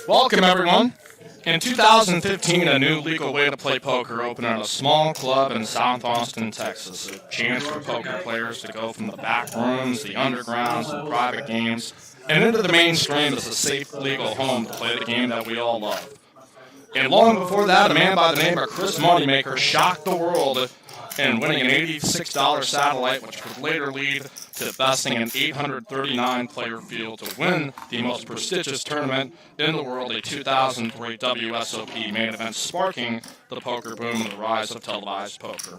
Welcome, everyone. In 2015, a new legal way to play poker opened at a small club in South Austin, Texas. A chance for poker players to go from the back rooms, the undergrounds, and private games, and into the mainstream as a safe, legal home to play the game that we all love. And long before that, a man by the name of Chris Moneymaker shocked the world in winning an $86 satellite, which would later lead to besting an 839-player field to win the most prestigious tournament in the world, a 2003 WSOP main event, sparking the poker boom and the rise of televised poker.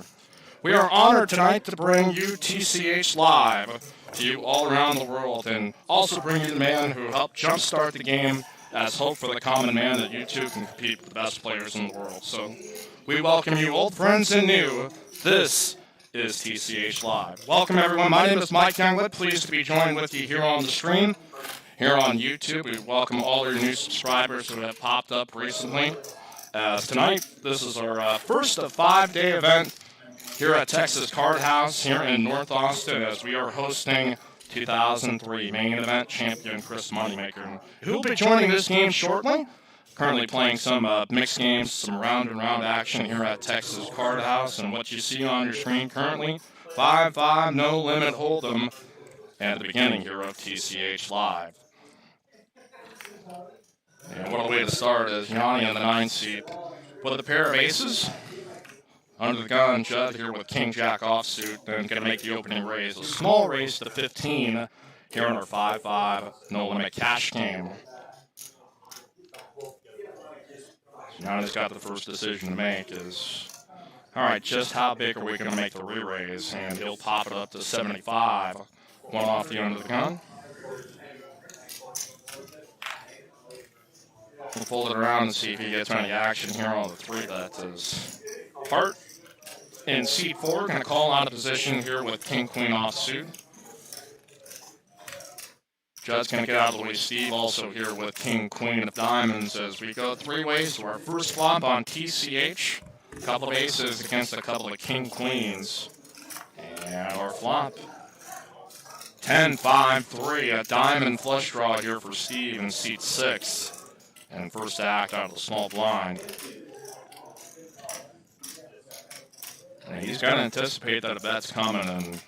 We are honored tonight to bring you TCH Live to you all around the world, and also bring you the man who helped jumpstart the game as hope for the common man that you too can compete with the best players in the world. So we welcome you, old friends and new. This is TCH Live. Welcome, everyone. My name is Mike Younglett. Pleased to be joined with you here on the stream, here on YouTube. We welcome all your new subscribers who have popped up recently. Tonight, this is our first of 5-day event here at Texas Card House here in North Austin, as we are hosting 2003 main event champion Chris Moneymaker, who will be joining this game shortly. Currently playing some mixed games, some round-and-round action here at Texas Card House. And what you see on your screen currently, 5-5, no limit hold'em at the beginning here of TCH Live. And what a way to start is Yanni in the 9th seat with a pair of aces. Under the gun, Judd here with King-Jack offsuit, and going to make the opening raise. A small raise to 15 here on our 5-5 no-limit cash game. Yanni's got the first decision to make is, all right, just how big are we going to make the re-raise? And he'll pop it up to 75. One off the end of the gun. We'll fold it around and see if he gets any action here on the 3-bet. Is Hart in seat 4, going to call out of position here with King-Queen offsuit. Judd's going to get out of the way. Steve also here with King-Queen of diamonds as we go 3 ways to our first flop on TCH. A couple of aces against a couple of King-Queens. And our flop. 10-5-3, a diamond flush draw here for Steve in seat 6. And first act out of the small blind. And he's got to anticipate that a bet's coming, and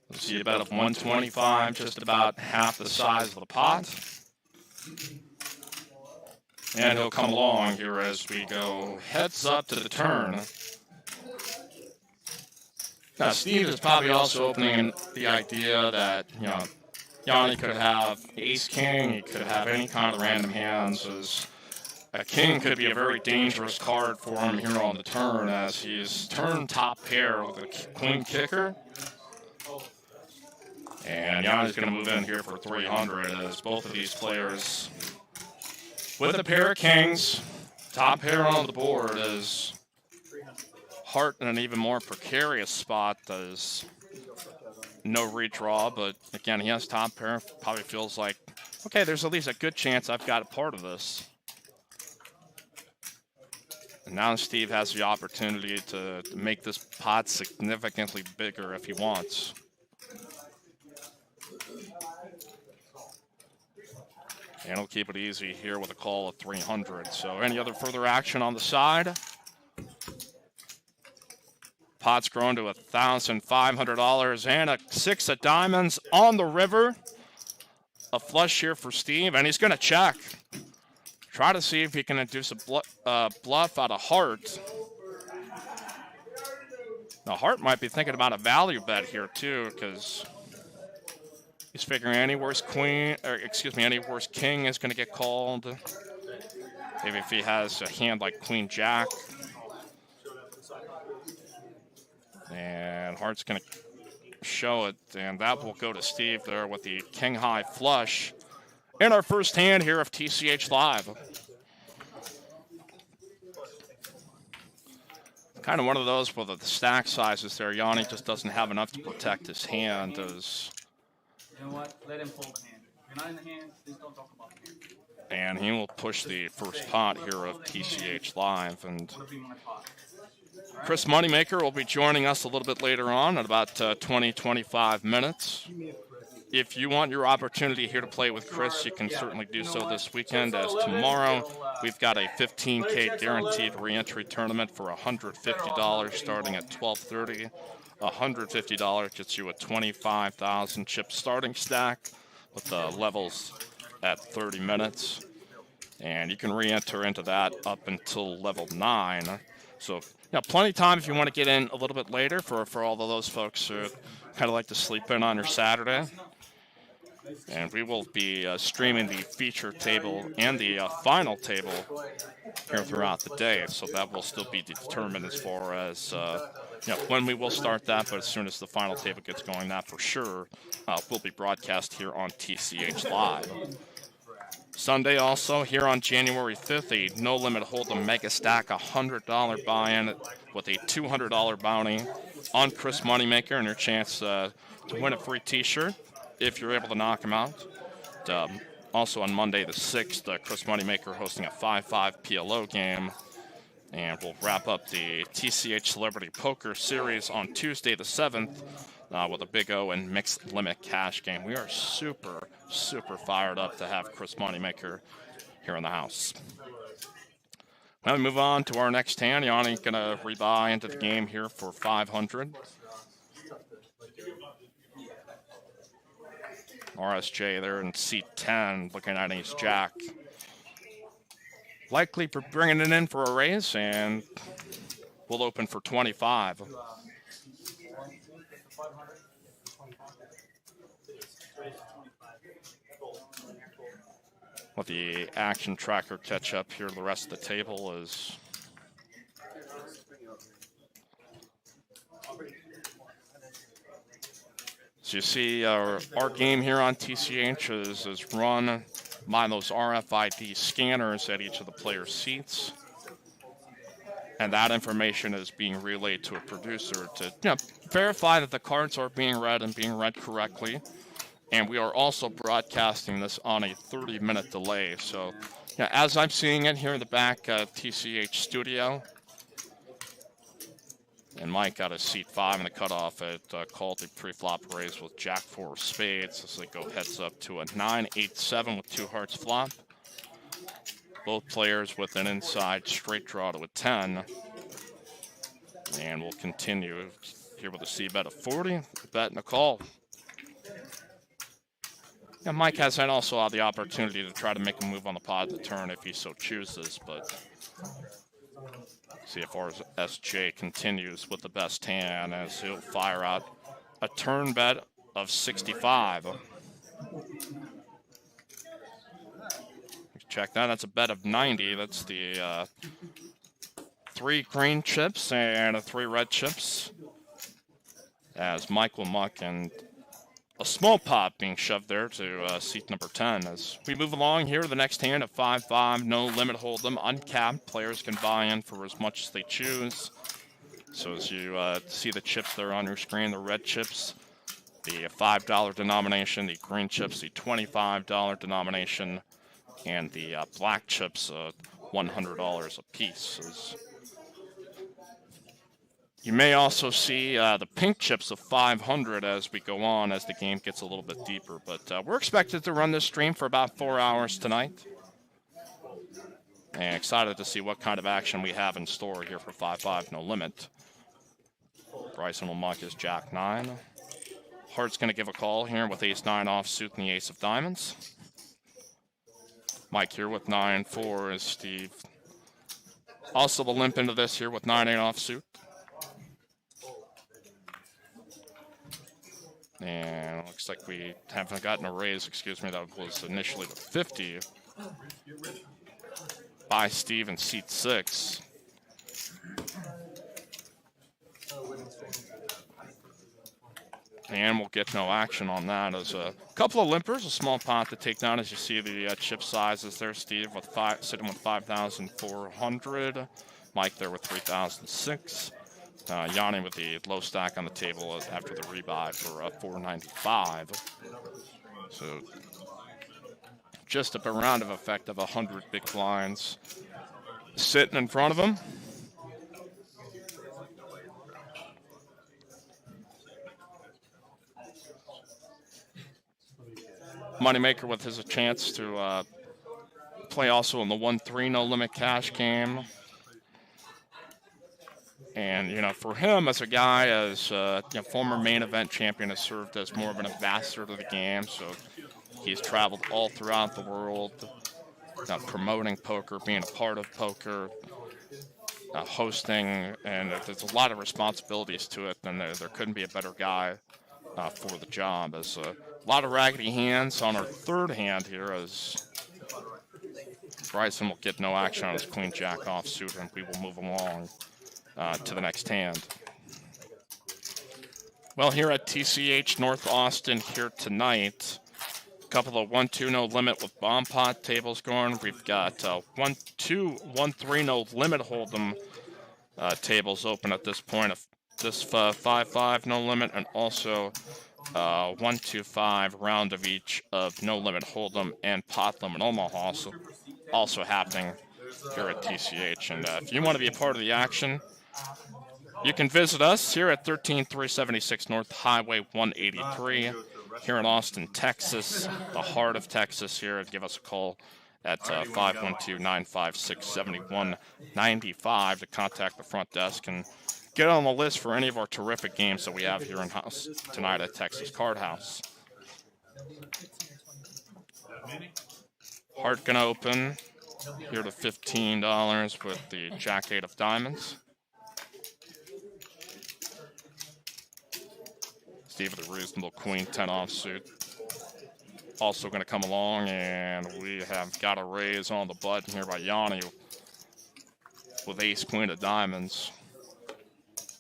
we'll see a bet of 125, just about half the size of the pot. And he'll come along here as we go heads up to the turn. Now, Steve is probably also opening the idea that, Yanni could have ace-king, he could have any kind of random hands, as a king could be a very dangerous card for him here on the turn, as he's turned top pair with a queen kicker. And Yanni's going to move in here for 300 as both of these players with a pair of kings, top pair on the board, as Hart in an even more precarious spot. Does no redraw, but again, he has top pair. Probably feels like, okay, there's at least a good chance I've got a part of this. And now Steve has the opportunity to make this pot significantly bigger if he wants. And he'll keep it easy here with a call of 300. So any other further action on the side? Pot's grown to $1,500 and a 6 of diamonds on the river. A flush here for Steve, and he's going to check. Try to see if he can induce a bluff out of Hart. Now, Hart might be thinking about a value bet here, too, because he's figuring any worse king is going to get called. Maybe if he has a hand like Queen-Jack. And Hart's going to show it, and that will go to Steve there with the king-high flush in our first hand here of TCH Live. Kind of one of those where the stack sizes there, Yanni just doesn't have enough to protect his hand. You know what? Let him fold the hand. If you're not in the hand, please don't talk about the hand. And he will push the first pot here of TCH Live. And Chris Moneymaker will be joining us a little bit later on at about 20-25 minutes. if you want your opportunity here to play with Chris, you can certainly do so this weekend, as tomorrow we've got a $15K guaranteed re-entry tournament for $150 starting at 12:30. $150 gets you a 25,000 chip starting stack with the levels at 30 minutes. And you can re-enter into that up until level 9. So, plenty of time if you want to get in a little bit later for all of those folks who kind of like to sleep in on your Saturday. And we will be streaming the feature table and the final table here throughout the day. So that will still be determined as far as when we will start that. But as soon as the final table gets going, that for sure will be broadcast here on TCH Live. Sunday also, here on January 5th, a no-limit hold'em mega stack, $100 buy-in with a $200 bounty on Chris Moneymaker, and your chance to win a free t-shirt if you're able to knock him out. Also on Monday the 6th, Chris Moneymaker hosting a 5-5 PLO game. And we'll wrap up the TCH Celebrity Poker Series on Tuesday the 7th with a Big O and mixed limit cash game. We are super, super fired up to have Chris Moneymaker here in the house. Now we move on to our next hand. Yanni going to rebuy into the game here for 500. RSJ there in seat 10, looking at ace jack. Likely for bringing it in for a raise, and we'll open for 25. Let the action tracker catch up here. The rest of the table is so you see our game here on TCH is run by those RFID scanners at each of the players' seats. And that information is being relayed to a producer to verify that the cards are being read and being read correctly. And we are also broadcasting this on a 30-minute delay. So as I'm seeing it here in the back TCH studio, and Mike got a seat 5 in the cutoff. It called the pre-flop raise with Jack 4 of spades as they go heads up to a 9-8-7 with 2 hearts flop. Both players with an inside straight draw to a 10. And we'll continue here with a C-bet of 40, bet and a call. Mike has also had the opportunity to try to make a move on the pot at the turn if he so chooses, but see if RSJ continues with the best hand as he'll fire out a turn bet of 65. Check that, that's a bet of 90. That's the 3 green chips and 3 red chips. As Mike will muck and a small pot being shoved there to seat number 10. As we move along here, the next hand at 5-5, no limit hold'em, uncapped. Players can buy in for as much as they choose. So as you see the chips there on your screen, the red chips, the $5 denomination, the green chips, the $25 denomination, and the black chips, $100 a piece. You may also see the pink chips of 500 as we go on, as the game gets a little bit deeper. But we're expected to run this stream for about 4 hours tonight. And excited to see what kind of action we have in store here for 5-5 no limit. Bryson will muck his Jack 9. Hart's going to give a call here with ace 9 offsuit and the ace of diamonds. Mike here with 9-4 is Steve. Also will limp into this here with 9-8 offsuit. And it looks like we haven't gotten a raise, excuse me, that was initially the 50 by Steve in seat 6. And we'll get no action on that as a couple of limpers, a small pot to take down as you see the chip sizes there. Steve with sitting with 5,400. Mike there with 3,006. Yanni with the low stack on the table after the rebuy for 495. So just a round of effect of 100 big blinds sitting in front of him. Moneymaker with his chance to play also in the 1-3 no limit cash game. And, you know, for him as a guy, as former main event champion, has served as more of an ambassador to the game. So he's traveled all throughout the world, promoting poker, being a part of poker, hosting, and there's a lot of responsibilities to it. And there couldn't be a better guy for the job. As a lot of raggedy hands on our third hand here, as Bryson will get no action on his queen jack offsuit, and we will move along to the next hand. Well, here at TCH North Austin here tonight, a couple of 1-2 no limit with bomb pot tables going. We've got 1-2, 1-3 no limit hold'em tables open at this point. This 5-5 no limit, and also 1-2-5 round of each of no limit hold'em and pot limit Omaha, also happening here at TCH. And if you want to be a part of the action, you can visit us here at 13376 North Highway 183 here in Austin, Texas, the heart of Texas here, and give us a call at 512-956-7195 to contact the front desk and get on the list for any of our terrific games that we have here in-house tonight at Texas Card House. Heart gonna open here to $15 with the Jack-8 of diamonds. Steve with a reasonable Queen-10 offsuit. Also going to come along, and we have got a raise on the button here by Yanni with Ace-Queen of diamonds.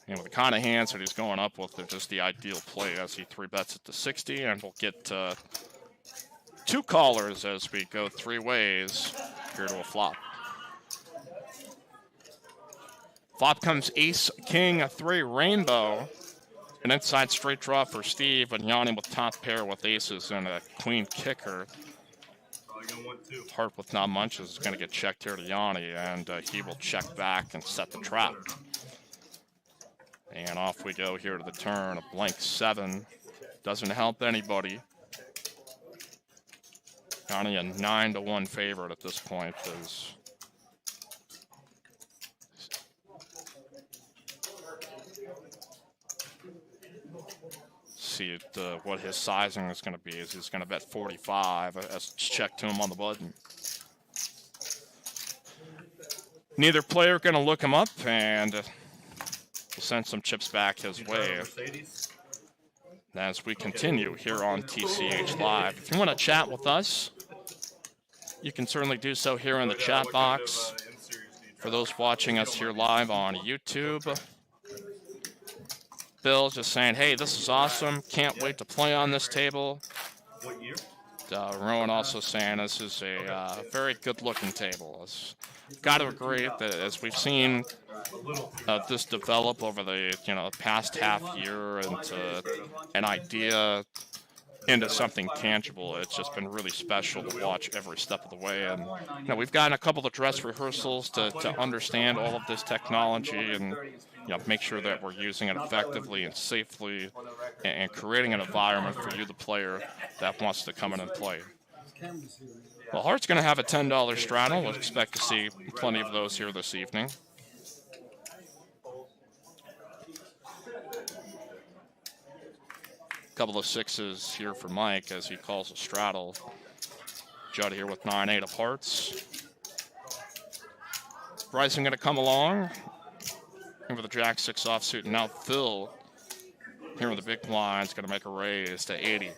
And with the kind of hands that he's going up with, they're just the ideal play as he 3-bets it to 60, and we'll get two callers as we go three ways here to a flop. Flop comes Ace, King, 3 rainbow. An inside straight draw for Steve, and Yanni with top pair with aces and a queen kicker. Heart with not much is going to get checked here to Yanni, and he will check back and set the trap. And off we go here to the turn. A blank 7 doesn't help anybody. Yanni a 9-1 favorite at this point. See what his sizing is going to be. Is he's going to bet 45 as check to him on the button. Neither player going to look him up, and we'll send some chips back his way as we continue here on TCH Live. If you want to chat with us, you can certainly do so here in the chat box. For those watching us here live on YouTube, Bill just saying, hey, this is awesome. Can't wait to play on this table. What year? Rowan also saying this is a very good-looking table. Got to agree that as we've seen this develop over the past half year into an idea into something tangible, it's just been really special to watch every step of the way. And we've gotten a couple of dress rehearsals to understand all of this technology and make sure that we're using it effectively and safely and creating an environment for you, the player, that wants to come in and play. Well, Hart's going to have a $10 straddle. We'll expect to see plenty of those here this evening. Couple of 6s here for Mike as he calls a straddle. Judd here with 9-8 of hearts. Bryson going to come along with the Jack-6 offsuit, and now Phil here with the big blinds going to make a raise to 80.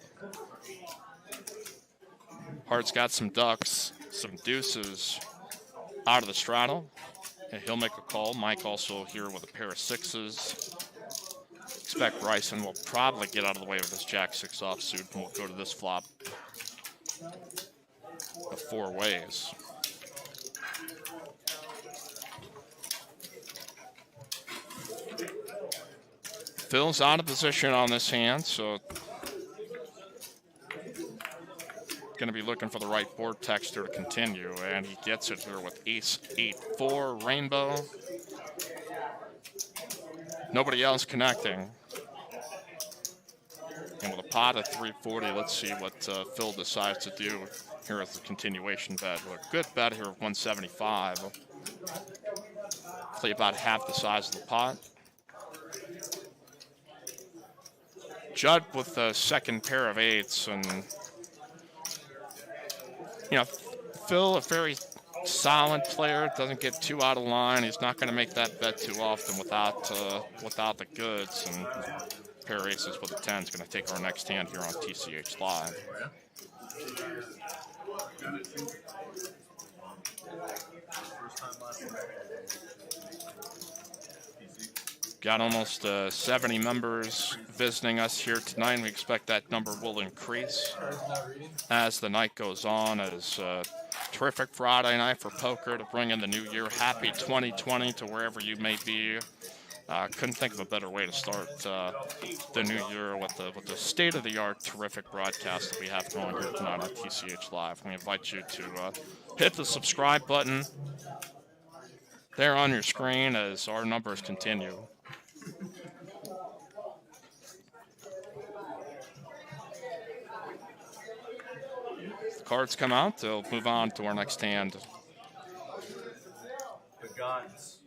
Hart's got some ducks, some deuces out of the straddle, and he'll make a call. Mike also here with a pair of 6s. Expect Bryson will probably get out of the way with this Jack-6 offsuit, and we'll go to this flop of 4 ways. Phil's out of position on this hand, so going to be looking for the right board texture to continue, and he gets it here with Ace-8-4 rainbow. Nobody else connecting. And with a pot at 340. Let's see what Phil decides to do here as the continuation bet. A good bet here of 175. Play about half the size of the pot. Judd with the second pair of eights, and you know, Phil, a very solid player, doesn't get too out of line. He's not going to make that bet too often without the goods. And pair of aces with a 10 is going to take our next hand here on TCH Live. Got almost 70 members visiting us here tonight. We expect that number will increase as the night goes on. It is a terrific Friday night for poker to bring in the new year. Happy 2020 to wherever you may be. Couldn't think of a better way to start the new year with the state-of-the-art terrific broadcast that we have going here tonight on TCH Live. We invite you to hit the subscribe button there on your screen as our numbers continue. The cards come out, they'll move on to our next hand. The gods.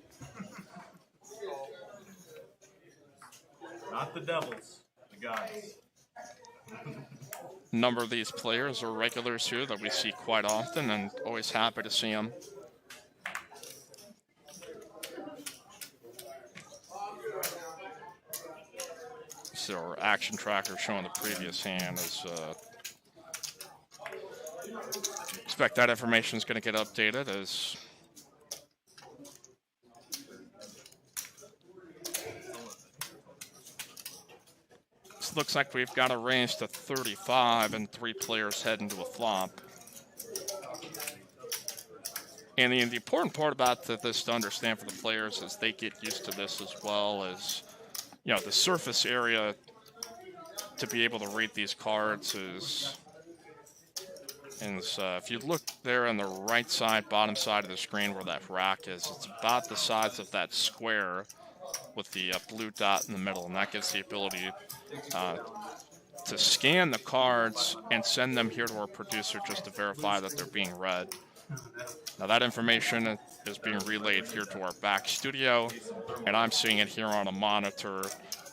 Not the devils, the gods. A number of these players are regulars here that we see quite often, and always happy to see them. So our action tracker showing the previous hand is expect that information is going to get updated as this looks like we've got a range to 35 and 3 players head into a flop. And the important part about this to understand for the players is they get used to this as well as, you know, the surface area to be able to read these cards is, and if you look there on the right side, bottom side of the screen where that rack is, it's about the size of that square with the blue dot in the middle, and that gives the ability to scan the cards and send them here to our producer just to verify that they're being read. Now that information is being relayed here to our back studio, and I'm seeing it here on a monitor,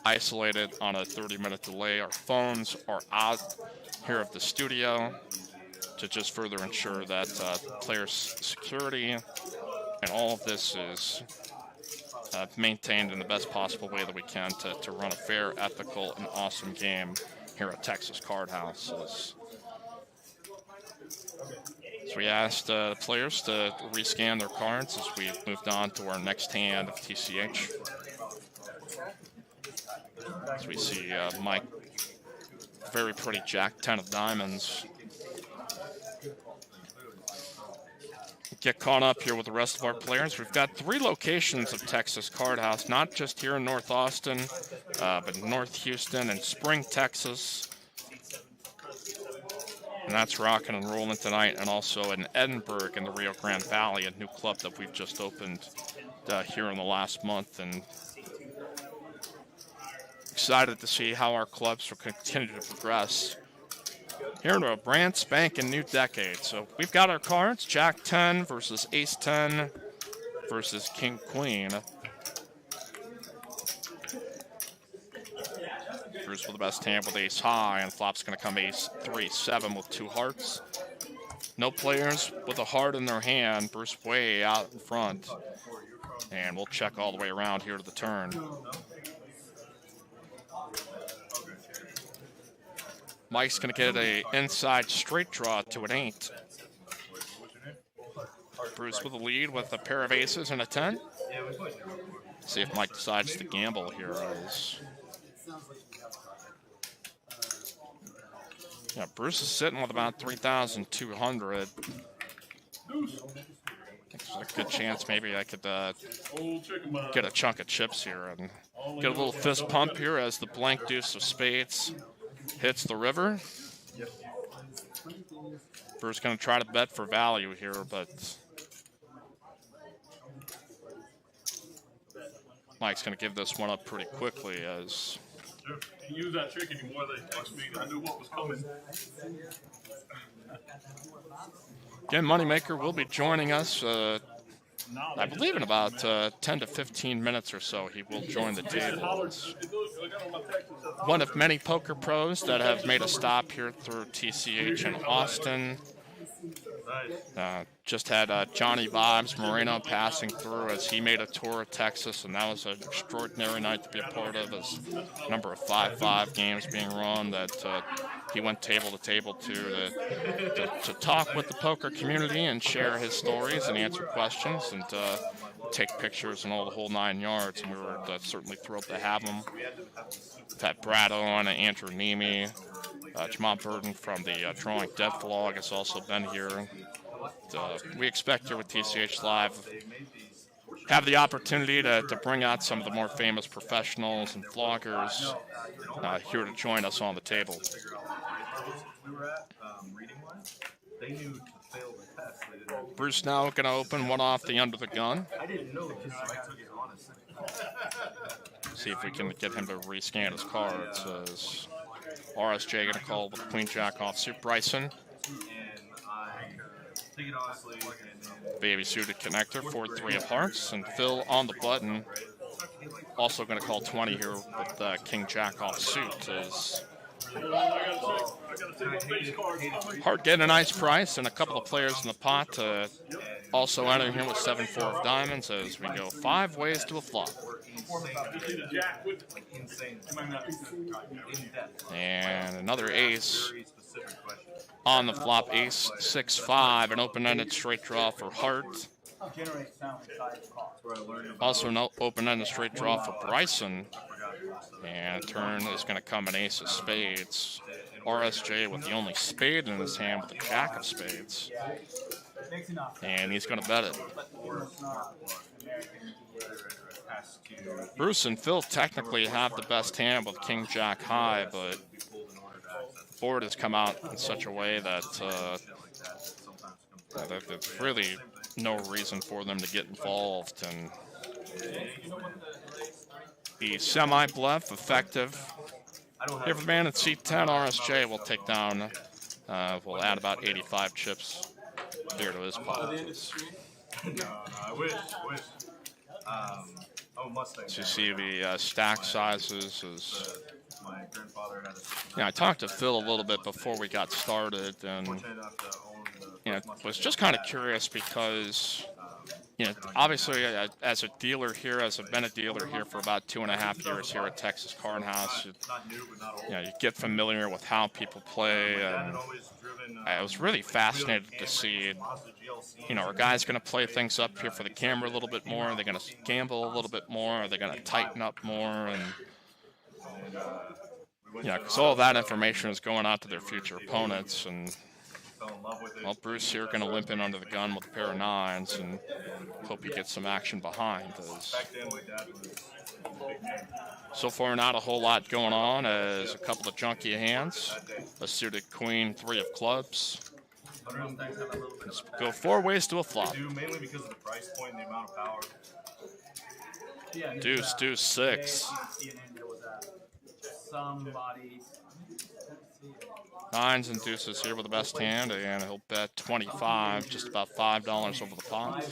isolated on a 30-minute delay. Our phones are out here of the studio to just further ensure that players' security and all of this is maintained in the best possible way that we can to run a fair, ethical, and awesome game here at Texas Card House. So we asked players to rescan their cards as we moved on to our next hand of TCH. As we see Mike, very pretty Jack 10 of diamonds. Get caught up here with the rest of our players. We've got 3 locations of Texas Card House, not just here in North Austin, but North Houston and Spring, Texas. And that's rocking and rolling tonight, and also in Edinburgh in the Rio Grande Valley, a new club that we've just opened here in the last month. And excited to see how our clubs will continue to progress here into a brand spanking new decade. So we've got our cards, Jack 10 versus Ace 10 versus King Queen. Bruce with the best hand with Ace High, and flop's going to come Ace 3-7 with 2 hearts. No players with a heart in their hand. Bruce way out in front. And we'll check all the way around here to the turn. Mike's going to get an inside straight draw to an 8. Bruce with a lead with a pair of aces and a 10. See if Mike decides to gamble here. Yeah, Bruce is sitting with about 3,200. I think there's a good chance maybe I could get a chunk of chips here and get a little fist pump here as the blank deuce of spades hits the river. Bruce going to try to bet for value here, but Mike's going to give this one up pretty quickly as Sure. He used that trick anymore. They watched me. I knew what was coming. Again, Moneymaker will be joining us, I believe in about 10 to 15 minutes or so. He will join the table. One of many poker pros that have made a stop here through TCH in Austin. Just had Johnny Vibes Moreno passing through as he made a tour of Texas, and that was an extraordinary night to be a part of, as number of 5-5 games being run that he went table to table to talk with the poker community and share his stories and answer questions and take pictures and all the whole 9 yards, and we were certainly thrilled to have him. We've had Brad Owen, Andrew Nemi, Jamal Burden from the Drawing Dead vlog has also been here. We expect here with TCH Live have the opportunity to bring out some of the more famous professionals and vloggers here to join us on the table. Bruce now going to open one off the under the gun. See if we can get him to rescan his cards. As RSJ going to call with Queen Jack offsuit. Bryson. Baby suited connector, 4-3 of hearts, and Phil on the button. Also going to call 20 here with King Jack offsuit. As Hart getting a nice price, and a couple of players in the pot also entering here with 7-4 of diamonds as we go 5 ways to a flop. And another ace on the flop, ace 6-5, an open-ended straight draw for Hart. Also an open-ended straight draw for Bryson. And turn is going to come an ace of spades. RSJ with the only spade in his hand with the jack of spades. And he's going to bet it. Bruce and Phil technically have the best hand with King Jack high, but the board has come out in such a way that there's really no reason for them to get involved. And the semi-bluff effective. Here for the man at C10, RSJ will take down, will add about 85 chips here to his pot. I wish. So you see the stack sizes is. Yeah, I talked to Phil a little bit before we got started, and was just kind of curious because, obviously as a dealer here, as I've been a dealer here for about 2.5 years here at Texas Card House, you get familiar with how people play, and I was really fascinated to see, are guys going to play things up here for the camera a little bit more? Are they going to gamble a little bit more? Are they going to tighten up more? And because all that information is going out to their future opponents. And well, Bruce here going to limp in under the gun with a pair of 9s and hope he gets some action behind. So far, not a whole lot going on, as a couple of junky hands, a suited queen, 3 of clubs. Let's go 4 ways to a flop. Deuce, deuce, 6. 9s and deuces here with the best hand, and he'll bet 25, just about $5 over the pot.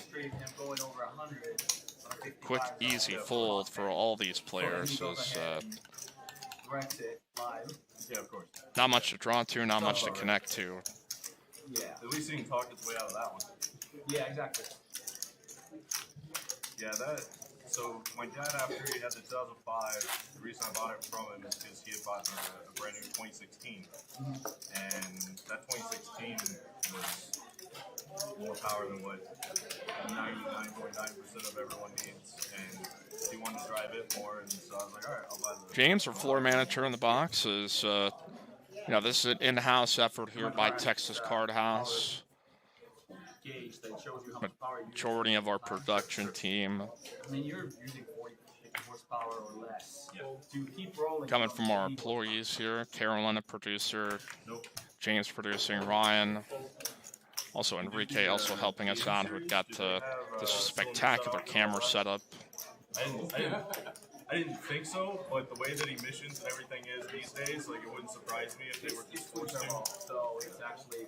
Quick, easy fold for all these players. Not much to draw to, not much to connect to. Yeah. At least he can talk his way out of that one. Yeah, exactly. Yeah, so my dad, after he had the 2005, the reason I bought it from him is because he had bought a brand new 2016. And that 2016 was more power than what 99.9% of everyone needs. And he wanted to drive it more, and so I was like, all right, I'll buy the... James, our floor manager in the box, is, this is an in-house effort here by Texas Card House. Majority of our production team. I mean, you're using 40 horsepower or less. To keep rolling. Coming from our employees here, Carolyn, a producer, James producing, Ryan. Also Enrique also helping us out, who got this spectacular camera setup. I I didn't think so, but the way that emissions and everything is these days, like, it wouldn't surprise me if they were just forced to. So it's actually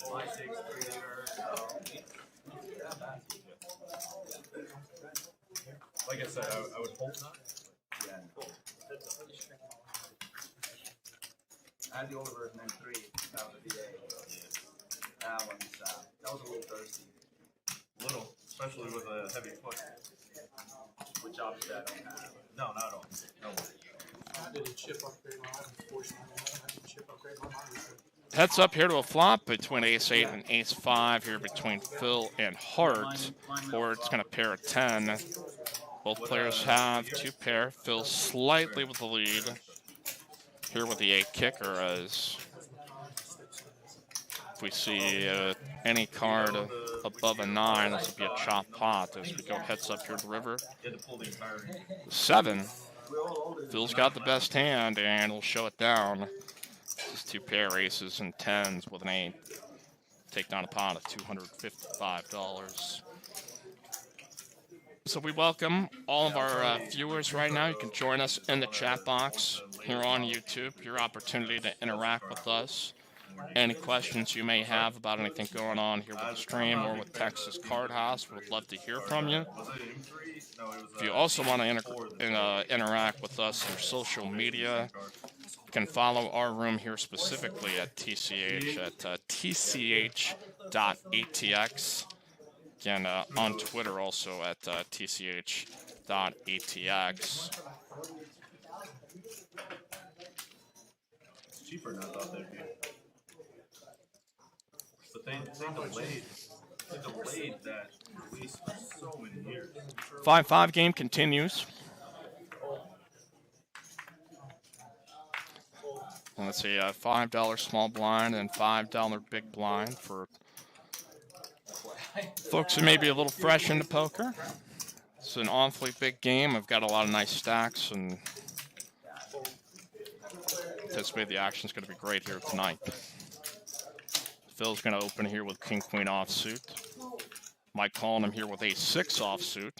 5, 6, 3 liter. Like I said, I would hope not. Yeah. I had the older version M3 out of the VA. That one's that was a little thirsty. Little, especially with a heavy foot. Which option I don't have. No, not at all. No. I did a chip upgrade on mine, unfortunately. I did a chip upgrade on mine. Heads up here to a flop between ace-8 and ace-5 here between Phil and Hart. Board's going to pair a 10. Both players have 2 pair. Phil slightly with the lead. Here with the 8 kicker, as if we see any card above a 9, this will be a chop pot as we go heads up here to the river. 7. Phil's got the best hand, and we'll show it down. This is 2 pair aces and 10s with an 8. Take down a pot of $255. So we welcome all of our viewers right now. You can join us in the chat box here on YouTube. Your opportunity to interact with us. Any questions you may have about anything going on here with the stream or with Texas Card House, we'd love to hear from you. If you also want to interact with us through social media, you can follow our room here specifically at TCH at tch.atx. Again, on Twitter also at tch.atx. It's cheaper than I thought they'd be. But they delayed that release for so many years. 5-5 game continues. And let's see, $5 small blind and $5 big blind for folks who may be a little fresh into poker. It's an awfully big game. I've got a lot of nice stacks, and anticipate the action's going to be great here tonight. Phil's going to open here with King-Queen offsuit. Mike calling him here with Ace-6 offsuit.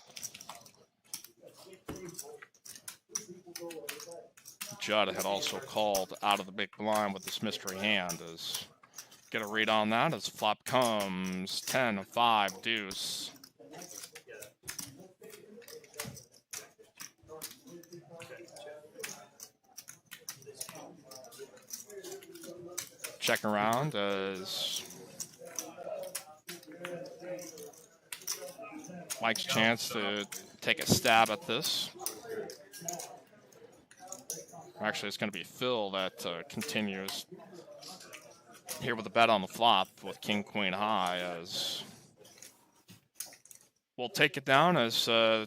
Judd had also called out of the big blind with this mystery hand. As get a read on that as flop comes 10-5 deuce. Check around as Mike's chance to take a stab at this. Actually, it's going to be Phil that continues here with a bet on the flop with King-Queen high, as we'll take it down as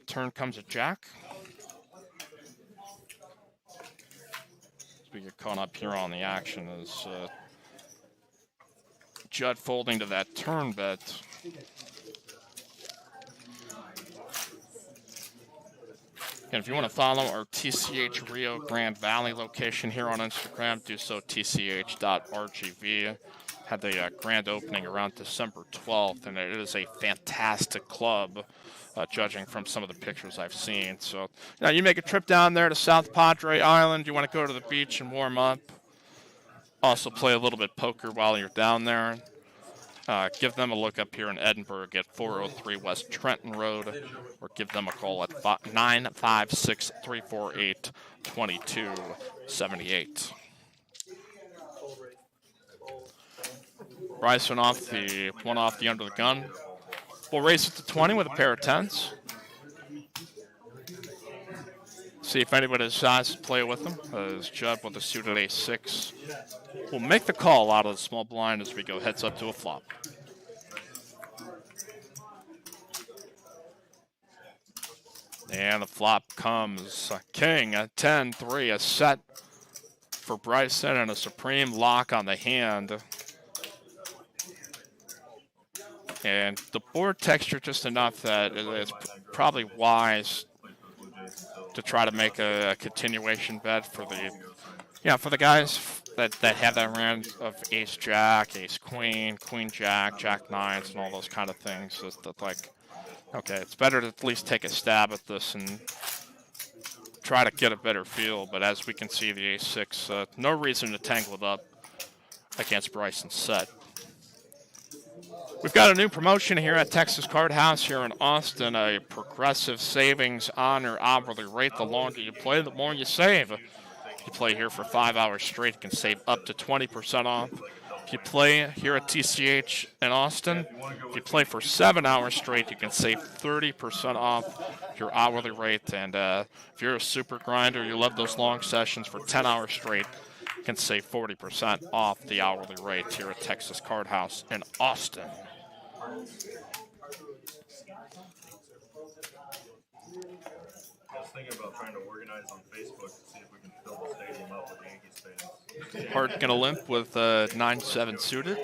turn comes at Jack. As we get caught up here on the action as Judd folding to that turn bet. And if you want to follow our TCH Rio Grande Valley location here on Instagram, do so tch.rgv. Had the grand opening around December 12th, and it is a fantastic club, judging from some of the pictures I've seen. So, you make a trip down there to South Padre Island, you want to go to the beach and warm up. Also play a little bit poker while you're down there. Give them a look up here in Edinburgh at 403 West Trenton Road, or give them a call at 956-348-2278. Bryson off the one off the under the gun. We'll race it to 20 with a pair of 10s. See if anybody decides to play with them. As Judd with a suited ace-6. We'll make the call out of the small blind as we go heads up to a flop. And the flop comes a king, a 10-3, a set for Bryson, and a supreme lock on the hand. And the board texture just enough that it's probably wise to try to make a continuation bet for the, for the guys that have that round of ace jack, ace queen, queen jack, jack nines, and all those kind of things. That like, okay, it's better to at least take a stab at this and try to get a better feel, but as we can see, the ace-6, no reason to tangle it up against Bryson's set. We've got a new promotion here at Texas Card House here in Austin, a progressive savings on your hourly rate. The longer you play, the more you save. If you play here for 5 hours straight, you can save up to 20% off. If you play here at TCH in Austin, if you play for 7 hours straight, you can save 30% off your hourly rate. And if you're a super grinder, you love those long sessions for 10 hours straight, you can save 40% off the hourly rate here at Texas Card House in Austin. I was thinking about trying to organize on Facebook to see if we can fill the stadium up with Yankees fans. Hart gonna limp with 9-7 suited.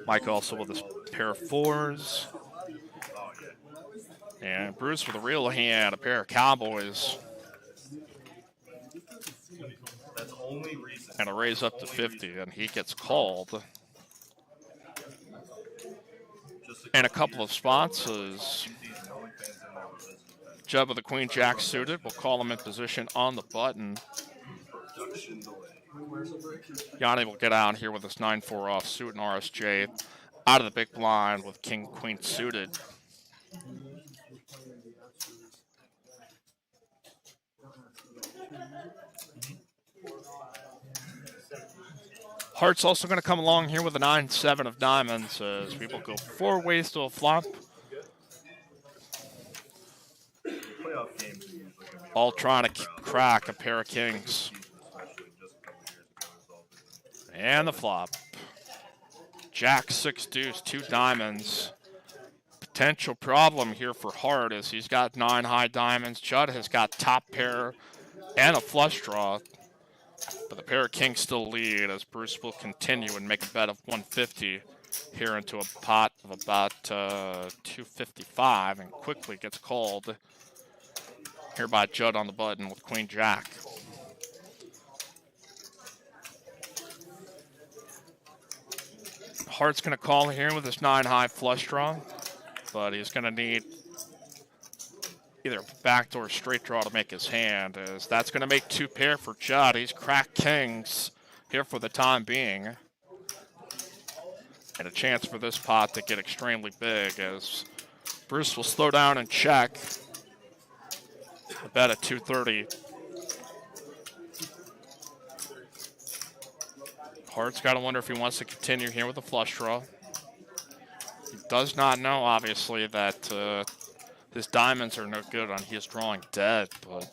Mike also with his pair of 4s. Oh, yeah. And Bruce with a real hand, a pair of Cowboys. That's only reason. And a raise up to 50, and he gets called. And a couple of spots is Judd with the Queen Jack suited. We'll call him in position on the button. Yanni will get out here with his 9-4 offsuit and RSJ out of the big blind with King Queen suited. Hart's also going to come along here with a 9-7 of diamonds as people go 4 ways to a flop. All trying to crack a pair of kings. And the flop. Jack 6 deuce, 2 diamonds. Potential problem here for Hart is he's got 9 high diamonds. Judd has got top pair and a flush draw. But the pair of kings still lead as Bruce will continue and make a bet of 150 here into a pot of about 255 and quickly gets called here by Judd on the button with Queen Jack. Hart's going to call here with his 9 high flush draw, but he's going to need either a backdoor straight draw to make his hand, as that's going to make 2 pair for Judd. He's cracked kings here for the time being. And a chance for this pot to get extremely big as Bruce will slow down and check. A bet at 230. Hart's got to wonder if he wants to continue here with a flush draw. He does not know, obviously, that his diamonds are no good on his drawing dead, but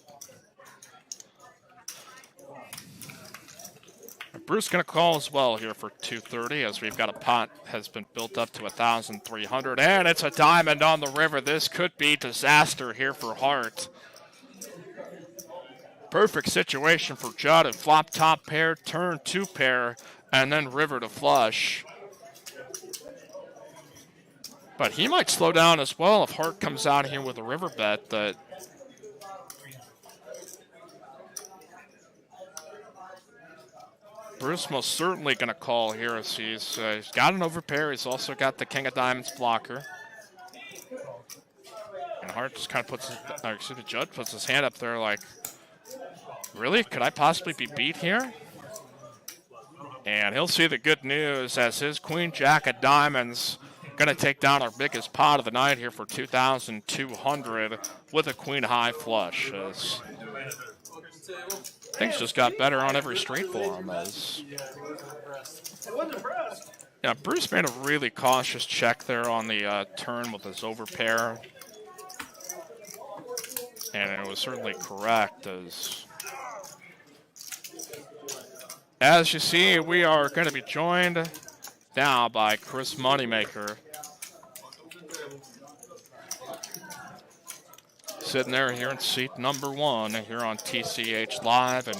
Bruce going to call as well here for 230 as we've got a pot has been built up to 1,300, and it's a diamond on the river. This could be disaster here for Hart. Perfect situation for Judd at flop top pair, turn 2 pair, and then river to flush. But he might slow down as well if Hart comes out here with a river bet that Bruce most certainly going to call here as he's got an overpair. He's also got the King of Diamonds blocker. And Hart just kind of puts his, Judd puts his hand up there like, really? Could I possibly be beat here? And he'll see the good news as his Queen Jack of Diamonds going to take down our biggest pot of the night here for 2,200 with a Queen High flush. As things just got better on every street for him. As yeah, Bruce made a really cautious check there on the turn with his overpair, and it was certainly correct. As you see, we are going to be joined now by Chris Moneymaker. Sitting there here in seat number 1 here on TCH Live, and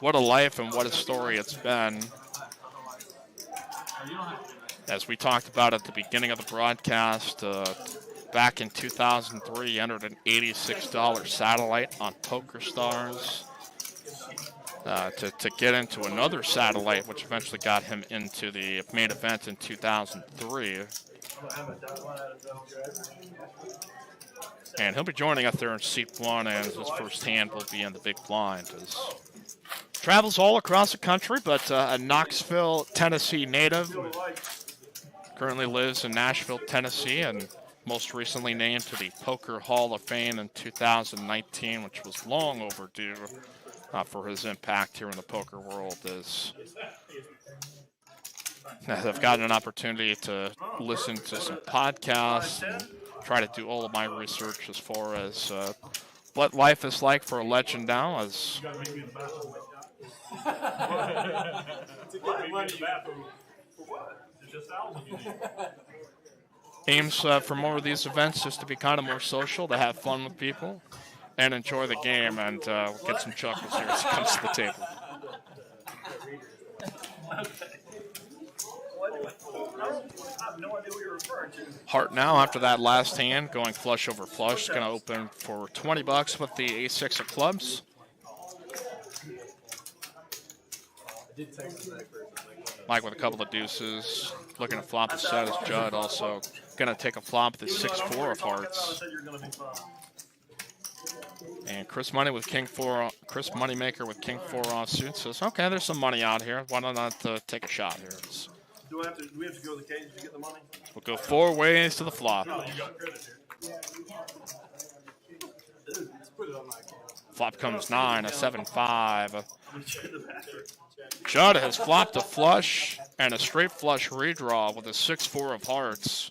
what a life and what a story it's been. As we talked about at the beginning of the broadcast, back in 2003, he entered an $86 satellite on PokerStars to get into another satellite, which eventually got him into the main event in 2003. And he'll be joining us there in seat 1, and his first hand will be in the big blind. As travels all across the country, but a Knoxville, Tennessee native. Currently lives in Nashville, Tennessee, and most recently named to the Poker Hall of Fame in 2019, which was long overdue for his impact here in the poker world. As I've gotten an opportunity to listen to some podcasts and try to do all of my research as far as what life is like for a legend now. As aims for more of these events just to be kind of more social, to have fun with people, and enjoy the game, and we'll get some chuckles here as he comes to the table. Hart now, after that last hand, going flush over flush, is going to open for $20 with the ace-6 of clubs. Mike with a couple of deuces, looking to flop the set as Judd, also going to take a flop with the 6-4 of hearts. And Chris Moneymaker with King 4 offsuit says, okay, there's some money out here. Why not take a shot here? Do we have to go to the cage to get the money? We'll go 4 ways to the flop. No, you got credit here. Flop comes 9, a 7-5. Judd has flopped a flush and a straight flush redraw with a 6-4 of hearts.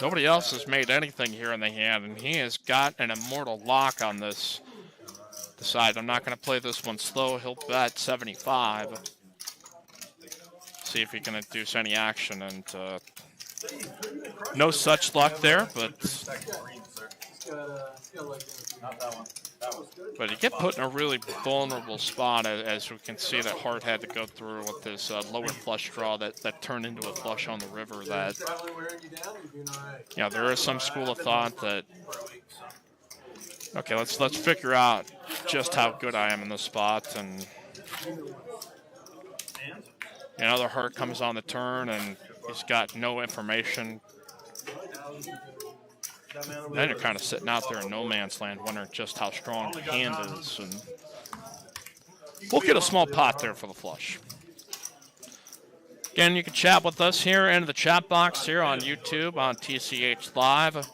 Nobody else has made anything here in the hand, and he has got an immortal lock on this. Decided I'm not going to play this one slow. He'll bet 75. See if he can induce any action, and no such luck there, but you get put in a really vulnerable spot, as we can see that Hart had to go through with this lower flush draw that turned into a flush on the river. That, there is some school of thought that, okay, let's figure out just how good I am in this spot, and another Hart comes on the turn, and he's got no information. Then you're kind of sitting out there in no man's land, wondering just how strong the hand is. And we'll get a small pot there for the flush. Again, you can chat with us here in the chat box here on YouTube on TCH Live.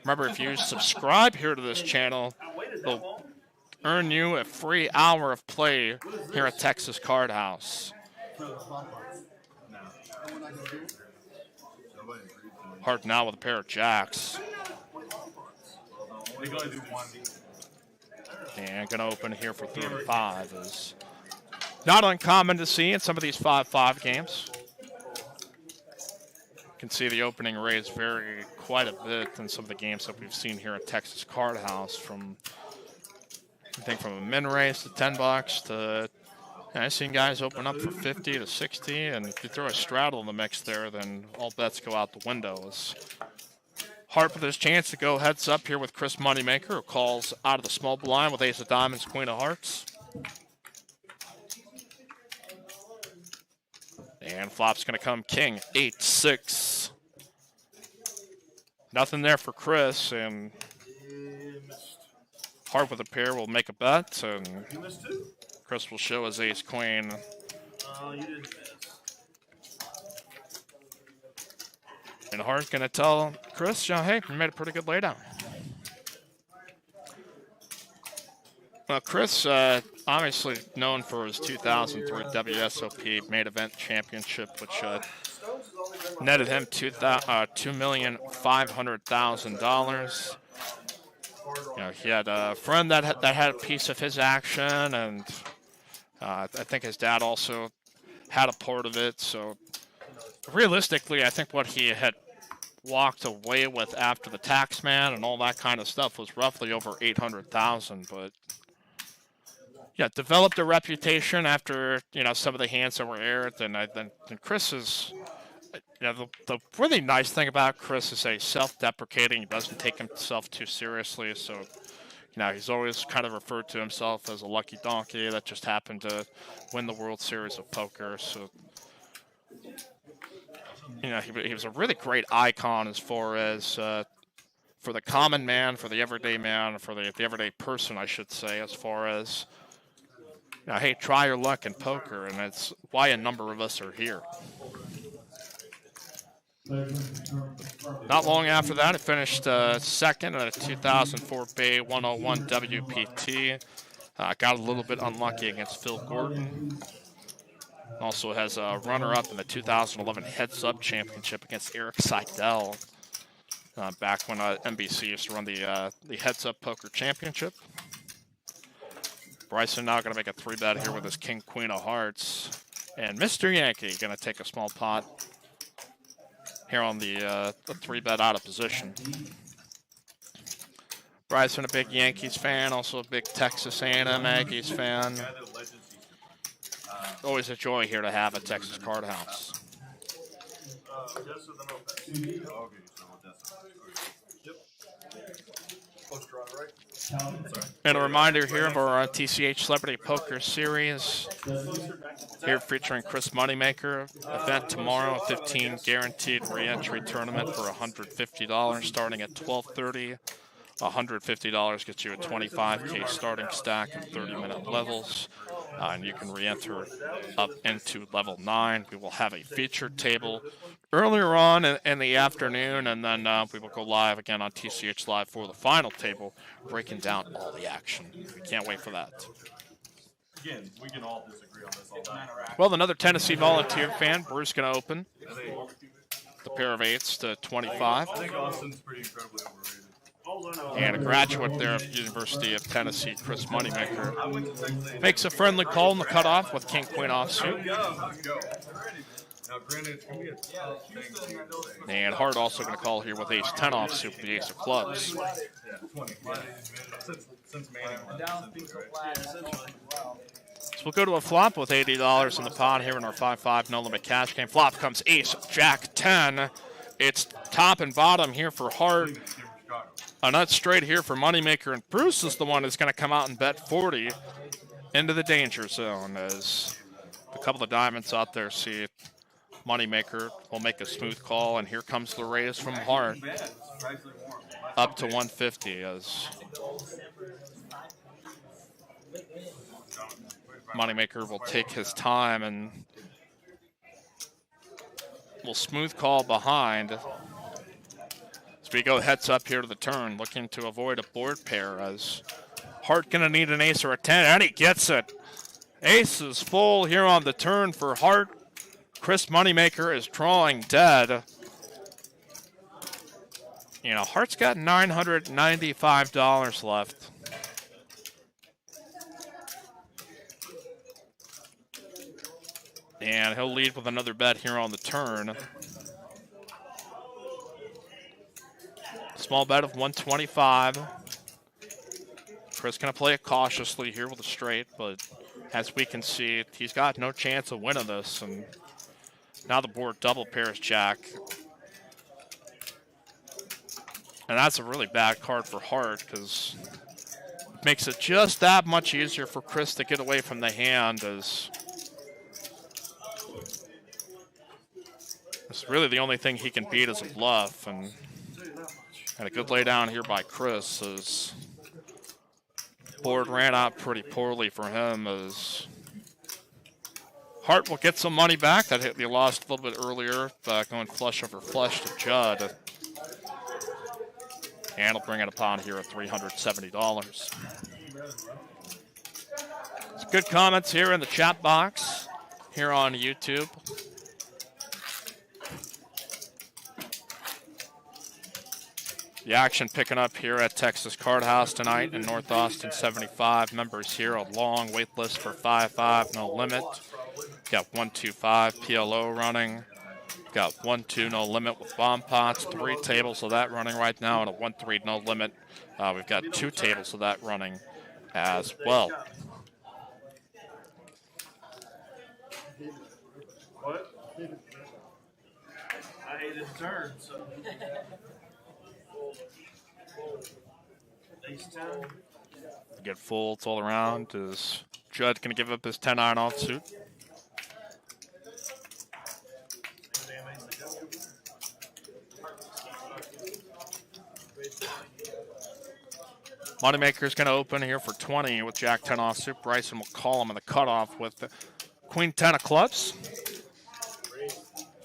Remember, if you subscribe here to this channel, they'll earn you a free hour of play here at Texas Card House. Hart now with a pair of jacks. And going to open here for 35. Is not uncommon to see in some of these 5-5 games. You can see the opening raise vary quite a bit in some of the games that we've seen here at Texas Card House. From a min raise to $10 to, I've seen guys open up for 50 to 60, and if you throw a straddle in the mix there, then all bets go out the window. Hart with his chance to go heads up here with Chris Moneymaker, who calls out of the small blind with ace of diamonds, queen of hearts. And flop's going to come king, 8-6. Nothing there for Chris, and Hart with a pair will make a bet, and Chris will show his ace queen. You didn't miss. And Hart's going to tell Chris, hey, you made a pretty good laydown. Well, Chris, obviously known for his 2003 WSOP main event championship, which netted him $2,500,000. He had a friend that had a piece of his action, and I think his dad also had a part of it. So realistically, I think what he had walked away with after the tax man and all that kind of stuff was roughly over $800,000. But yeah, developed a reputation after some of the hands that were aired, and then Chris is. The really nice thing about Chris is that he's self-deprecating. He doesn't take himself too seriously. So, he's always kind of referred to himself as a lucky donkey that just happened to win the World Series of Poker. So, you know, he was a really great icon as far as for the common man, for the everyday man, for the everyday person, I should say, as far as, you know, hey, try your luck in poker, and that's why a number of us are here. Not long after that, it finished second at a 2004 Bay 101 WPT. Got a little bit unlucky against Phil Gordon. Also has a runner-up in the 2011 Heads Up Championship against Eric Seidel. Back when NBC used to run the Heads Up Poker Championship. Bryson now going to make a 3-bet here with his King Queen of Hearts. And Mr. Yankee going to take a small pot here on the 3-bet out of position. Bryson, a big Yankees fan, also a big Texas A&M Aggies fan. Always a joy here to have at Texas Card House. And a reminder here of our TCH Celebrity Poker Series. Here featuring Chris Moneymaker. Event tomorrow, 15 guaranteed re-entry tournament for $150 starting at 12:30. $150 gets you a 25K starting stack and 30-minute levels. And you can re-enter up into level 9. We will have a featured table earlier on in the afternoon, and then we will go live again on TCH Live for the final table, breaking down all the action. We can't wait for that. Again, we can all disagree on this all night. Well, another Tennessee Volunteer fan, Bruce, going to open the pair of 8s to 25. I think Austin's pretty incredibly overrated. And a graduate there of University of Tennessee, Chris Moneymaker, makes a friendly call in the cutoff with King Queen offsuit. Now, granted, it's going to be a tough thing. And Hart also going to call here with Ace 10 offsuit with the Ace of Clubs. Yeah, 20. Since Manning left. So we'll go to a flop with $80 in the pot here in our 5-5 no limit cash game. Flop comes Ace, Jack 10. It's top and bottom here for Hart. A nut straight here for Moneymaker, and Bruce is the one who's going to come out and bet 40 into the danger zone as a couple of diamonds out there see Moneymaker will make a smooth call, and here comes the raise from Hart up to 150 as Moneymaker will take his time and will smooth call behind. We go heads up here to the turn, looking to avoid a board pair as Hart gonna need an ace or a 10, and he gets it. Ace is full here on the turn for Hart. Chris Moneymaker is drawing dead. You know, Hart's got $995 left. And he'll lead with another bet here on the turn. Small bet of 125. Chris going to play it cautiously here with a straight, but as we can see, he's got no chance of winning this. And now the board double pairs Jack. And that's a really bad card for Hart because it makes it just that much easier for Chris to get away from the hand as it's really the only thing he can beat is a bluff. And a good lay down here by Chris as board ran out pretty poorly for him as Hart will get some money back. That hit, he lost a little bit earlier, going flush over flush to Judd. And he'll bring it upon here at $370. Some good comments here in the chat box here on YouTube. The action picking up here at Texas Card House tonight in North Austin 75. Members here, a long wait list for 5-5, no limit. Got 125 PLO running. Got 1-2 no limit with bomb pots. 3 tables of that running right now, and a 1-3 no limit. We've got 2 tables of that running as well. What? I hated the turn, so. Ace 10. Get folds all around. Is Judd going to give up his 10-iron offsuit? Moneymaker's going to open here for 20 with Jack 10 offsuit. Bryson will call him in the cutoff with the Queen 10 of clubs.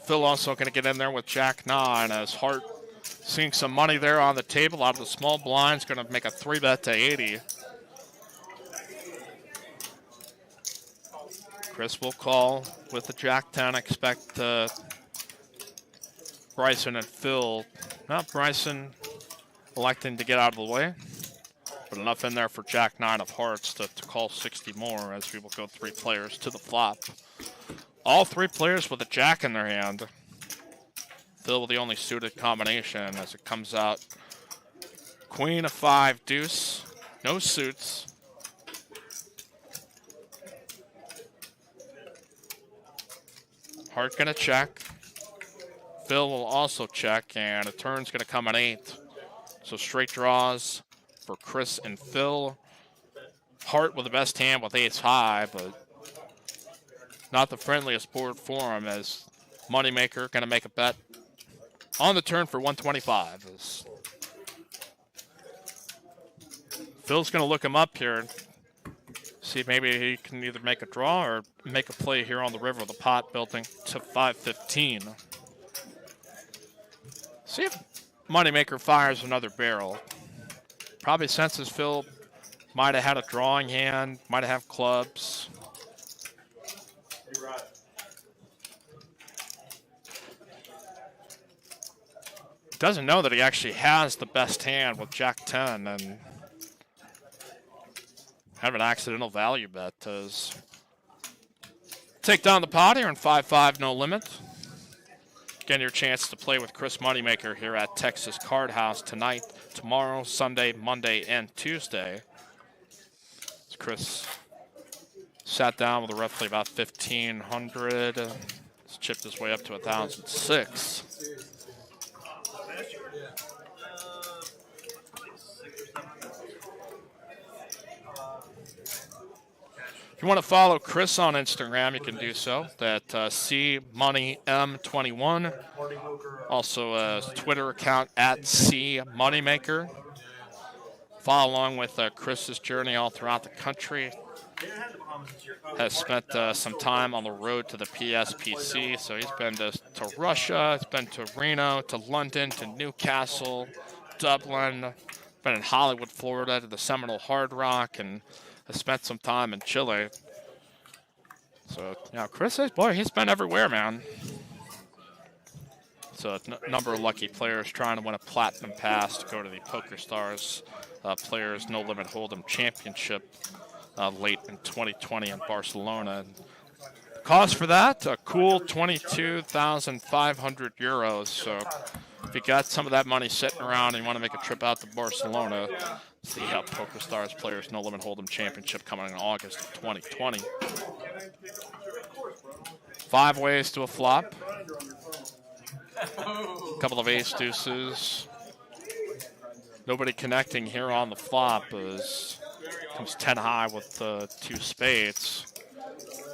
Phil also going to get in there with Jack 9 as Hart seeing some money there on the table out of the small blinds. Going to make a 3-bet to 80. Chris will call with the Jack 10. Expect Bryson and Phil. Not Bryson electing to get out of the way, but enough in there for Jack 9 of hearts to call 60 more as we will go 3 players to the flop. All 3 players with a Jack in their hand. Phil with the only suited combination as it comes out. Queen of 5 deuce. No suits. Hart gonna check. Phil will also check, and a turn's gonna come an 8. So straight draws for Chris and Phil. Hart with the best hand with ace high, but not the friendliest board for him as Moneymaker gonna make a bet on the turn for 125. As Phil's gonna look him up here. See if maybe he can either make a draw or make a play here on the river with the pot building to 515. See if Moneymaker fires another barrel. Probably senses Phil might have had a drawing hand, might have clubs. Doesn't know that he actually has the best hand with Jack 10 and have an accidental value bet as take down the pot here in 5-5 no limit. Again, your chance to play with Chris Moneymaker here at Texas Card House tonight, tomorrow, Sunday, Monday, and Tuesday. As Chris sat down with roughly about 1,500. He's chipped his way up to 1,006. If you want to follow Chris on Instagram, you can do so. That CMoneyM21. Also a Twitter account at CMoneymaker. Follow along with Chris's journey all throughout the country. Has spent some time on the road to the PSPC. So he's been to Russia, he's been to Reno, to London, to Newcastle, Dublin. Been in Hollywood, Florida, to the Seminole Hard Rock, and has spent some time in Chile. So, you know, Chris is, boy, he's been everywhere, man. So a number of lucky players trying to win a platinum pass to go to the Poker Stars Players No Limit Hold'em Championship late in 2020 in Barcelona. Cost for that, a cool 22,500 euros. So if you got some of that money sitting around and you want to make a trip out to Barcelona, it's the Poker Stars Players No Limit Hold'em Championship coming in August of 2020. 5 ways to a flop. A couple of ace deuces. Nobody connecting here on the flop as comes 10 high with 2 spades.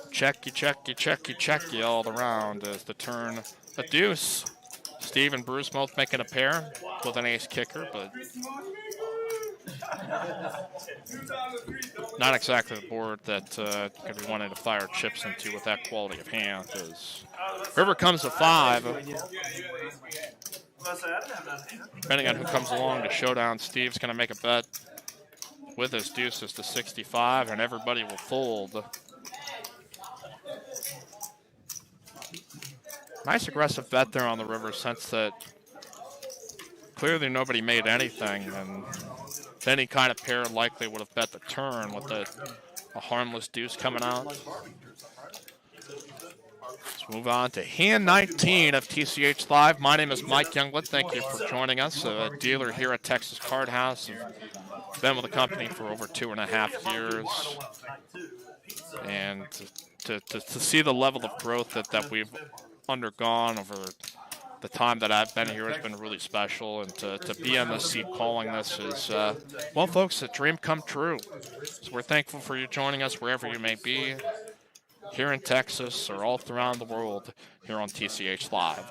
Checky, checky, checky, checky all around as the turn a deuce. Steve and Bruce both making a pair with an ace kicker, but not exactly the board that could be wanting to fire chips into with that quality of hand. As river comes to 5. Depending on who comes along to showdown, Steve's going to make a bet with his deuces to 65, and everybody will fold. Nice aggressive bet there on the river, since that clearly nobody made anything, and any kind of pair likely would have bet the turn with a harmless deuce coming out. Let's move on to hand 19 of TCH Live. My name is Mike Youngblood. Thank you for joining us. A dealer here at Texas Card House. I've been with the company for over 2.5 years. And to see the level of growth that we've undergone over the time that I've been here has been really special, and to be on the seat calling this is, well, folks, a dream come true. So we're thankful for you joining us wherever you may be, here in Texas or all throughout the world, here on TCH Live.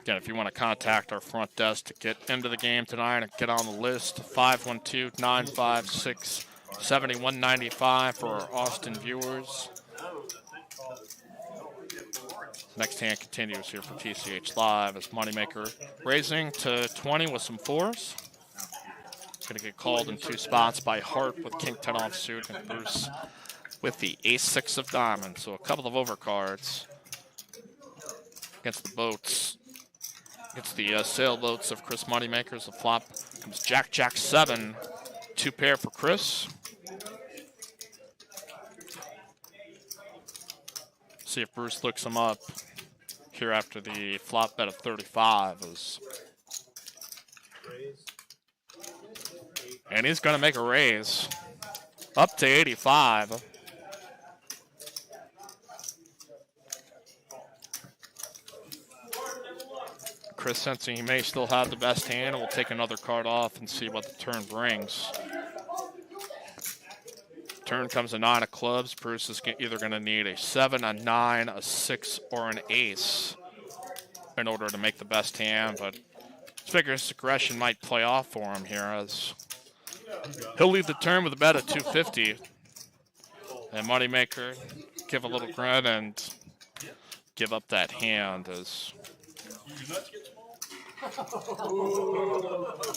Again, if you want to contact our front desk to get into the game tonight and get on the list, 512-956-7195 for our Austin viewers. Next hand continues here for TCH Live as Moneymaker raising to 20 with some fours. Going to get called in 2 spots by Hart with King 10 offsuit and Bruce with the Ace-6 of diamonds. So a couple of overcards against the boats. Against the sailboats of Chris Moneymakers. The flop comes Jack 7, 2 pair for Chris. See if Bruce looks him up here after the flop bet of 35 is. And he's going to make a raise up to 85. Chris, sensing he may still have the best hand, will take another card off and see what the turn brings. Turn comes a 9 of clubs. Bruce is either going to need a 7, a 9, a 6, or an ace in order to make the best hand, but figures aggression might play off for him here as he'll lead the turn with a bet of 250. And Moneymaker give a little grin and give up that hand as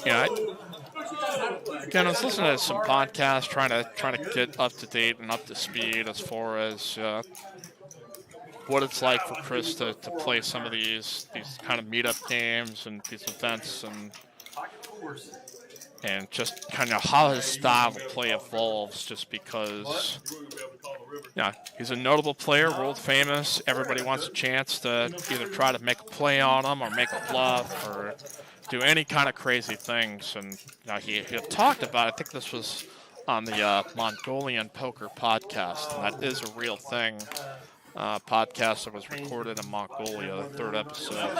yeah. Again, I was listening to some podcasts trying to get up to date and up to speed as far as what it's like for Chris to play some of these kind of meetup games and these events and just kind of how his style of play evolves, just because he's a notable player, world famous. Everybody wants a chance to either try to make a play on him or make a bluff or do any kind of crazy things. And he talked about, I think this was on the Mongolian Poker podcast, and that is a real thing. Podcast that was recorded in Mongolia, the 3rd episode.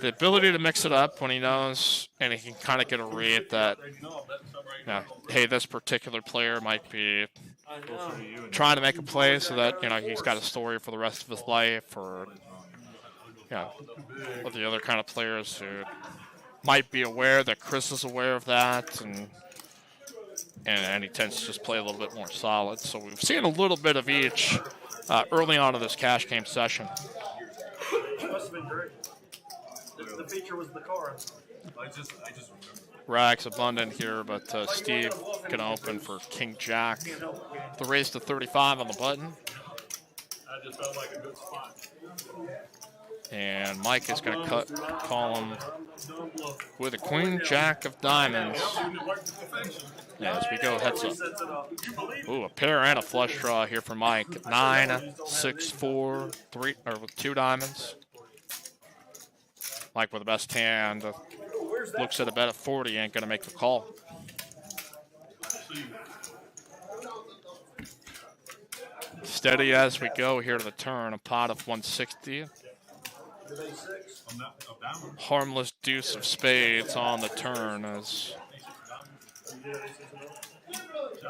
The ability to mix it up when he knows, and he can kind of get a read that, hey, this particular player might be trying to make a play so that, he's got a story for the rest of his life, or, or the other kind of players who might be aware that Chris is aware of that, and he tends to just play a little bit more solid. So we've seen a little bit of each early on in this cash game session. Must have been great. The feature was the card. I just remember. Rags abundant here, but Steve can open for King Jack. The raise to 35 on the button. I just felt like a good spot. And Mike is going to call him with a Queen Jack of diamonds. As we go heads up. Ooh, a pair and a flush draw here for Mike. 9, 6, 4, 3, or with 2 diamonds. Mike with the best hand. Looks at a bet of 40, ain't going to make the call. Steady as we go here to the turn. A pot of 160. Harmless deuce of spades on the turn as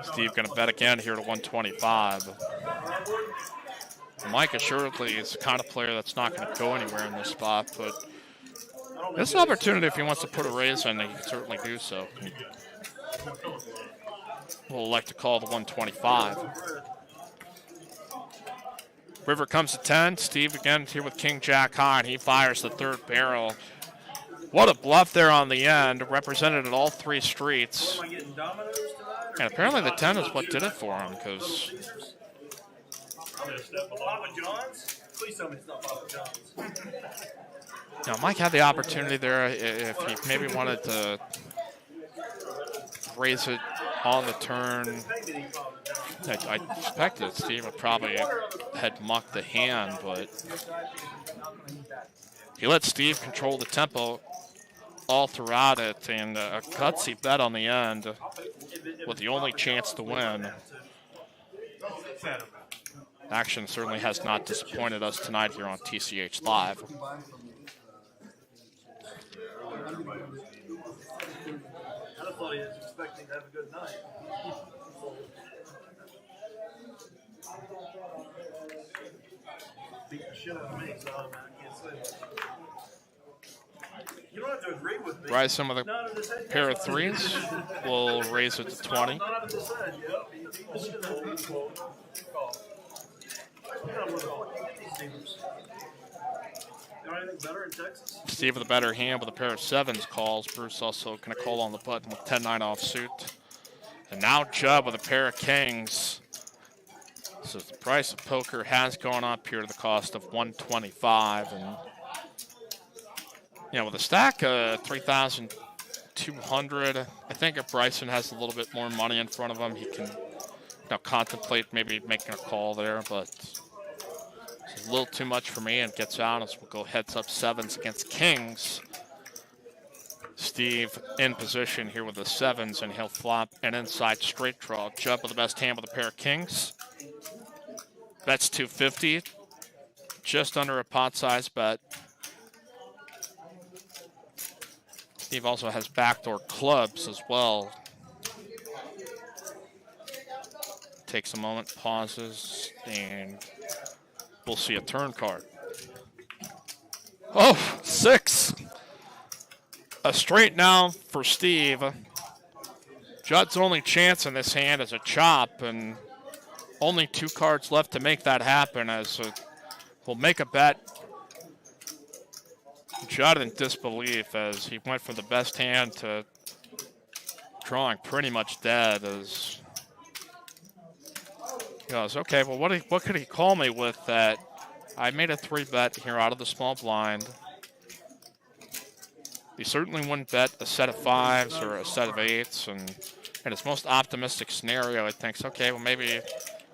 Steve going to bet again here to 125. Mike assuredly is the kind of player that's not going to go anywhere in this spot, but this is an opportunity if he wants to put a raise in, he can certainly do so. We'll elect to call the 125. River comes to 10. Steve again here with King Jack high, and he fires the 3rd barrel. What a bluff there on the end, represented at all 3 streets. And apparently the 10 is what did it for him, because Papa John's? Please tell me it's not Papa John's. Mike had the opportunity there if he maybe wanted to raise it on the turn. I expected Steve would probably had mucked the hand, but he let Steve control the tempo all throughout it, and a gutsy bet on the end with the only chance to win. Action certainly has not disappointed us tonight here on TCH Live. I thought he was expecting to have a good night. Beat the shit out of me, so I can't say much. You don't have to agree with me. Bryson with a Not in his head. pair of threes. We'll raise it to 20. Not in his head, yep. He beat the shit out of me. Yeah, with all these teams. Got anything better in Texas? Steve with a better hand with a pair of sevens calls. Bruce also going to call on the button with 10-9 offsuit. And now Judd with a pair of kings. So the price of poker has gone up here to the cost of 125. And, you know, with a stack of 3,200, I think if Bryson has a little bit more money in front of him, he can contemplate maybe making a call there. But it's a little too much for me and gets out as we'll go heads up sevens against kings. Steve in position here with the sevens, and he'll flop an inside straight draw. Judd with the best hand with a pair of kings. That's 250, just under a pot size bet. Steve also has backdoor clubs as well. Takes a moment, pauses, and we'll see a turn card. Oh, 6. A straight now for Steve. Judd's only chance in this hand is a chop, and only 2 cards left to make that happen, as we'll make a bet. Judd in disbelief as he went from the best hand to drawing pretty much dead. As he goes, okay, well, what could he call me with that? I made a 3-bet here out of the small blind. He certainly wouldn't bet a set of 5s or a set of 8s, and in his most optimistic scenario, he thinks, okay, well, maybe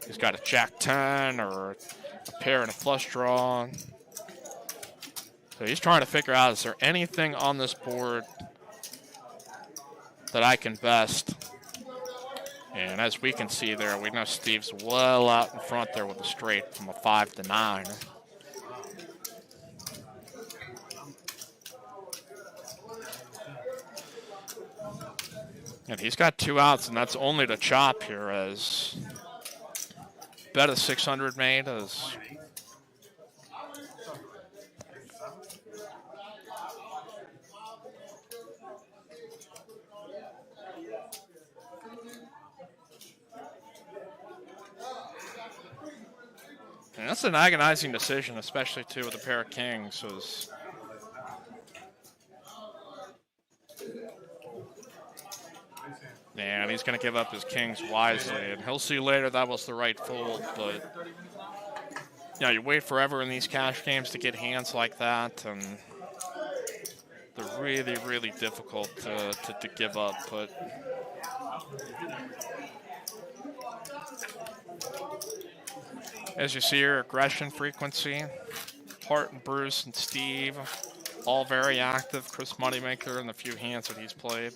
he's got a Jack-10 or a pair and a flush draw. So he's trying to figure out, is there anything on this board that I can best? And as we can see there, we know Steve's well out in front there with a straight from a 5 to 9. And he's got 2 outs, and that's only to chop here, as bet a 600 made as and that's an agonizing decision, especially too with a pair of kings. Was and he's going to give up his kings wisely, and he'll see later that was the right fold. But you know, you wait forever in these cash games to get hands like that, and they're really, really difficult to give up. But as you see here, aggression frequency, Hart and Bruce and Steve, all very active. Chris Moneymaker in the few hands that he's played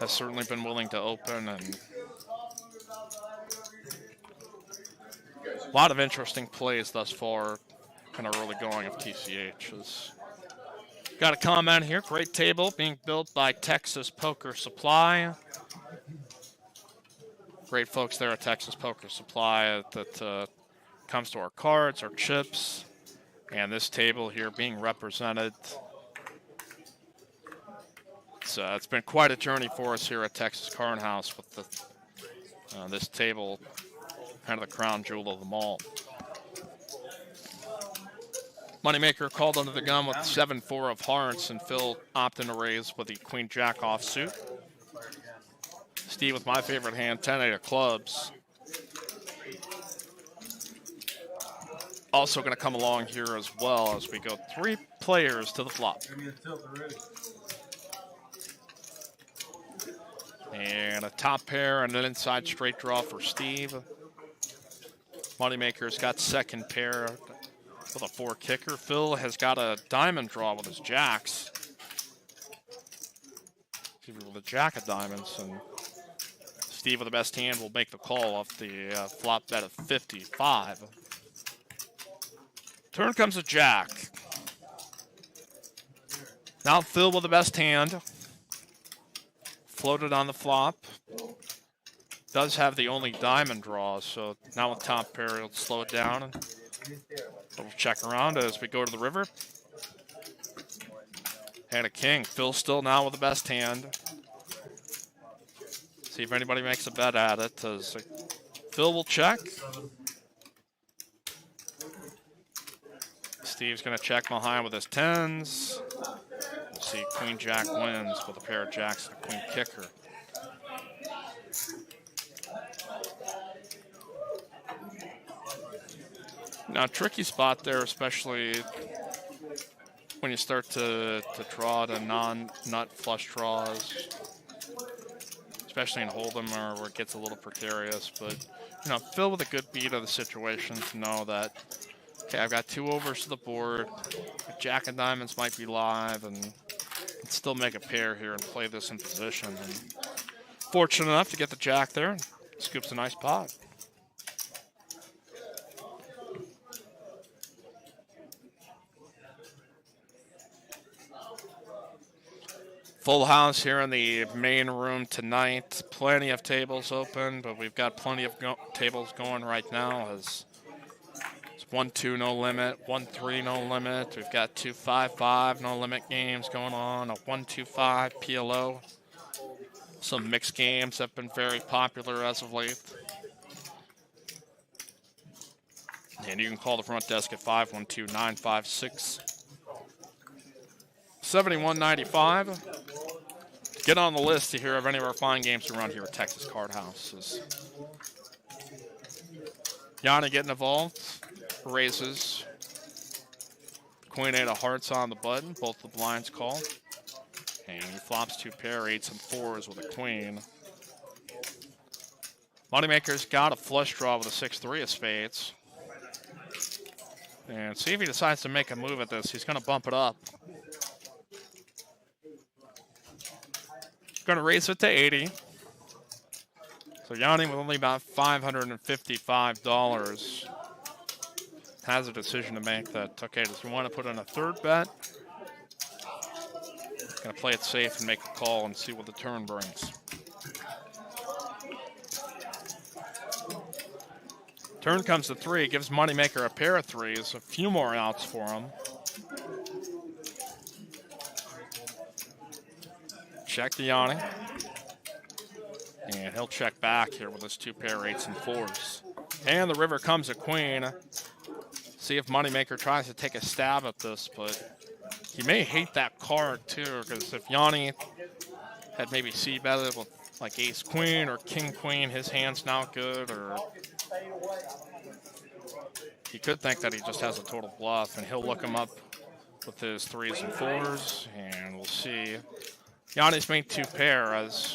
has certainly been willing to open, and a lot of interesting plays thus far, kind of early going of TCH. Got a comment here, great table being built by Texas Poker Supply. Great folks there at Texas Poker Supply that comes to our cards, our chips, and this table here being represented. It's been quite a journey for us here at Texas Card House with this table, kind of the crown jewel of them all. Moneymaker called under the gun with 7-4 of hearts, and Phil opting to raise with the Queen-Jack offsuit. Steve with my favorite hand, 10-8 of clubs. Also going to come along here as well as we go 3 players to the flop. And a top pair and an inside straight draw for Steve. Moneymaker's got second pair with a 4 kicker. Phil has got a diamond draw with his jacks. With a jack of diamonds, and Steve with the best hand will make the call off the flop bet of 55. Turn comes a jack. Now Phil with the best hand. Floated on the flop. Does have the only diamond draw, so now with top pair, he'll slow it down and Little check around as we go to the river. And a king. Phil still now with the best hand. See if anybody makes a bet at it. As Phil will check. Steve's going to check behind with his tens. See, Queen Jack wins with a pair of jacks and a queen kicker. Now, tricky spot there, especially when you start to draw to non-nut flush draws, especially in Hold'em or where it gets a little precarious. But, you know, Phil with a good beat of the situation to know that, okay, I've got 2 overs to the board. Jack and diamonds might be live and still make a pair here and play this in position. And fortunate enough to get the jack there and scoops a nice pot. Full house here in the main room tonight. Plenty of tables open, but we've got plenty of tables going right now. As it's 1-2 no limit, 1-3 no limit. We've got 2-5-5 no limit games going on. A 1-2-5 PLO. Some mixed games have been very popular as of late. And you can call the front desk at 512-956-7195. Get on the list to hear of any of our fine games we run here at Texas Card House. Yanni getting involved, raises. Queen 8 of hearts on the button, both the blinds call. And he flops 2 pair, 8s and 4s with a queen. Moneymaker's got a flush draw with a 6-3 of spades. And see if he decides to make a move at this. He's going to bump it up. Going to raise it to 80. So Yanni with only about $555 has a decision to make that, okay, does he want to put in a third bet? Going to play it safe and make a call and see what the turn brings. Turn comes to 3, gives Moneymaker a pair of 3s, a few more outs for him. Check to Yanni. And he'll check back here with his 2 pair 8s and 4s. And the river comes a queen. See if Moneymaker tries to take a stab at this, but he may hate that card too, because if Yanni had maybe c-betted with like ace queen or king queen, his hand's not good, or he could think that he just has a total bluff, and he'll look him up with his 3s and 4s, and we'll see. Yanni's made 2 pair as...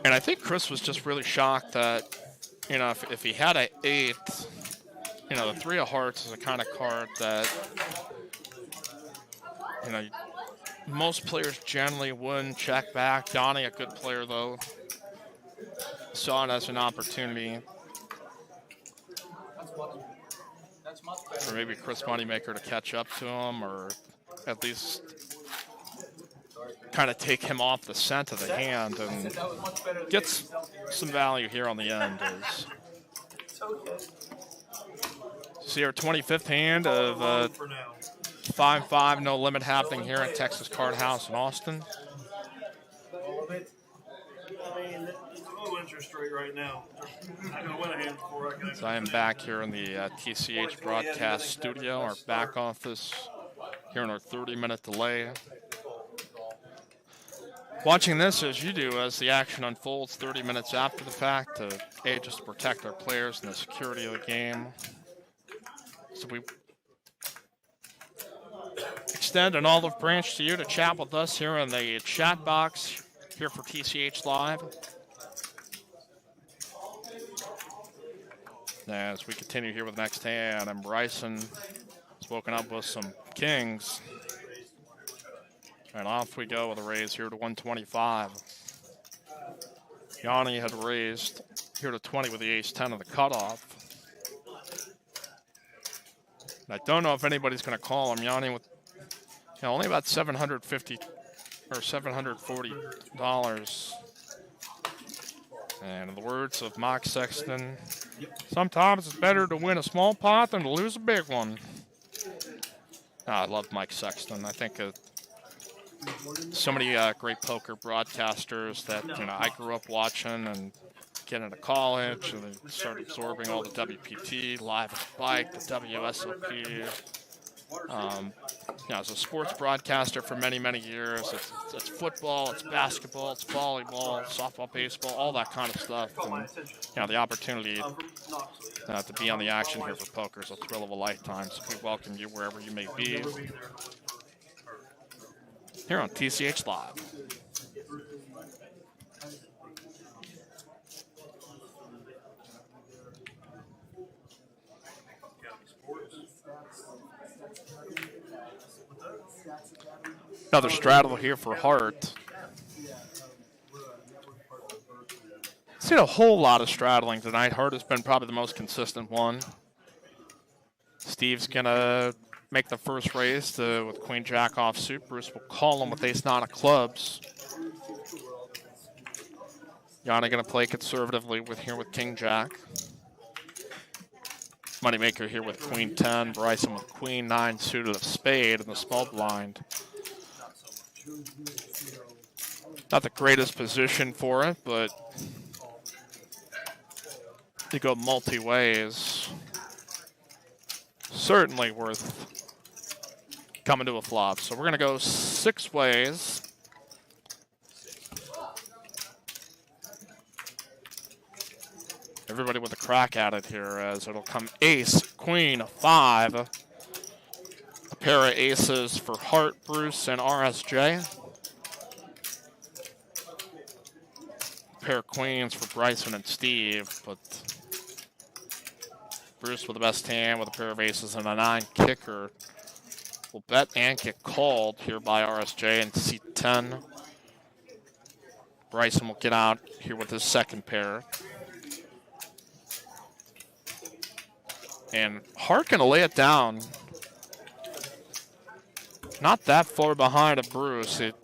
And I think Chris was just really shocked that, you know, if he had an 8, you know, the 3 of hearts is a kind of card that, you know, most players generally wouldn't check back. Yanni, a good player, though, saw it as an opportunity for maybe Chris Moneymaker to catch up to him, or at least kind of take him off the scent of the hand and gets some value here on the end. See our 25th hand of 5-5 no limit happening here at Texas Card House in Austin. All of it. I mean, it's a low interest rate right now. I'm going to win a hand before I can. So I am back here in the TCH broadcast studio, our back office, here in our 30-minute delay. Watching this as you do as the action unfolds 30 minutes after the fact to just to protect our players and the security of the game. So we extend an olive branch to you to chat with us here in the chat box here for TCH Live. As we continue here with the next hand, and Bryson has woken up with some kings. And off we go with a raise here to 125. Yanni had raised here to 20 with the ace-10 of the cutoff. And I don't know if anybody's going to call him. Yanni with only about $750 or $740 And in the words of Mike Sexton, sometimes it's better to win a small pot than to lose a big one. I love Mike Sexton. I think so many great poker broadcasters that I grew up watching and get into college and then start absorbing all the WPT, Live at the Bike, the WSOP. As a sports broadcaster for many, many years, it's football, it's basketball, it's volleyball, softball, baseball, all that kind of stuff. And the opportunity to be on the action here for poker is a thrill of a lifetime. So we welcome you wherever you may be here on TCH Live. Another straddle here for Hart. Seen a whole lot of straddling tonight. Hart has been probably the most consistent one. Steve's gonna make the first raise with Queen Jack offsuit. Bruce will call him with Ace Nine of clubs. Yanni gonna play conservatively with King Jack. Moneymaker here with Queen 10. Bryson with Queen 9 suited of spade in the small blind. Not the greatest position for it, but to go multi-ways, certainly worth coming to a flop. So we're going to go 6 ways. Everybody with a crack at it here, as it'll come ace, queen, 5. A pair of aces for Hart, Bruce, and RSJ. A pair of queens for Bryson and Steve, but Bruce with the best hand with a pair of aces and a 9 kicker will bet and get called here by RSJ and C10. Bryson will get out here with his second pair. And Hart gonna lay it down. Not that far behind of Bruce. It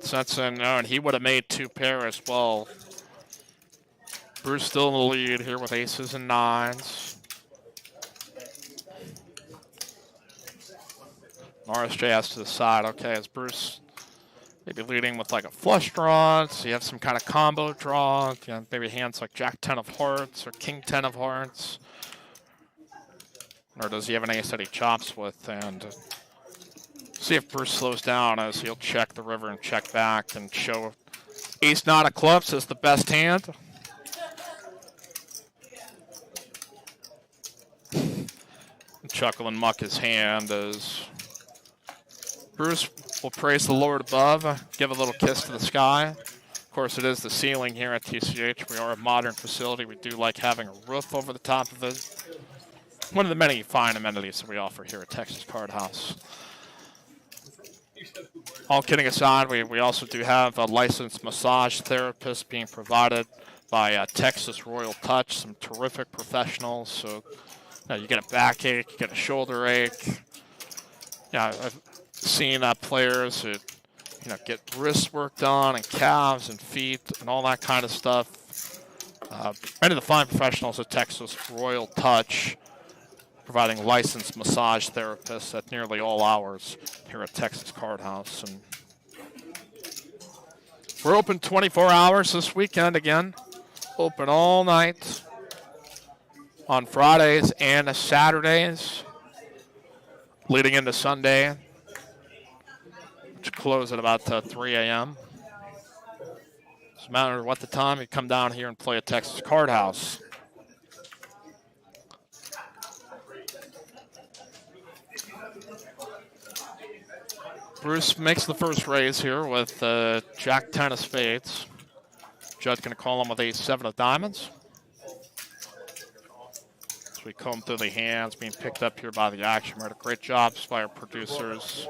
sets in, and he would have made 2 pair as well. Bruce still in the lead here with aces and 9s. RSJ has to decide, okay, is Bruce maybe leading with like a flush draw? So you have some kind of combo draw, maybe hands like Jack 10 of hearts or King 10 of hearts. Or does he have an ace that he chops with? And see if Bruce slows down, as he'll check the river and check back and show ace 9 of clubs as the best hand. Chuckle and muck his hand as Bruce will praise the Lord above, give a little kiss to the sky. Of course, it is the ceiling here at TCH. We are a modern facility. We do like having a roof over the top of it. One of the many fine amenities that we offer here at Texas Card House. All kidding aside, we also do have a licensed massage therapist being provided by Texas Royal Touch, some terrific professionals. So you get a backache, you get a shoulder ache. I've seen players who get wrist work done and calves and feet and all that kind of stuff. Many of the fine professionals at Texas Royal Touch, providing licensed massage therapists at nearly all hours here at Texas Card House. And we're open 24 hours this weekend again. Open all night on Fridays and Saturdays, leading into Sunday, which close at about 3 a.m. Doesn't matter what the time, you come down here and play at Texas Card House. Bruce makes the first raise here with Jack 10 of spades. Judd's going to call him with ace 7 of diamonds. As we comb through the hands being picked up here by the action. We're at a great job by our producers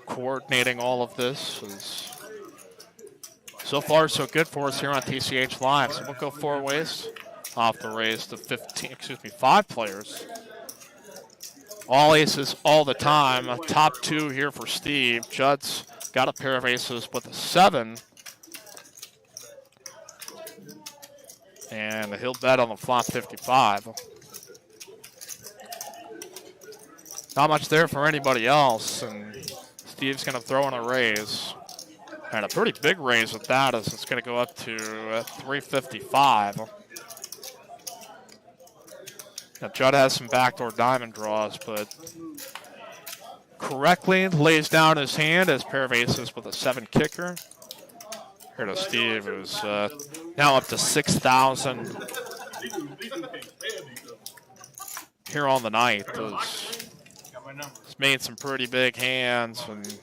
coordinating all of this. So far, so good for us here on TCH Live. So we'll go 4 ways off the raise to 5 players. All aces all the time. Top 2 here for Steve. Judd's got a pair of aces with a 7. And he'll bet on the flop 55. Not much there for anybody else, and Steve's going to throw in a raise. And a pretty big raise with that, as it's going to go up to 355. Now, Judd has some backdoor diamond draws, but correctly lays down his hand as pair of aces with a 7 kicker. Here to Steve, who's now up to 6,000 here on the night. He's made some pretty big hands, and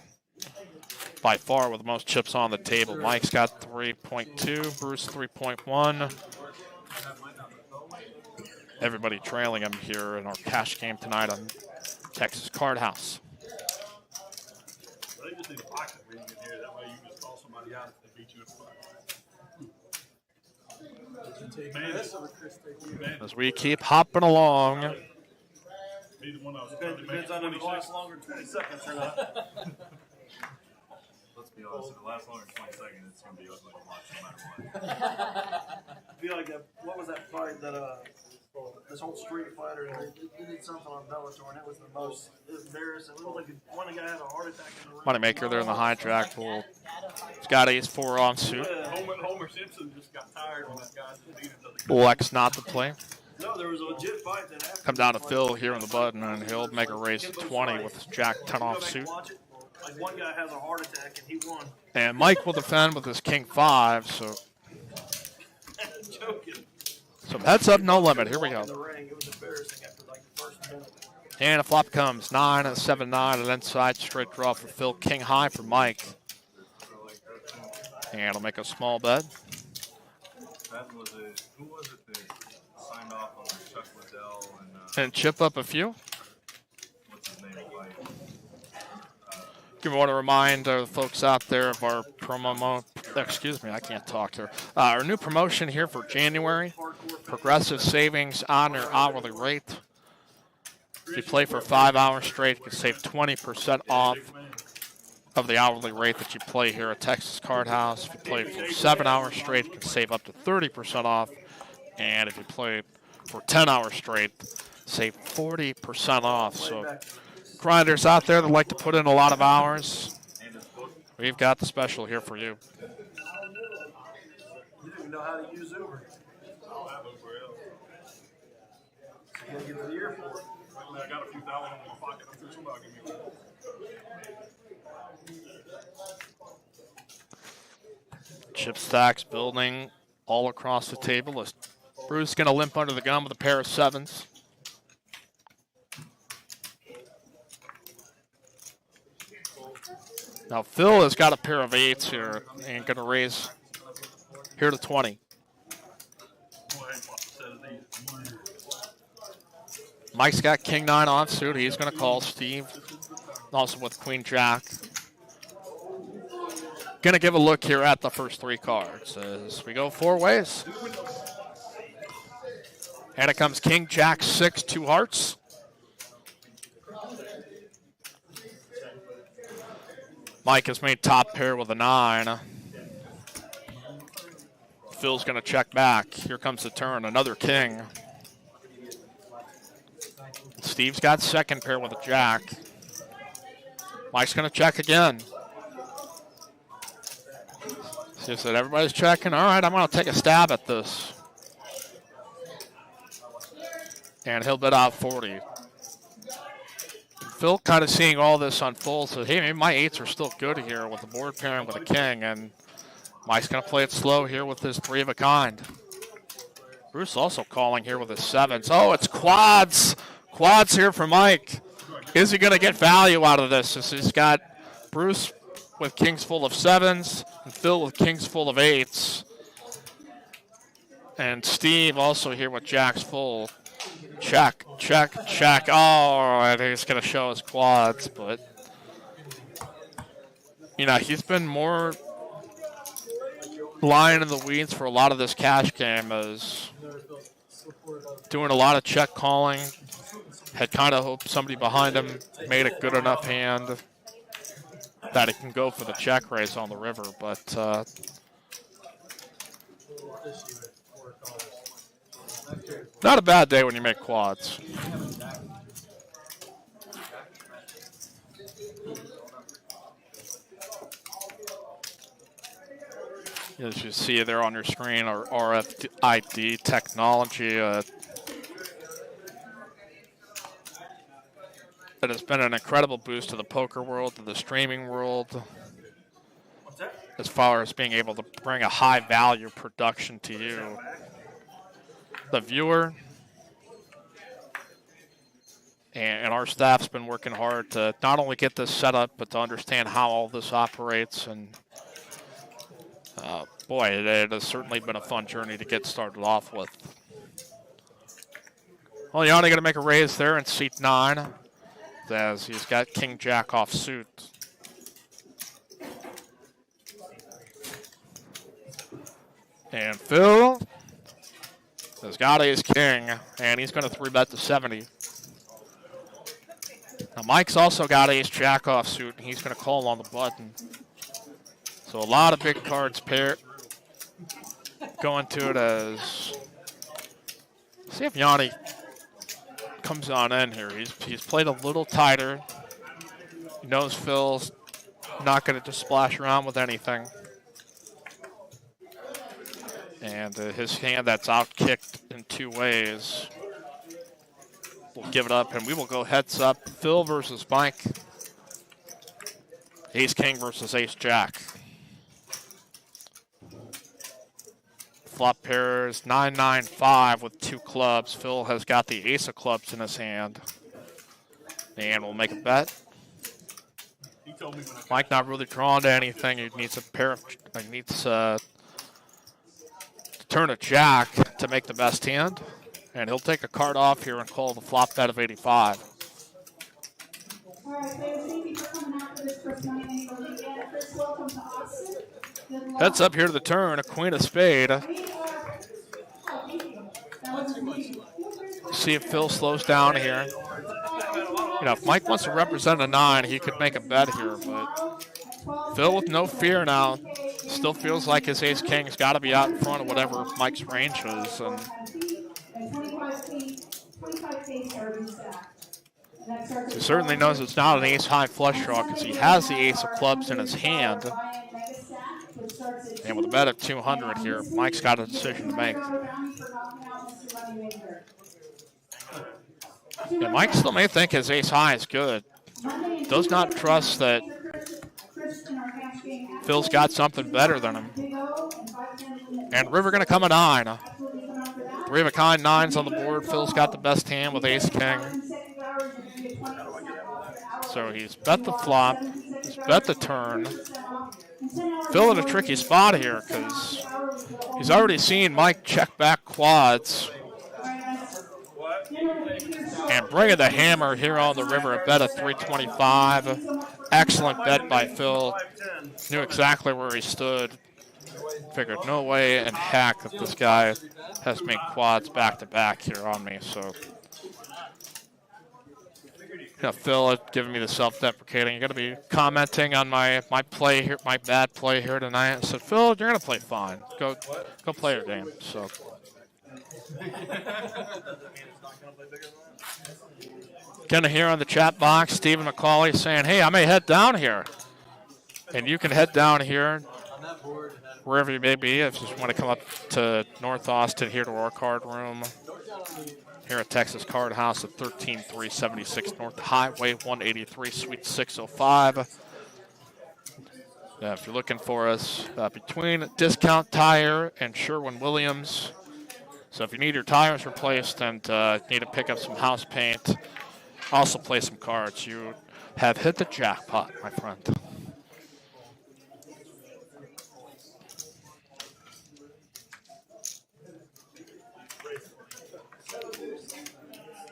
by far with the most chips on the table. Mike's got 3.2, Bruce 3.1. Everybody trailing him here in our cash game tonight on Texas Card House. They just need a pocket reading in here. That way you just call somebody out if they beat you in a fight. As we keep hopping along. Depends on if it lasts longer than 20 seconds or not. Let's be honest, if it lasts longer than 20 seconds, it's going to be ugly to watch no matter what. I feel like what was that fight that this whole street fighter, he did something on Bellator, and it was the most embarrassing. It looked like one guy had a heart attack in the ring. Moneymaker there in the hijack pool. He's got ace-4 on suit. Homer Simpson just got tired when that guy beat him. Lex not to play. No, there was a legit fight that happened. Come down to Phil here in the button, and he'll make a raise to 20 with his jack 10 off suit. Like one guy has a heart attack and he won. And Mike will defend with his king 5, so Joking. heads up, no limit. Here we go. In the ring, it was embarrassing after like the first minute. And a flop comes 9 and 7-9, and inside straight draw for Phil, king high for Mike. And he'll make a small bet. That was who was it that signed off on Chuck Liddell And chip up a few. what's his name? We want to remind the folks out there of our promo. Excuse me, I can't talk here. Our new promotion here for January: progressive savings on your hourly rate. If you play for 5 hours straight, you can save 20% off of the hourly rate that you play here at Texas Card House. If you play for 7 hours straight, you can save up to 30% off. And if you play for 10 hours straight, save 40% off. So grinders out there that like to put in a lot of hours, we've got the special here for you. You didn't even know how to use Uber. I don't have Uber else. You gotta get to the airport. I got a few thousand in my pocket. I'm sure somebody will give me one. Chip stacks building all across the table. Bruce going to limp under the gun with a pair of 7s. Now Phil has got a pair of 8s here and going to raise here to 20. Mike's got king 9 offsuit. He's going to call Steve, also with queen jack. Going to give a look here at the first 3 cards as we go 4 ways. And it comes king jack 6, 2 hearts. Mike has made top pair with a 9. Phil's going to check back. Here comes the turn, another king. Steve's got second pair with a jack. Mike's going to check again. Steve said, everybody's checking. All right, I'm going to take a stab at this. And he'll bet out 40. Phil kind of seeing all this unfold, says, hey, maybe my 8s are still good here with the board pairing with a king. And Mike's going to play it slow here with his 3 of a kind. Bruce also calling here with his 7s. Oh, it's quads. Quads here for Mike. Is he going to get value out of this? He's got Bruce with kings full of 7s and Phil with kings full of 8s. And Steve also here with jacks full. Check, check, check. Oh, I think he's going to show his quads, but you know, he's been more lying in the weeds for a lot of this cash game, as doing a lot of check calling. Had kind of hoped somebody behind him made a good enough hand that it can go for the check raise on the river, but Not a bad day when you make quads. As you see there on your screen, our RFID technology. It has been an incredible boost to the poker world, to the streaming world, as far as being able to bring a high-value production to you, the viewer. And our staff's been working hard to not only get this set up, but to understand how all this operates. And boy, it has certainly been a fun journey to get started off with. Well, Yanni going to make a raise there in seat 9, as he's got King Jack off suit. And Phil has got ace king, and he's going to 3-bet to 70. Now Mike's also got ace jack off suit, and he's going to call on the button. So a lot of big cards going to it as... See if Yanni comes on in here. He's played a little tighter. He knows Phil's not going to just splash around with anything. And his hand that's outkicked in 2 ways. We'll give it up, and we will go heads up. Phil versus Mike. Ace King versus Ace Jack. Flop pairs 9-9-5 with 2 clubs. Phil has got the ace of clubs in his hand. And we'll make a bet. Mike not really drawn to anything. He needs a pair of, to turn a jack to make the best hand. And he'll take a card off here and call the flop bet of 85. All right, players, thank you for coming out for this Chris Moneymaker weekend. Chris, welcome to Austin. Good luck. Heads up here to the turn, a queen of spade. See if Phil slows down here. You know, if Mike wants to represent a 9, he could make a bet here, but Phil with no fear now. Still feels like his ace king's got to be out in front of whatever Mike's range is. And he certainly knows it's not an ace high flush draw because he has the ace of clubs in his hand. And with a bet of 200 here, Mike's got a decision to make. Yeah, Mike still may think his ace high is good. Does not trust that Phil's got something better than him. And river going to come a 9. 3 of a kind 9s on the board. Phil's got the best hand with ace king. So he's bet the flop. He's bet the turn. Phil in a tricky spot here because he's already seen Mike check back quads. And bringing the hammer here on the river, a bet of 325. Excellent bet by Phil. Knew exactly where he stood. Figured no way in heck that this guy has made quads back to back here on me. So, yeah, Phil had given me the self-deprecating. You're going to be commenting on my play here, my bad play here tonight. I said, Phil, you're going to play fine. Go play your game. So. Gonna hear on the chat box Stephen McCauley saying, hey, I may head down here. And you can head down here wherever you may be if you just want to come up to North Austin here to our card room here at Texas Card House at 13376 North Highway 183 Suite 605. If you're looking for us between Discount Tire and Sherwin-Williams. So if you need your tires replaced and need to pick up some house paint, also play some cards, you have hit the jackpot, my friend.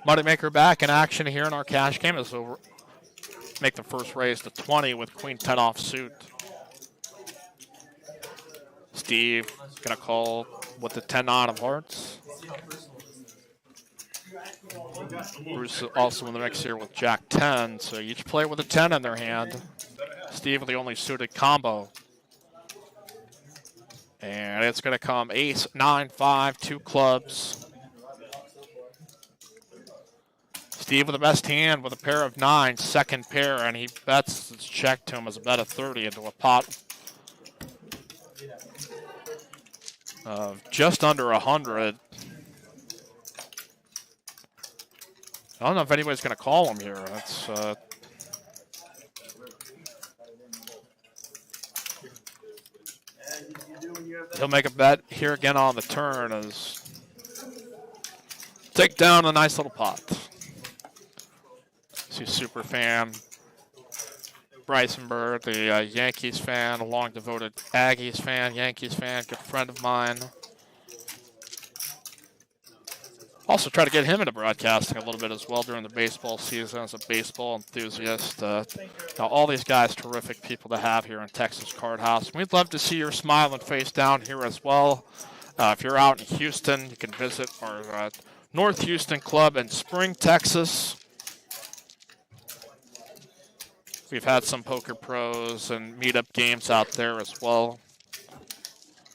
Moneymaker back in action here in our cash game as we'll make the first raise to 20 with Queen 10 off suit. Steve gonna call with the 10-9 of hearts. Bruce also in the mix here with Jack 10, so each player with a 10 in their hand. Steve with the only suited combo. And it's going to come ace, 9, 5, 2 clubs. Steve with the best hand with a pair of 9s, second pair, and he bets it's checked to him as a bet of 30 into a pot of just under 100. I don't know if anybody's going to call him here. That's he'll make a bet here again on the turn as take down a nice little pot. See super fan Bryson Bird, the Yankees fan, a long devoted Aggies fan, Yankees fan, good friend of mine. Also try to get him into broadcasting a little bit as well during the baseball season as a baseball enthusiast. Now all these guys, terrific people to have here in Texas Card House. We'd love to see your smiling face down here as well. If you're out in Houston, you can visit our North Houston Club in Spring, Texas. We've had some poker pros and meetup games out there as well.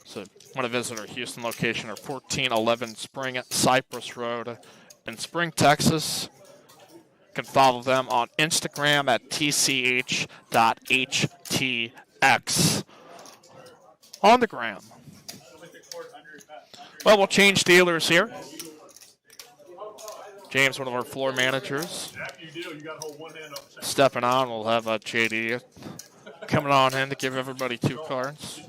So want to visit our Houston location, our 1411 Spring Cypress Road in Spring, Texas. You can follow them on Instagram at tch.htx on the gram. Well, we'll change dealers here. James, one of our floor managers, stepping on. We'll have JD coming on in to give everybody 2 cards.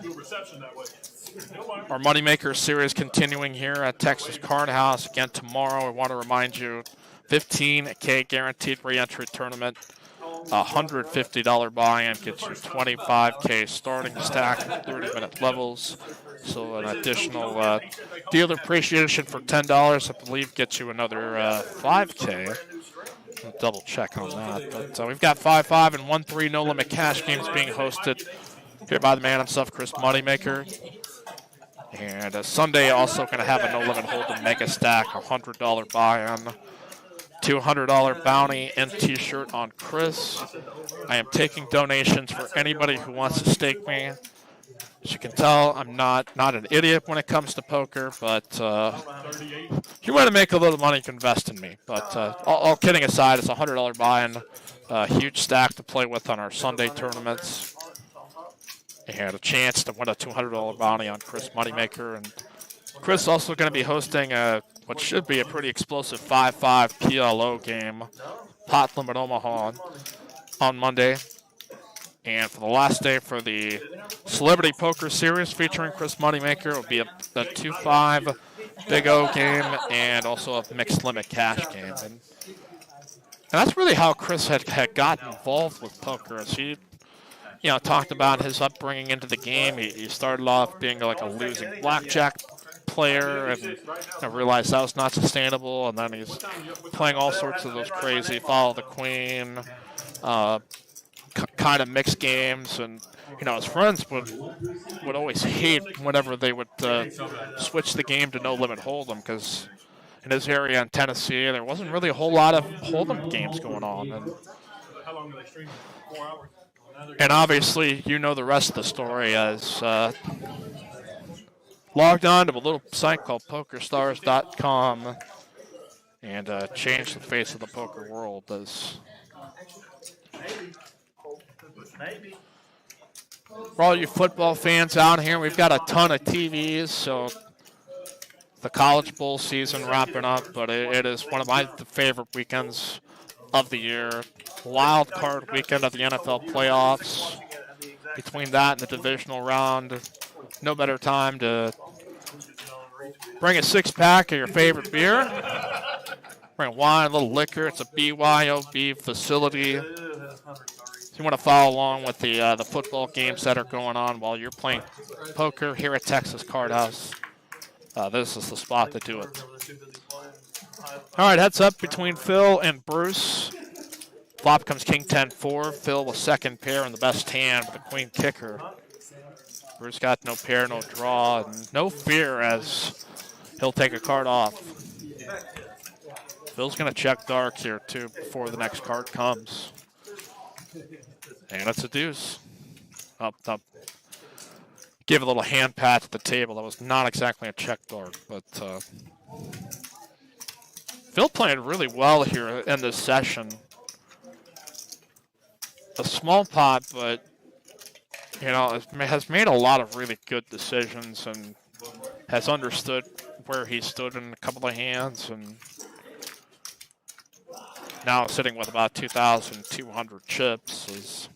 Our Moneymaker series continuing here at Texas Card House. Again, tomorrow, I want to remind you, $15K guaranteed re-entry tournament. $150 buy-in gets you $25K starting stack, 30-minute levels. So an additional dealer appreciation for $10, I believe, gets you another $5K. I'll double check on that. But we've got 5-5 and 1-3 no-limit cash games being hosted here by the man himself, Chris Moneymaker. And Sunday also going to have a no-limit hold'em mega stack, $100 buy-in, $200 bounty and T-shirt on Chris. I am taking donations for anybody who wants to stake me. As you can tell, I'm not an idiot when it comes to poker, but if you want to make a little money, you can invest in me. But all kidding aside, it's a $100 buy-in, huge stack to play with on our Sunday tournaments. And a chance to win a $200 bounty on Chris Moneymaker. And Chris also going to be hosting what should be a pretty explosive 5-5 PLO game, Pot Limit Omaha, on Monday. And for the last day for the Celebrity Poker Series featuring Chris Moneymaker, it will be a 2-5 Big O game and also a mixed limit cash game. And that's really how Chris had gotten involved with poker. As he talked about his upbringing into the game. He started off being like a losing blackjack player and realized that was not sustainable. And then he's playing all sorts of those crazy Follow the Queen, kind of mixed games. And, his friends would always hate whenever they would switch the game to no limit hold'em, because in his area in Tennessee, there wasn't really a whole lot of hold'em games going on. And, How long do they stream? 4 hours? And obviously, you know the rest of the story as logged on to a little site called PokerStars.com and changed the face of the poker world. As for all you football fans out here, we've got a ton of TVs, so the College Bowl season wrapping up, but it is one of my favorite weekends of the year. Wild card weekend of the NFL playoffs. Between that and the divisional round, no better time to bring a 6-pack of your favorite beer. Bring wine, a little liquor. It's a BYOB facility. If you want to follow along with the football games that are going on while you're playing poker here at Texas Card House, this is the spot to do it. All right, heads up between Phil and Bruce. Flop comes King 10-4. Phil with second pair and the best hand with the queen kicker. Bruce got no pair, no draw, and no fear as he'll take a card off. Phil's going to check dark here, too, before the next card comes. And it's a deuce. Up. Give a little hand pat to the table. That was not exactly a check dark, but Phil playing really well here in this session. A small pot, but you know, has made a lot of really good decisions and has understood where he stood in a couple of hands, and now sitting with about 2,200 chips is.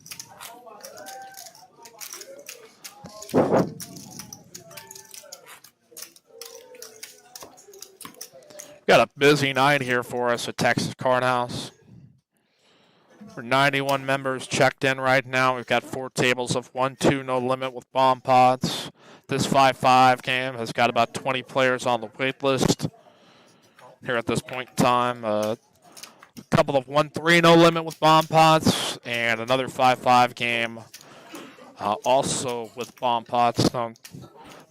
Got a busy night here for us at Texas Card House. We're 91 members checked in right now. We've got 4 tables of 1-2 no limit with bomb pots. This 5-5 game has got about 20 players on the wait list here at this point in time. A couple of 1-3 no limit with bomb pots and another 5-5 game also with bomb pots. The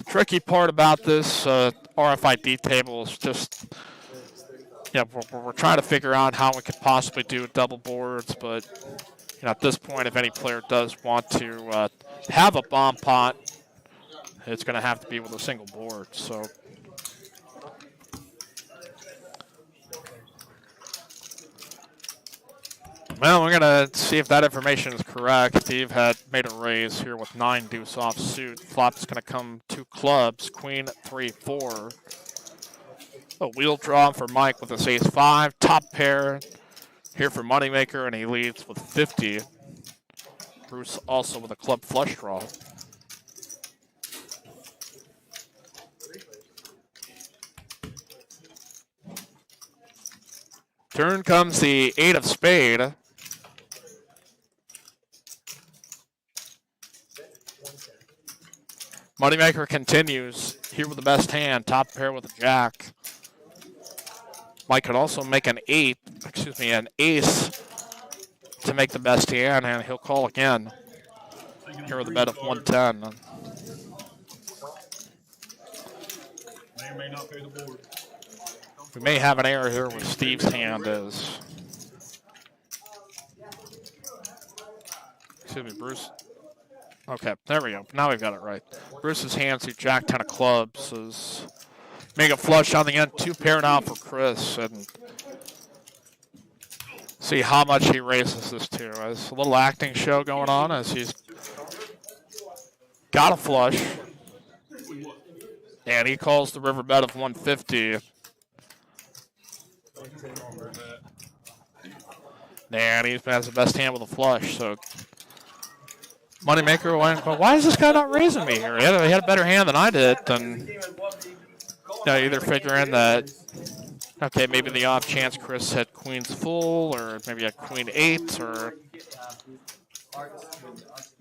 tricky part about this RFID table is just, yeah, we're trying to figure out how we could possibly do double boards, but you know, at this point, if any player does want to have a bomb pot, it's going to have to be with a single board. So, well, we're going to see if that information is correct. Steve had made a raise here with 9 deuce offsuit. Flop's going to come 2 clubs, queen, 3, 4. A wheel draw for Mike with his ace-5. Top pair here for Moneymaker, and he leads with 50. Bruce also with a club flush draw. Turn comes the 8 of spade. Moneymaker continues here with the best hand. Top pair with a jack. Mike could also make an an ace to make the best hand, and he'll call again. Here with a bet of 110. May or may not pay the board. We may have an error here where Steve's hand is. Excuse me, Bruce. Okay, there we go. Now we've got it right. Bruce's hand, see Jack 10 of clubs, is make a flush on the end. 2 pair now for Chris, and see how much he raises this to. There's a little acting show going on as he's got a flush, and he calls the river bet of 150. And he has the best hand with a flush, so Moneymaker went, well, why is this guy not raising me here? He had a better hand than I did. And either figuring that, okay, maybe the off chance Chris had queens full, or maybe had queen 8, or.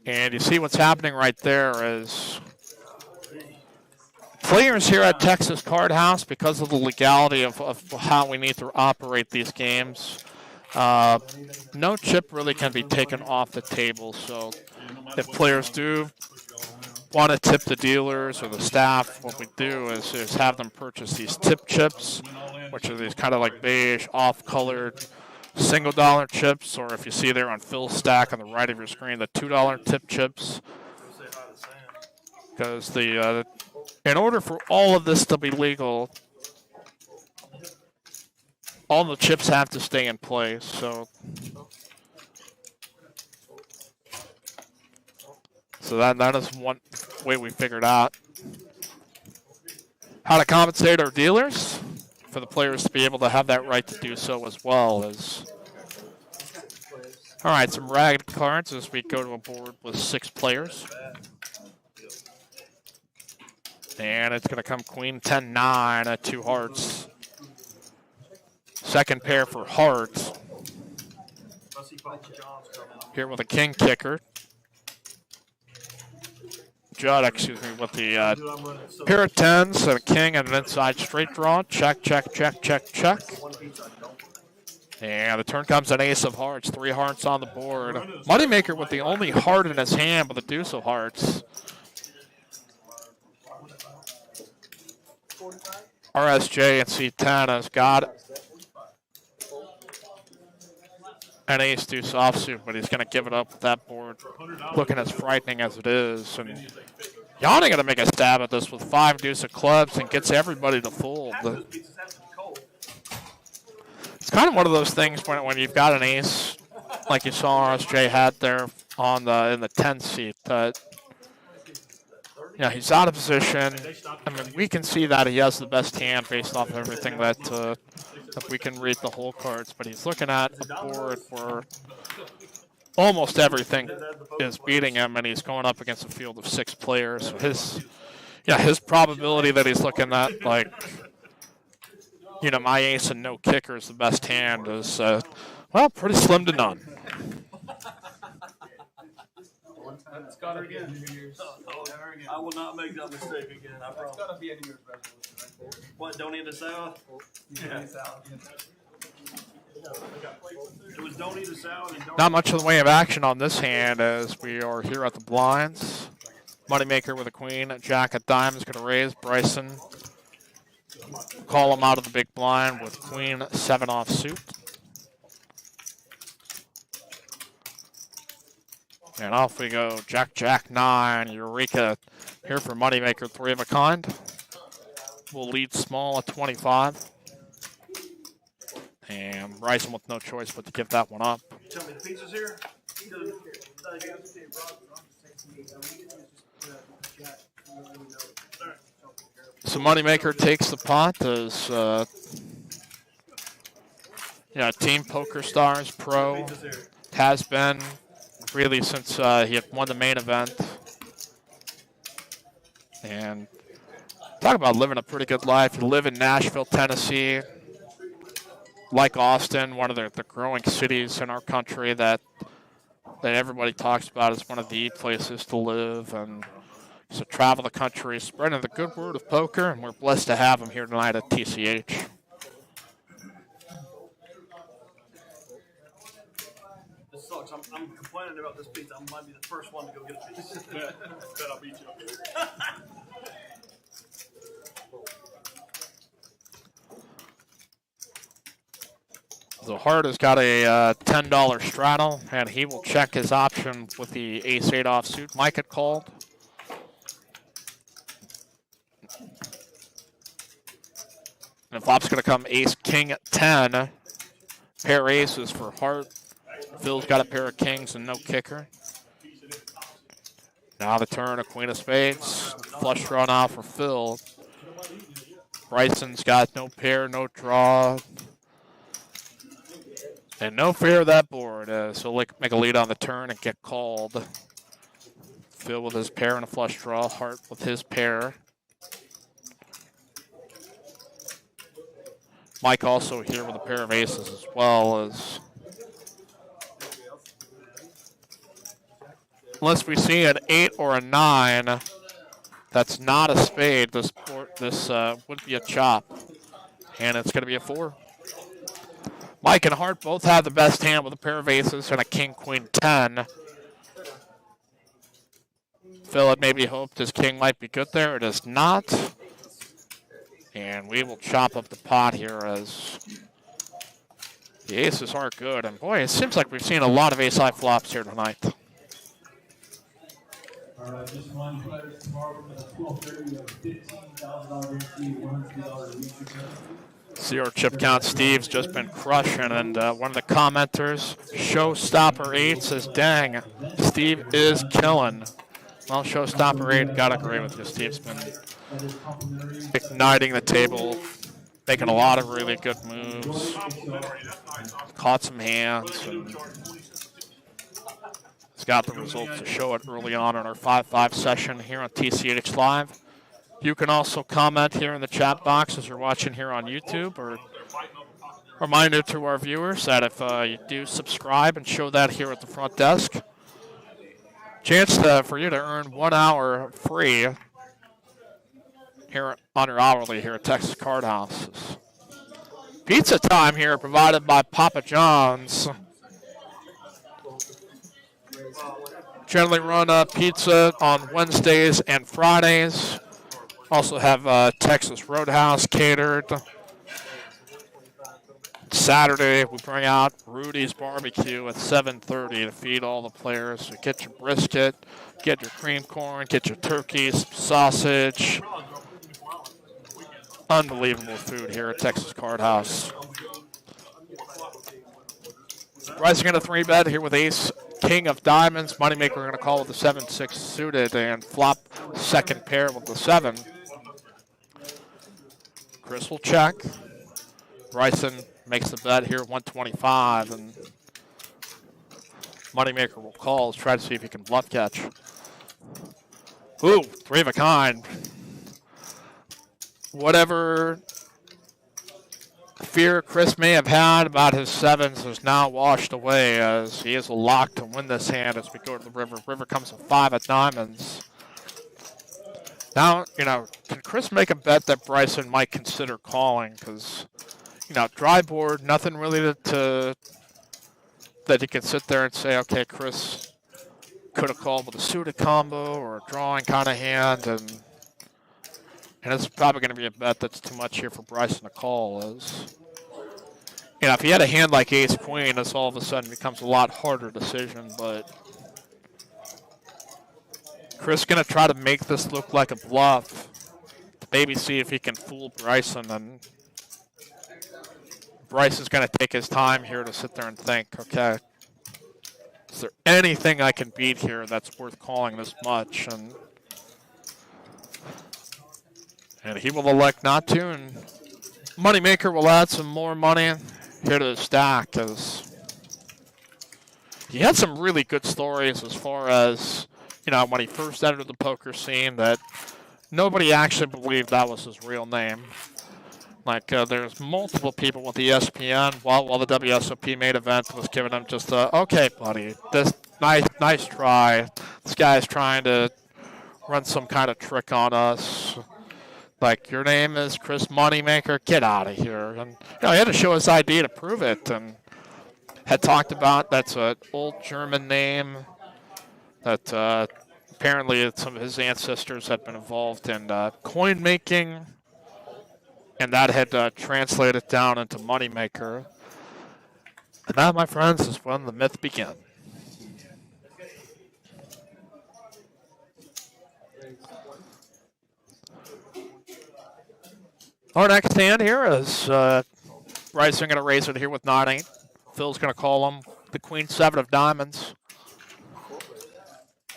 And you see what's happening right there is players here at Texas Card House, because of the legality of how we need to operate these games, no chip really can be taken off the table. So if players do want to tip the dealers or the staff, what we do is have them purchase these tip chips, which are these kind of like beige, off-colored single dollar chips, or if you see there on Phil's stack on the right of your screen, the $2 tip chips. Because in order for all of this to be legal, all the chips have to stay in place. So that is one way we figured out how to compensate our dealers for the players to be able to have that right to do so as well. All right, some ragged cards as we go to a board with 6 players. And it's going to come queen 10-9 at 2 hearts. Second pair for hearts. Here with a king kicker. Judd, excuse me, with the pair of 10s and a king and an inside straight draw. Check, check, check, check, check. And the turn comes an ace of hearts. 3 hearts on the board. Moneymaker with the only heart in his hand with a deuce of hearts. RSJ and C10 has got an ace deuce offsuit, but he's going to give it up with that board looking as frightening as it is. And Yanni going to make a stab at this with 5 deuce of clubs and gets everybody to fold. kind of one of those things when you've got an ace, like you saw RSJ had there on in the 10 seat, that he's out of position. I mean, we can see that he has the best hand based off of everything that if we can read the whole cards, but he's looking at a board where almost everything is beating him, and he's going up against a field of 6 players. So his probability that he's looking at, like, my ace and no kicker is the best hand is, pretty slim to none. Scott again. I will not make that mistake again. I promise. It's gotta be a New Year's resolution right there. What? Don't eat a salad. Yeah. It was don't eat a salad. And don't Not much in the way of action on this hand as we are here at the blinds. Moneymaker with a queen, jack of diamonds going to raise. Bryson call him out of the big blind with queen 7 offsuit. And off we go. Jack, jack, 9. Eureka here for Moneymaker, 3 of a kind. We'll lead small at 25. And Bryson with no choice but to give that one up. tell me the pizza's here. So Moneymaker takes the pot as Team Poker Stars Pro has been really since he had won the main event. And talk about living a pretty good life. You live in Nashville, Tennessee, like Austin, one of the growing cities in our country that everybody talks about as one of the places to live. And so travel the country, spreading the good word of poker, and we're blessed to have him here tonight at TCH. This sucks. I'm complaining about this pizza. I might be the first one to go get a piece. Bet I'll beat you. So Hart has got a $10 straddle, and he will check his option with the ace-8 offsuit. Mike had called. And flop's going to come ace-king-10. Pair aces for Hart. Phil's got a pair of kings and no kicker. Now the turn, a queen of spades. Flush draw now for Phil. Bryson's got no pair, no draw. And no fear of that board, so he'll make a lead on the turn and get called. Phil with his pair and a flush draw, Hart with his pair. Mike also here with a pair of aces as well as... Unless we see an 8 or a 9, that's not a spade, this would be a chop. And it's going to be a 4. Mike and Hart both have the best hand with a pair of aces and a king, queen, 10. Phil had maybe hoped his king might be good there. It is not. And we will chop up the pot here as the aces are good. And boy, it seems like we've seen a lot of ace-high flops here tonight. All right, just one player tomorrow at 12:30. We have $15,000 guarantee, $100 each. Zero chip count. Steve's just been crushing, and one of the commenters, Showstopper 8, says, "Dang, Steve is killing." Well, Showstopper 8, gotta agree with you. Steve's been igniting the table, making a lot of really good moves, caught some hands, and he's got the results to show it early on in our 5-5 session here on TCH Live. You can also comment here in the chat box as you're watching here on YouTube, or reminder to our viewers that if you do subscribe and show that here at the front desk, chance for you to earn 1 hour free here on your hourly here at Texas Card Houses. Pizza time here provided by Papa John's. Generally run pizza on Wednesdays and Fridays. Also have Texas Roadhouse catered. Saturday, we bring out Rudy's Barbecue at 7:30 to feed all the players. So get your brisket, get your cream corn, get your turkey, some sausage. Unbelievable food here at Texas Card House. Bryson going to 3-bet here with ace, king of diamonds. Moneymaker going to call with the 7-6 suited and flop second pair with the 7. Chris will check. Bryson makes the bet here, 125, and Moneymaker will call. Let's try to see if he can bluff catch. Ooh, 3 of a kind. Whatever fear Chris may have had about his 7s is now washed away, as he is a lock to win this hand as we go to the river. River comes with 5 of diamonds. Now, can Chris make a bet that Bryson might consider calling? Because, dry board, nothing really that he can sit there and say, okay, Chris could have called with a suited combo or a drawing kind of hand, and it's probably going to be a bet that's too much here for Bryson to call. If he had a hand like ace-queen, this all of a sudden becomes a lot harder decision, but Chris going to try to make this look like a bluff, maybe see if he can fool Bryson, and Bryson's going to take his time here to sit there and think, okay, is there anything I can beat here that's worth calling this much? And he will elect not to, and Moneymaker will add some more money here to the stack, as he had some really good stories as far as, when he first entered the poker scene, that nobody actually believed that was his real name. Like, there's multiple people with ESPN while the WSOP main event was giving him just okay, buddy, this nice try. This guy's trying to run some kind of trick on us. Like, your name is Chris Moneymaker, get out of here. And he had to show his ID to prove it, and had talked about that's an old German name that apparently some of his ancestors had been involved in coin making. And that had translated down into Moneymaker. And that, my friends, is when the myth began. Our next hand here is Bryson going to raise it here with 9-8. Phil's going to call him the queen 7 of diamonds.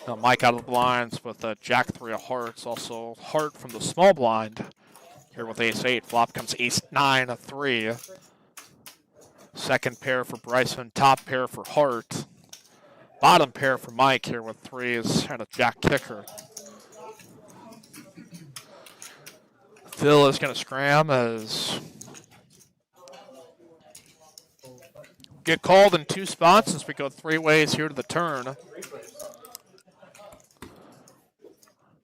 Now Mike out of the blinds with jack 3 of hearts. Also heart from the small blind. Here with ace-8, flop comes ace-9 of 3. Second pair for Bryson, top pair for Hart. Bottom pair for Mike here with 3s and a jack kicker. Phil is going to scram as get called in 2 spots as we go 3 ways here to the turn.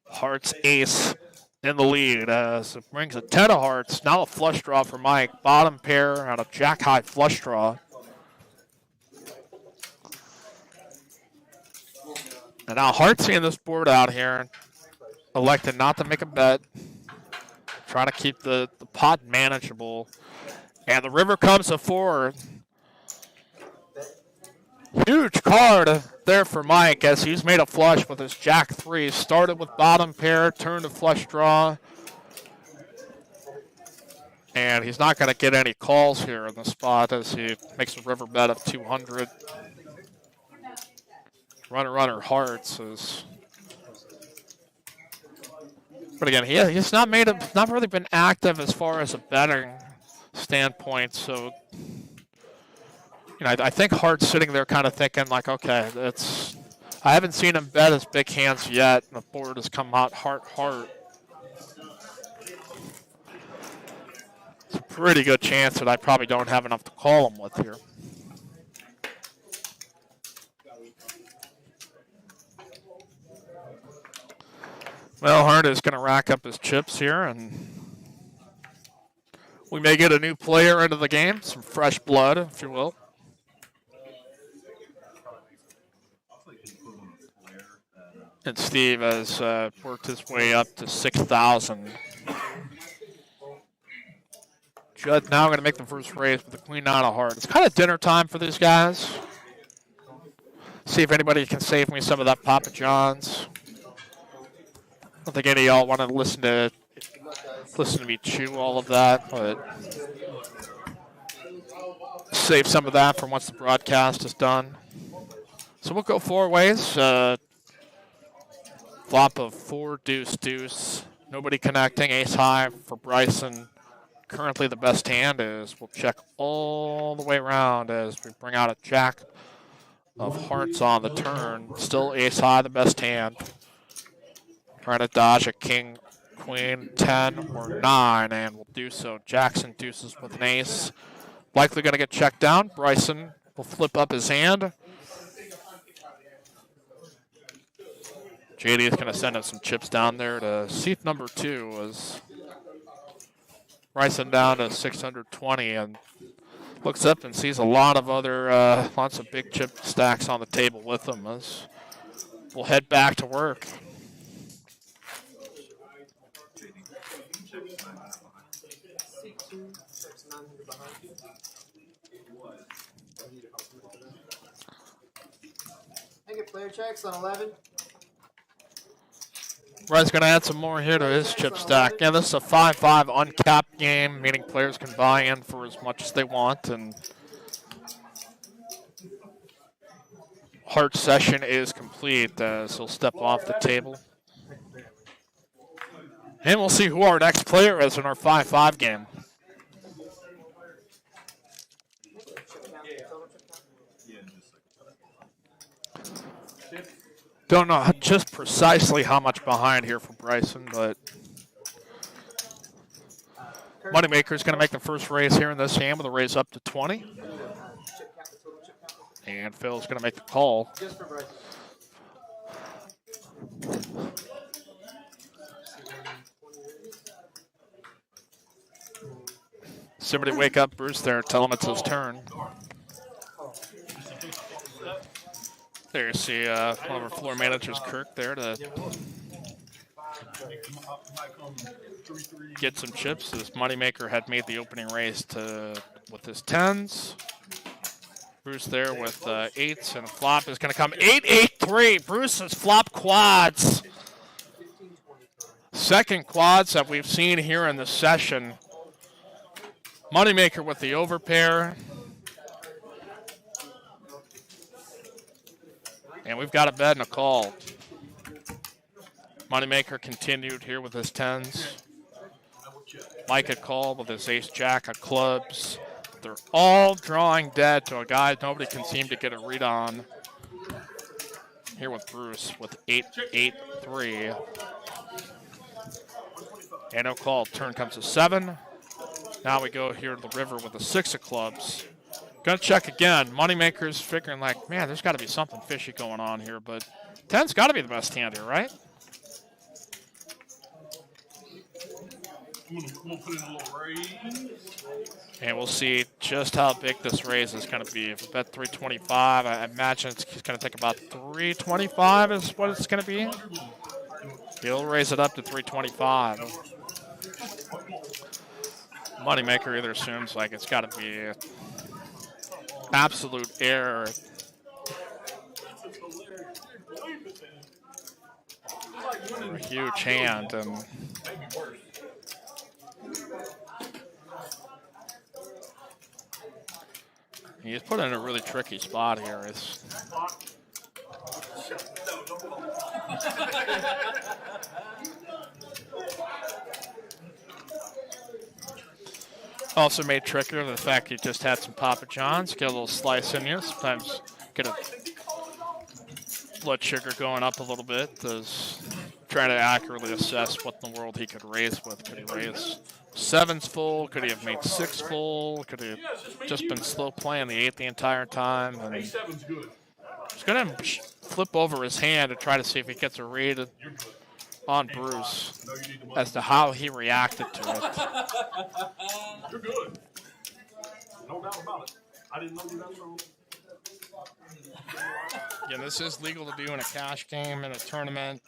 Hart's ace in the lead as it brings a 10 of hearts. Now a flush draw for Mike. Bottom pair and a jack high flush draw. And now Hart seeing this board out here, elected not to make a bet. Trying to keep the pot manageable. And the river comes to 4. Huge card there for Mike as he's made a flush with his jack 3. Started with bottom pair, turned to flush draw. And he's not going to get any calls here in the spot as he makes a river bet of 200. Runner hearts is. But again, he's not really been active as far as a betting standpoint. So, I think Hart's sitting there kind of thinking like, okay, I haven't seen him bet his big hands yet. And the board has come out heart. It's a pretty good chance that I probably don't have enough to call him with here. Well, Hart is going to rack up his chips here, and we may get a new player into the game, some fresh blood, if you will. And Steve has worked his way up to 6,000. Judd now going to make the first raise with the queen 9 of hearts. It's kind of dinner time for these guys. See if anybody can save me some of that Papa John's. I don't think any of y'all want to listen to me chew all of that, but save some of that for once the broadcast is done. So we'll go 4 ways. Flop of 4 deuce deuce. Nobody connecting. Ace high for Bryson. Currently the best hand is, we'll check all the way around as we bring out a jack of hearts on the turn. Still ace high, the best hand. Trying to dodge a king, queen, 10, or 9, and we'll do so. Jackson deuces with an ace. Likely going to get checked down. Bryson will flip up his hand. JD is going to send him some chips down there to seat number 2 as Bryson down to 620 and looks up and sees a lot of other, lots of big chip stacks on the table with him as we'll head back to work. I get player checks on 11. Red's going to add some more here to his chip stack. Yeah, this is a 5-5 uncapped game, meaning players can buy in for as much as they want. And Hart's session is complete as he'll step off the table. And we'll see who our next player is in our 5-5 game. Don't know just precisely how much behind here for Bryson, but Moneymaker's going to make the first raise here in this hand with a raise up to 20. And Phil's going to make the call. Just for Bryson. Somebody wake up Bruce there, tell him it's his turn. There you see one of our floor managers, Kirk, there to get some chips. This Moneymaker had made the opening raise with his 10s. Bruce there with 8s, and a flop is going to come 8-8-3. Bruce's flop quads. Second quads that we've seen here in the session. Moneymaker with the overpair. And we've got a bet and a call. Moneymaker continued here with his 10s. Mike had called with his ace-jack of clubs. They're all drawing dead to a guy nobody can seem to get a read on. Here with Bruce with 8-8-3. And no call. Turn comes to 7. Now we go here to the river with a 6 of clubs. Gonna check again. Moneymaker's figuring like, man, there's got to be something fishy going on here, but 10's got to be the best hand here, right? I'm gonna put in a little raise. And we'll see just how big this raise is going to be. If we bet 325, I imagine he's going to think about 325 is what it's going to be. He'll raise it up to 325. Moneymaker either assumes like it's got to be absolute error. A huge hand, and he's put in a really tricky spot here. Also made trickier the fact he just had some Papa John's. Get a little slice in here. Sometimes get a blood sugar going up a little bit. Trying to accurately assess what in the world he could raise with. Could he raise 7s full? Could he have made 6 full? Could he have just been slow playing the 8 the entire time? And he's going to flip over his hand to try to see if he gets a read on Bruce as to how he reacted to it. You're good. No doubt about it. I didn't know you that so. Yeah, this is legal to do in a cash game, in a tournament.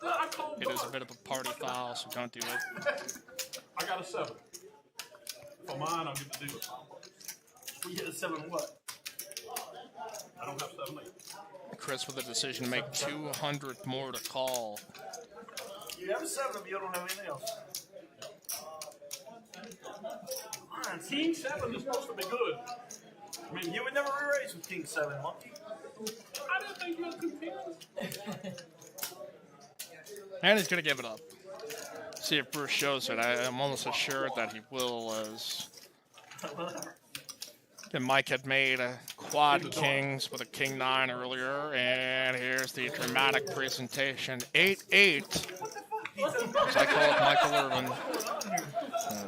It is a bit of a party foul, so don't do it. I got a 7. For mine, I'll get to do it. We get a 7 what? I don't have 7 8. Chris with a decision to make 200 more to call. You have a 7 if you don't have anything else. King 7 is supposed to be good. I mean, you would never re-raise with King 7, monkey. I didn't think you had 2 kings. And he's going to give it up. See if Bruce shows it. I'm almost assured that he will, as and Mike had made a quad kings with a king 9 earlier, and here's the dramatic presentation. 8-8. As I call it, Michael Irvin,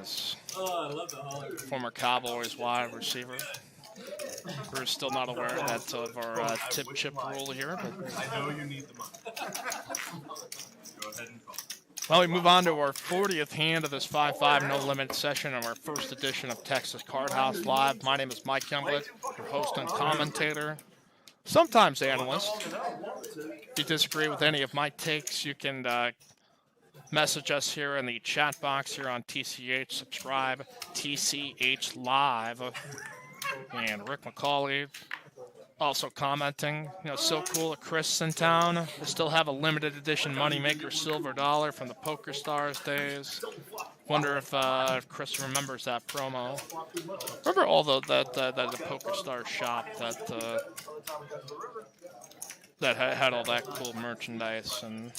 as former Cowboys wide receiver. We're still not aware that of our tip chip rule here, but I know you need the money. Go ahead and call. well, we move on to our 40th hand of this 5-5 no limit session of our first edition of Texas Card House Live. My name is Mike Youngblood, your host and commentator, sometimes analyst. If you disagree with any of my takes, you can message us here in the chat box here on TCH. Subscribe, TCH Live. And Rick McCauley also commenting. You know, so cool that Chris in town. They still have a limited edition Moneymaker silver dollar from the Poker Stars days. Wonder if Chris remembers that promo. Remember all the Poker Stars shop that had all that cool merchandise. And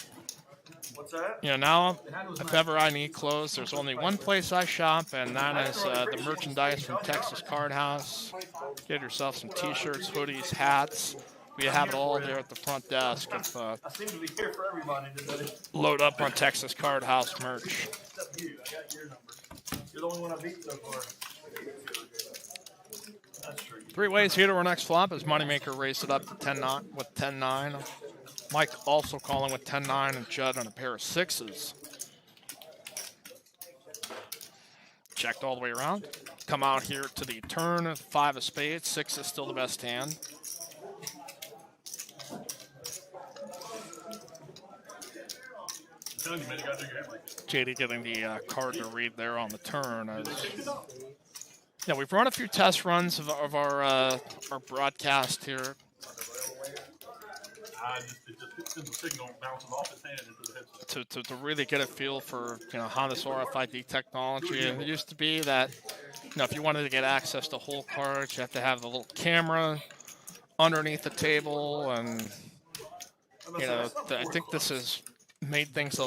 What's that? you know, now if ever I need clothes, there's only one place I shop, and that is the merchandise from Texas Card House. Get yourself some T-shirts, hoodies, hats. We have it all there at the front desk. If I seem to be here for everybody today. load up on Texas Card House merch. Except you. I got your number. You're the only one I beat so far. That's true. 3 ways here to our next flop as Moneymaker raised it up to 10-9 with 10-9. Mike also calling with 10-9 and Judd on a pair of 6s. Checked all the way around. Come out here to the turn, 5 of spades. 6 is still the best hand. JD getting the card to read there on the turn. Yeah, we've run a few test runs of our broadcast here. The signal bounces off his hand into the headset. To really get a feel for, you know, how this RFID technology. And it used to be that, you know, if you wanted to get access to hole cards, you have to have the little camera underneath the table, and you know, I think this has made things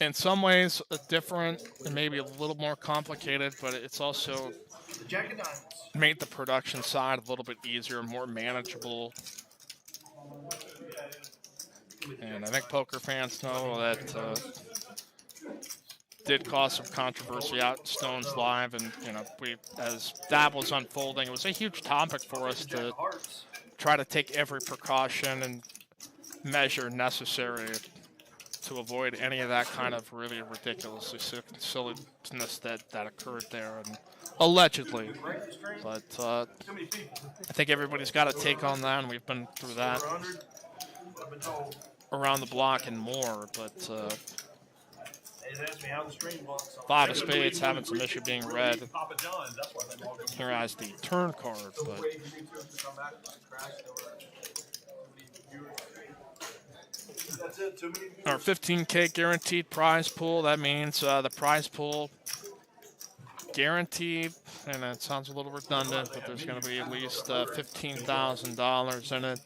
in some ways different and maybe a little more complicated, but it's also made the production side a little bit easier, more manageable. And I think poker fans know that did cause some controversy out in Stones Live, and you know, as that was unfolding, it was a huge topic for us to try to take every precaution and measure necessary to avoid any of that kind of really ridiculous silliness that occurred there, and allegedly. But I think everybody's got a take on that, and we've been through that around the block and more. But 5 of spades having some issue being read here as the turn card, but our 15K guaranteed prize pool. That means the prize pool guaranteed, and it sounds a little redundant, but there's going to be at least $15,000 in it.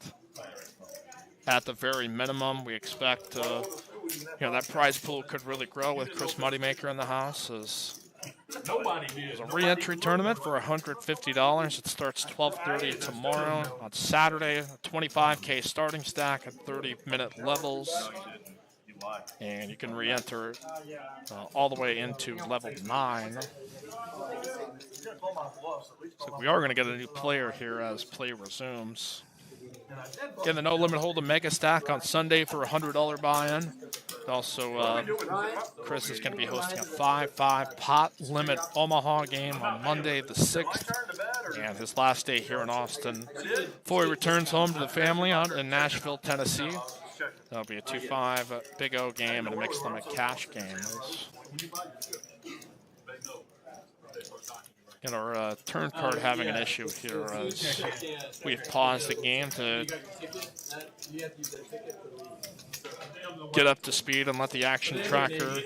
At the very minimum, we expect, you know, that prize pool could really grow with Chris Moneymaker in the house. There's a re-entry tournament for $150. It starts 12:30 tomorrow. On Saturday, a 25K starting stack at 30-minute levels. And you can re-enter all the way into level 9. So we are going to get a new player here as play resumes. Again, the No Limit Hold'em Mega Stack on Sunday for a $100 buy-in. Also, Chris is going to be hosting a 5-5 pot limit Omaha game on Monday the 6th. And his last day here in Austin before he returns home to the family out in Nashville, Tennessee. That'll be a 2-5 Big O game and a mixed limit cash game. And our turn card having an issue here as we've paused the game to get up to speed and let the action tracker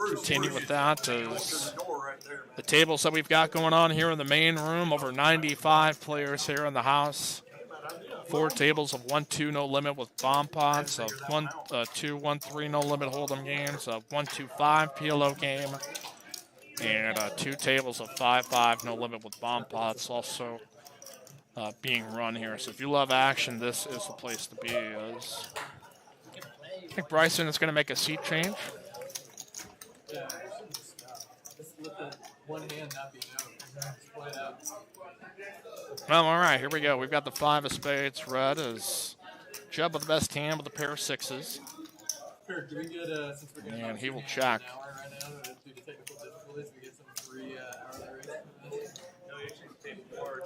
continue with that. As the tables that we've got going on here in the main room, over 95 players here in the house. 4 tables of 1-2 no limit with bomb pots, a 1-2, 1-3 no limit hold'em games, a 1-2-5 PLO game, and 2 tables of 5-5 no limit with bomb pots also being run here. So if you love action, this is the place to be. As I think Bryson is going to make a seat change. Yeah. Just let the one hand not be known. Play it out. Well, all right, here we go. We've got the 5 of spades red as Jeb with the best hand with a pair of 6s. Sure, do we get, since we're getting And he will check. an hour right now, due to technical difficulties, we get some free hourly rates. No, you should take 4 or 2.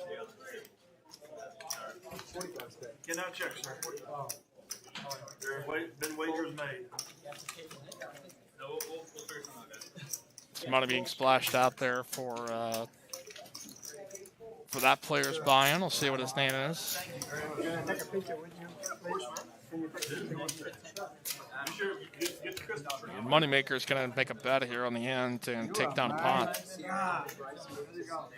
45 spec. Get out check, sir. Oh. There's been wagers made. No, we'll figure something out, guys. Some money being splashed out there for that player's buy-in. We'll see what his name is. Can I take a picture with you, please? Can you take a picture with me? I'm sure you get the Chris number. And Moneymaker is going to make a bet here on the end and take down a pot. Ah, there you go.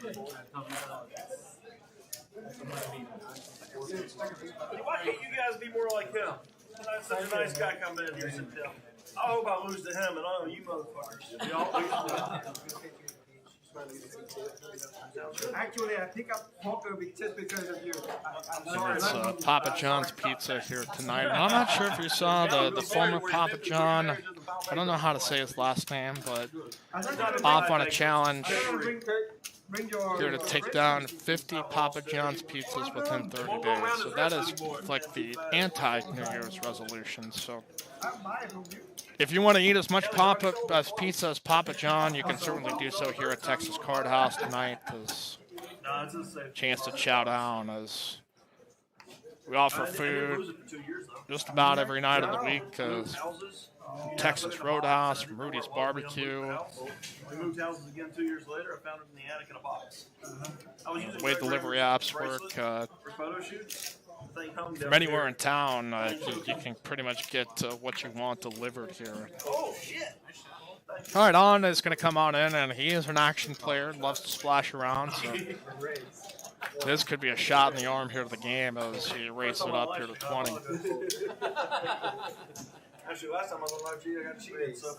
Why can't you guys be more like him? That's such a nice guy coming in here sitting down. I hope I lose to him and I know you motherfuckers. We all lose to him. Actually, I pick up poker just because of you. I'm sorry. It's Papa John's Pizza here tonight. And I'm not sure if you saw the former Papa John. I don't know how to say his last name, but off on a challenge here to take down 50 Papa John's pizzas within 30 days. So that is like the anti-New Year's resolution. So if you want to eat as much pizza as Papa John, you can certainly do so here at Texas Card House tonight. As a chance to chow down as we offer food just about every night of the week. Texas Roadhouse, from Rudy's Barbecue. We moved houses again 2 years later. I found it in the attic in a box. The way delivery apps work. For photo shoots. From anywhere in town, you can pretty much get what you want delivered here. Oh, shit. All right, On is going to come on in, and he is an action player, loves to splash around. So this could be a shot in the arm here to the game as he races it up here to 20. Actually, last time I was on live cheat, I got cheated. So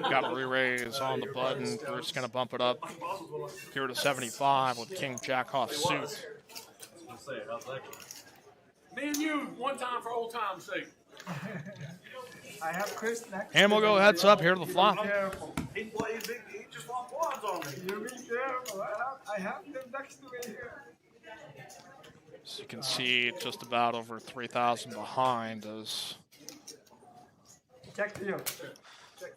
Got a re-raise on the button. Bruce going to bump it up here to 75 with King Jack off suit. Me and you, one time for old time's sake. I have Chris next. And we'll go heads up here to the flop. he just flopped quads on me. You be careful. I have them next to me here. So you can see just about over 3,000 behind as Check to you.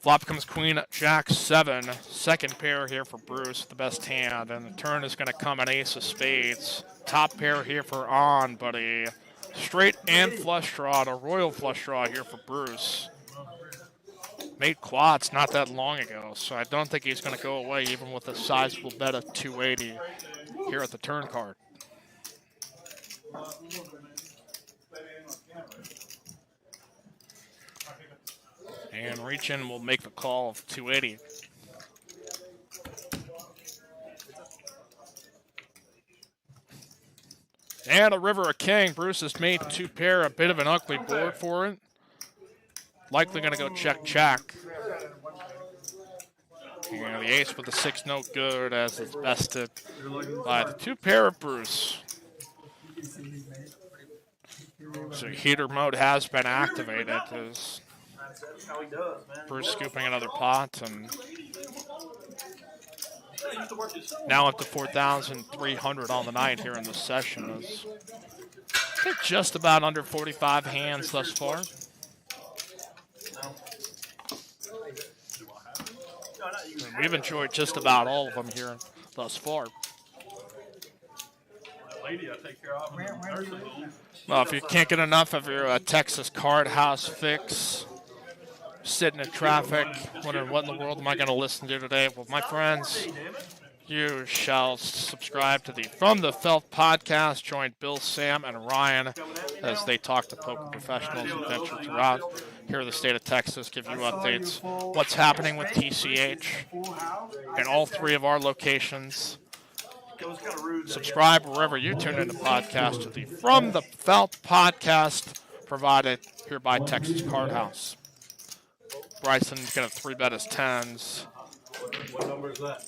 flop comes Queen Jack 7. Second pair here for Bruce, the best hand. And the turn is going to come an ace of spades. Top pair here for On, but a straight and flush draw, a royal flush draw here for Bruce. Made quads not that long ago, so I don't think he's going to go away even with a sizable bet of 280 here at the turn card. And Reach-In will make the call of 280. And a river of king. Bruce has made 2 pair, a bit of an ugly board for it. Likely going to go check. And the ace with the 6 no good as it's bested by the 2 pair of Bruce. So heater mode has been activated as Bruce scooping another pot and now up to 4,300 on the night here in this session. Is I think just about under 45 hands thus far. And we've enjoyed just about all of them here thus far. Lady, I take care of nursing home. Well, if you can't get enough of your Texas Card House fix, sitting in traffic, wondering what in the world am I going to listen to today? Well, my friends, you shall subscribe to the From the Felt podcast. Join Bill, Sam, and Ryan as they talk to poker professionals and venture throughout here in the state of Texas, give you updates, what's happening with TCH in all 3 of our locations. Subscribe wherever you tune in the podcast to the From the Felt podcast, provided here by Texas Card House. Bryson's going to 3-bet his 10s. What number is that?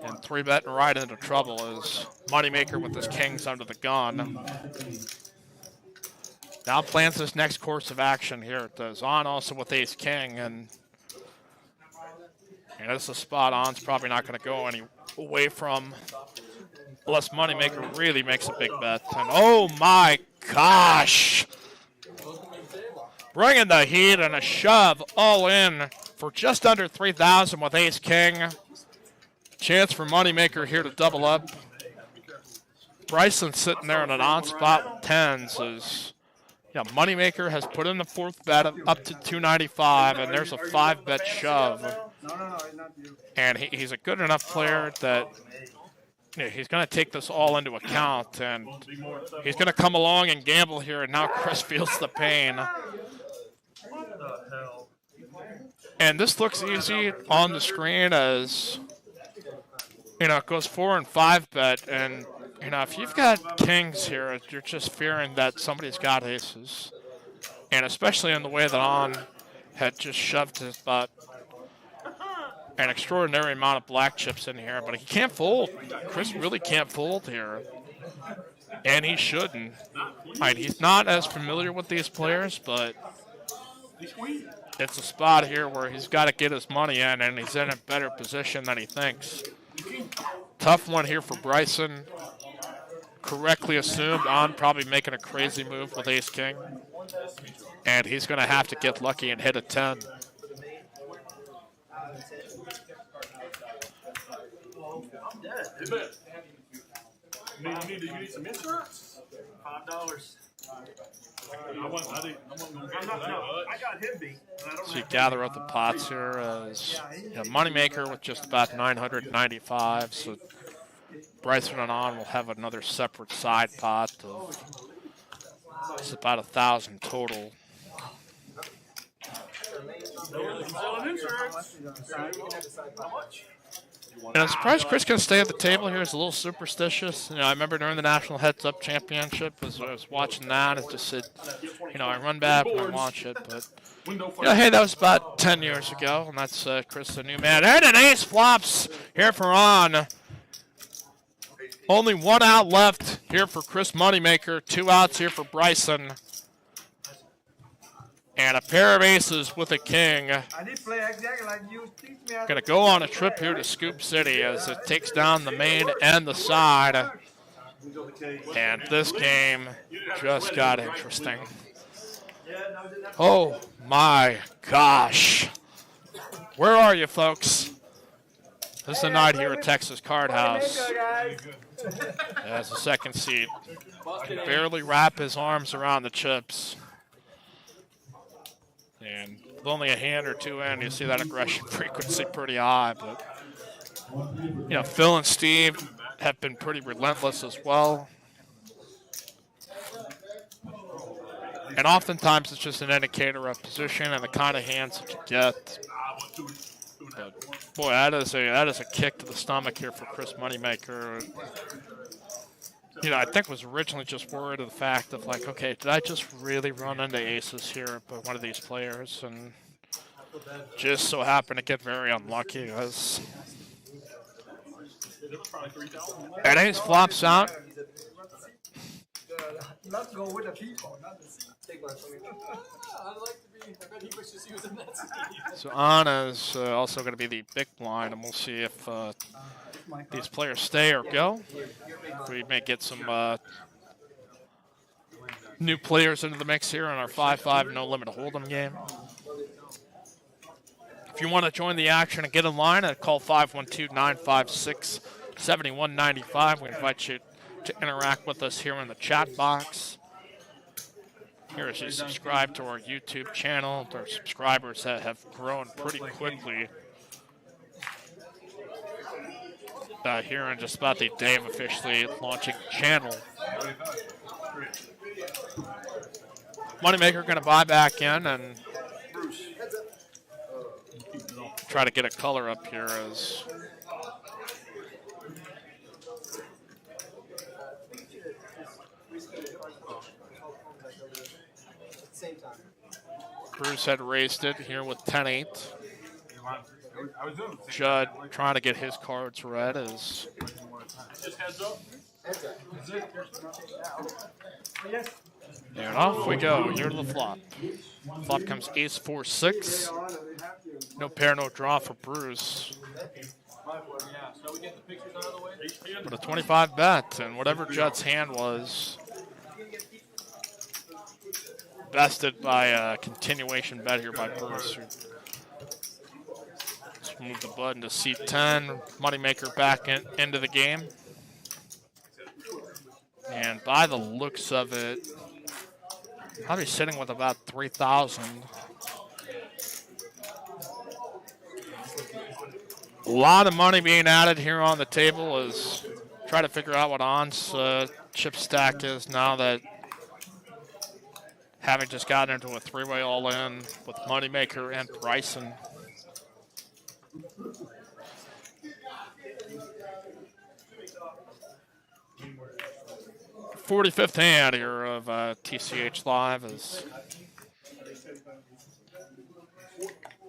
And 3-betting right into trouble is Moneymaker with his kings under the gun. Now plans his next course of action here at the Zon, also with ace king, and this is spot on. It's probably not going to go any away from, unless Moneymaker really makes a big bet. And oh my gosh! Bringing the heat and a shove all in for just under 3,000 with ace king. Chance for Moneymaker here to double up. Bryson sitting there in an on-spot with 10s is, Moneymaker has put in the 4th bet up to 295, and there's a 5-bet shove. And he's a good enough player that he's going to take this all into account, and he's going to come along and gamble here, and now Chris feels the pain. What the hell? And this looks easy on the screen as, it goes 4 and 5-bet, and if you've got kings here, you're just fearing that somebody's got aces. And especially in the way that On had just shoved his butt. An extraordinary amount of black chips in here, but he can't fold. Chris really can't fold here. And he shouldn't. He's not as familiar with these players, but it's a spot here where he's got to get his money in, and he's in a better position than he thinks. Tough one here for Bryson. Correctly assumed On probably making a crazy move with ace king. And he's going to have to get lucky and hit a 10. You need some insurance? $5. I got him beat. So you gather up the pots here as Moneymaker with just about 995. So Bryson and On will have another separate side pot of it's about 1,000 total. And I'm surprised Chris can stay at the table here. He's a little superstitious. I remember during the National Heads Up Championship, as I was watching that, it just said, I run back and I watch it. But, hey, that was about 10 years ago, and that's Chris, the new man. And an ace flops here for On. Only 1 out left here for Chris Moneymaker. 2 outs here for Bryson. And a pair of aces with a king. Going to go on a trip here to Scoop City as it takes down the main and the side. And this game just got interesting. Oh my gosh. Where are you, folks? This is the night here at Texas Card House. As a second seat. Can barely wrap his arms around the chips. And with only a hand or 2 in, you see that aggression frequency pretty high. But, Phil and Steve have been pretty relentless as well. And oftentimes it's just an indicator of position and the kind of hands that you get. But, boy, that is a kick to the stomach here for Chris Moneymaker. I think was originally just worried of the fact of okay, did I just really run into aces here by one of these players? And just so happened to get very unlucky as an ace flops out. Let's go with the people, not the seat. I'd like to be, I bet he wishes he was in that seat. So On is also going to be the big blind, and we'll see if these players stay or go. We may get some new players into the mix here in our 5-5 no limit hold'em game. If you want to join the action and get in line, call 512-956-7195. We invite you to interact with us here in the chat box. Here as you subscribe to our YouTube channel, our subscribers that have grown pretty quickly. here in just about the day of officially launching channel. Moneymaker going to buy back in and try to get a color up here as Bruce had raised it here with 10-8. Judd trying to get his cards read as and off we go. Here to the flop. Flop comes ace 4-6. No pair, no draw for Bruce. But a 25 bet, and whatever Judd's hand was, bested by a continuation bet here by Bruce. Let's move the button to C10. Moneymaker back into the game. And by the looks of it, probably sitting with about 3,000. A lot of money being added here on the table as try to figure out what On's chip stack is now that having just gotten into a three-way all-in with Moneymaker and Bryson. .45th hand here of TCH Live as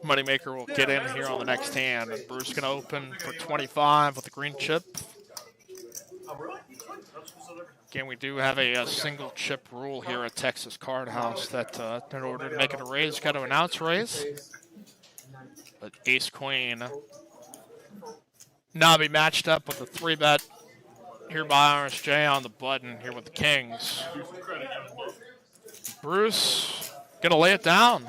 Moneymaker will get in here on the next hand. And Bruce going to open for 25 with the green chip. Again, we do have a single chip rule here at Texas Card House that in order to make it a raise, got to announce raise. But ace queen now be matched up with a 3-bet here by RSJ on the button here with the kings. Bruce gonna lay it down.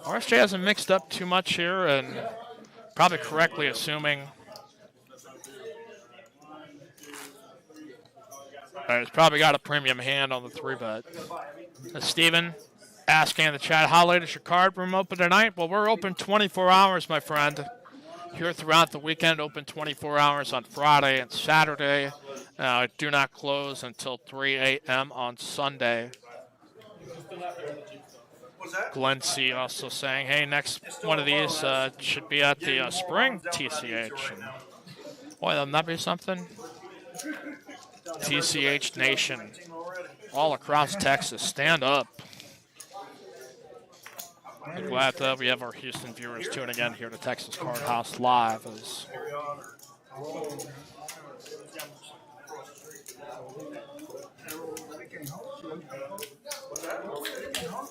RSJ hasn't mixed up too much here and probably correctly assuming he's probably got a premium hand on the 3-bet. Steven asking in the chat, how late is your card room open tonight? Well, we're open 24 hours, my friend. Here throughout the weekend, open 24 hours on Friday and Saturday. Do not close until 3 a.m. on Sunday. Glenn C. also saying, hey, next one of these should be at the spring TCH. And, boy, that'll not be something? TCH Nation, all across Texas, stand up. I'm glad that we have our Houston viewers tuning in here to Texas Card House Live. As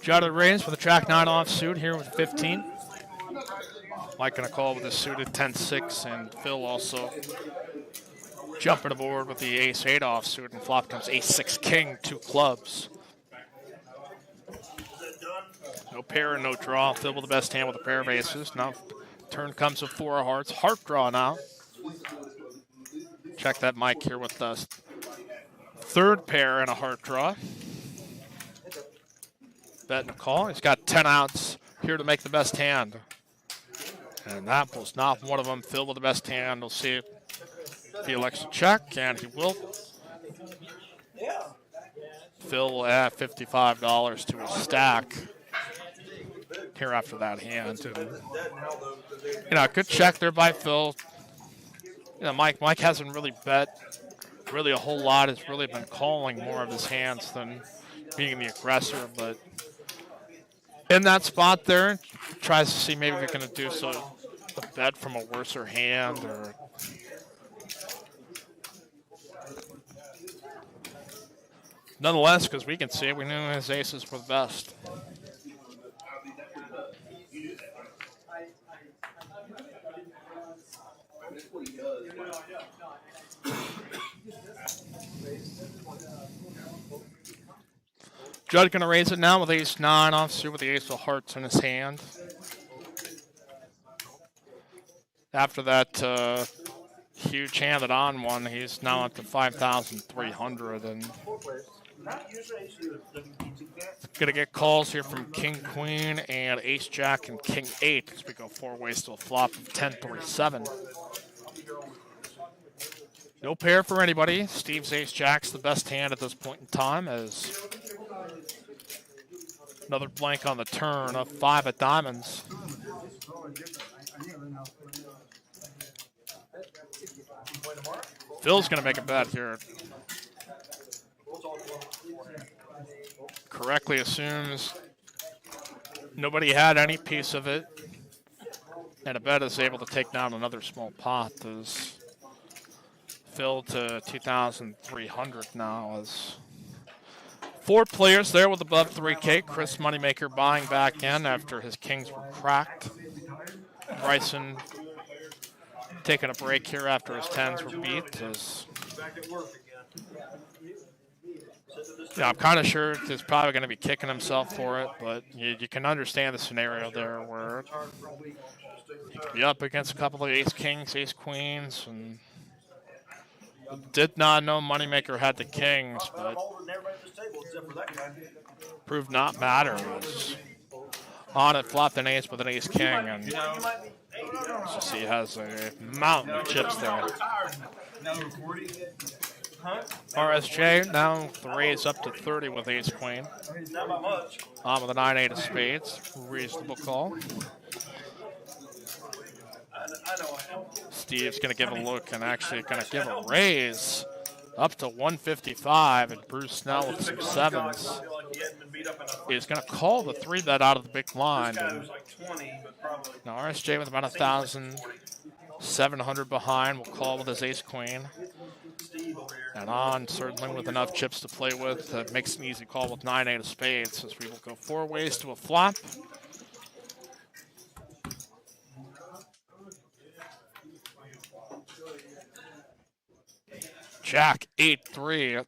Judd raised with a track 9 offsuit here with 15. Mike gonna call with a suited 10-6, and Phil also jumping aboard with the ace-8 offsuit, and flop comes ace-6 king, 2 clubs. No pair and no draw. Phil with the best hand with a pair of aces. Now turn comes with 4 of hearts. Heart draw now. Check that Mike here with the 3rd pair and a heart draw. Bet and a call. He's got 10 outs here to make the best hand. And that was not one of them. Phil with the best hand. We'll see if he elects to check, and he will. Phil will add $55 to his stack here after that hand. Good check there by Phil. Mike hasn't really bet really a whole lot. Has really been calling more of his hands than being the aggressor. But in that spot there, tries to see maybe if you're going to do a bet from a worser hand or. Nonetheless, because we can see it, we knew his aces were the best. Judd gonna raise it now with ace-9 offsuit with the ace of hearts in his hand. After that huge hand that on won, he's now up to 5,300, and Gonna get calls here from King Queen and Ace Jack and King 8 as we go 4 ways to a flop of 10-3-7. No pair for anybody. Steve's Ace Jack's the best hand at this point in time as another blank on the turn of 5 of diamonds. Phil's gonna make a bet here. Correctly assumes nobody had any piece of it, and a bet is able to take down another small pot as Phil to 2,300 now. As 4 players there with above 3K. Chris Moneymaker buying back in after his kings were cracked. Bryson taking a break here after his 10s were beat. As yeah, I'm kind of sure he's probably going to be kicking himself for it, but you can understand the scenario there where he could be up against a couple of ace kings, ace queens, and did not know Moneymaker had the kings, but proved not matter. Was on it, flopped an ace with an ace king, and so see he has a mountain of chips there. RSJ now raise up to 30 with ace queen. On with a 9-8 of spades. Reasonable call. Steve's going to give a look and actually going to give a raise up to 155. And Bruce Snell with some 7s is going to call the 3-bet out of the big blind. And now RSJ with about 1,700 behind will call with his ace queen. And on, certainly with enough chips to play with, makes an easy call with 9-8 of spades as we will go 4 ways to a flop. Jack 8-3.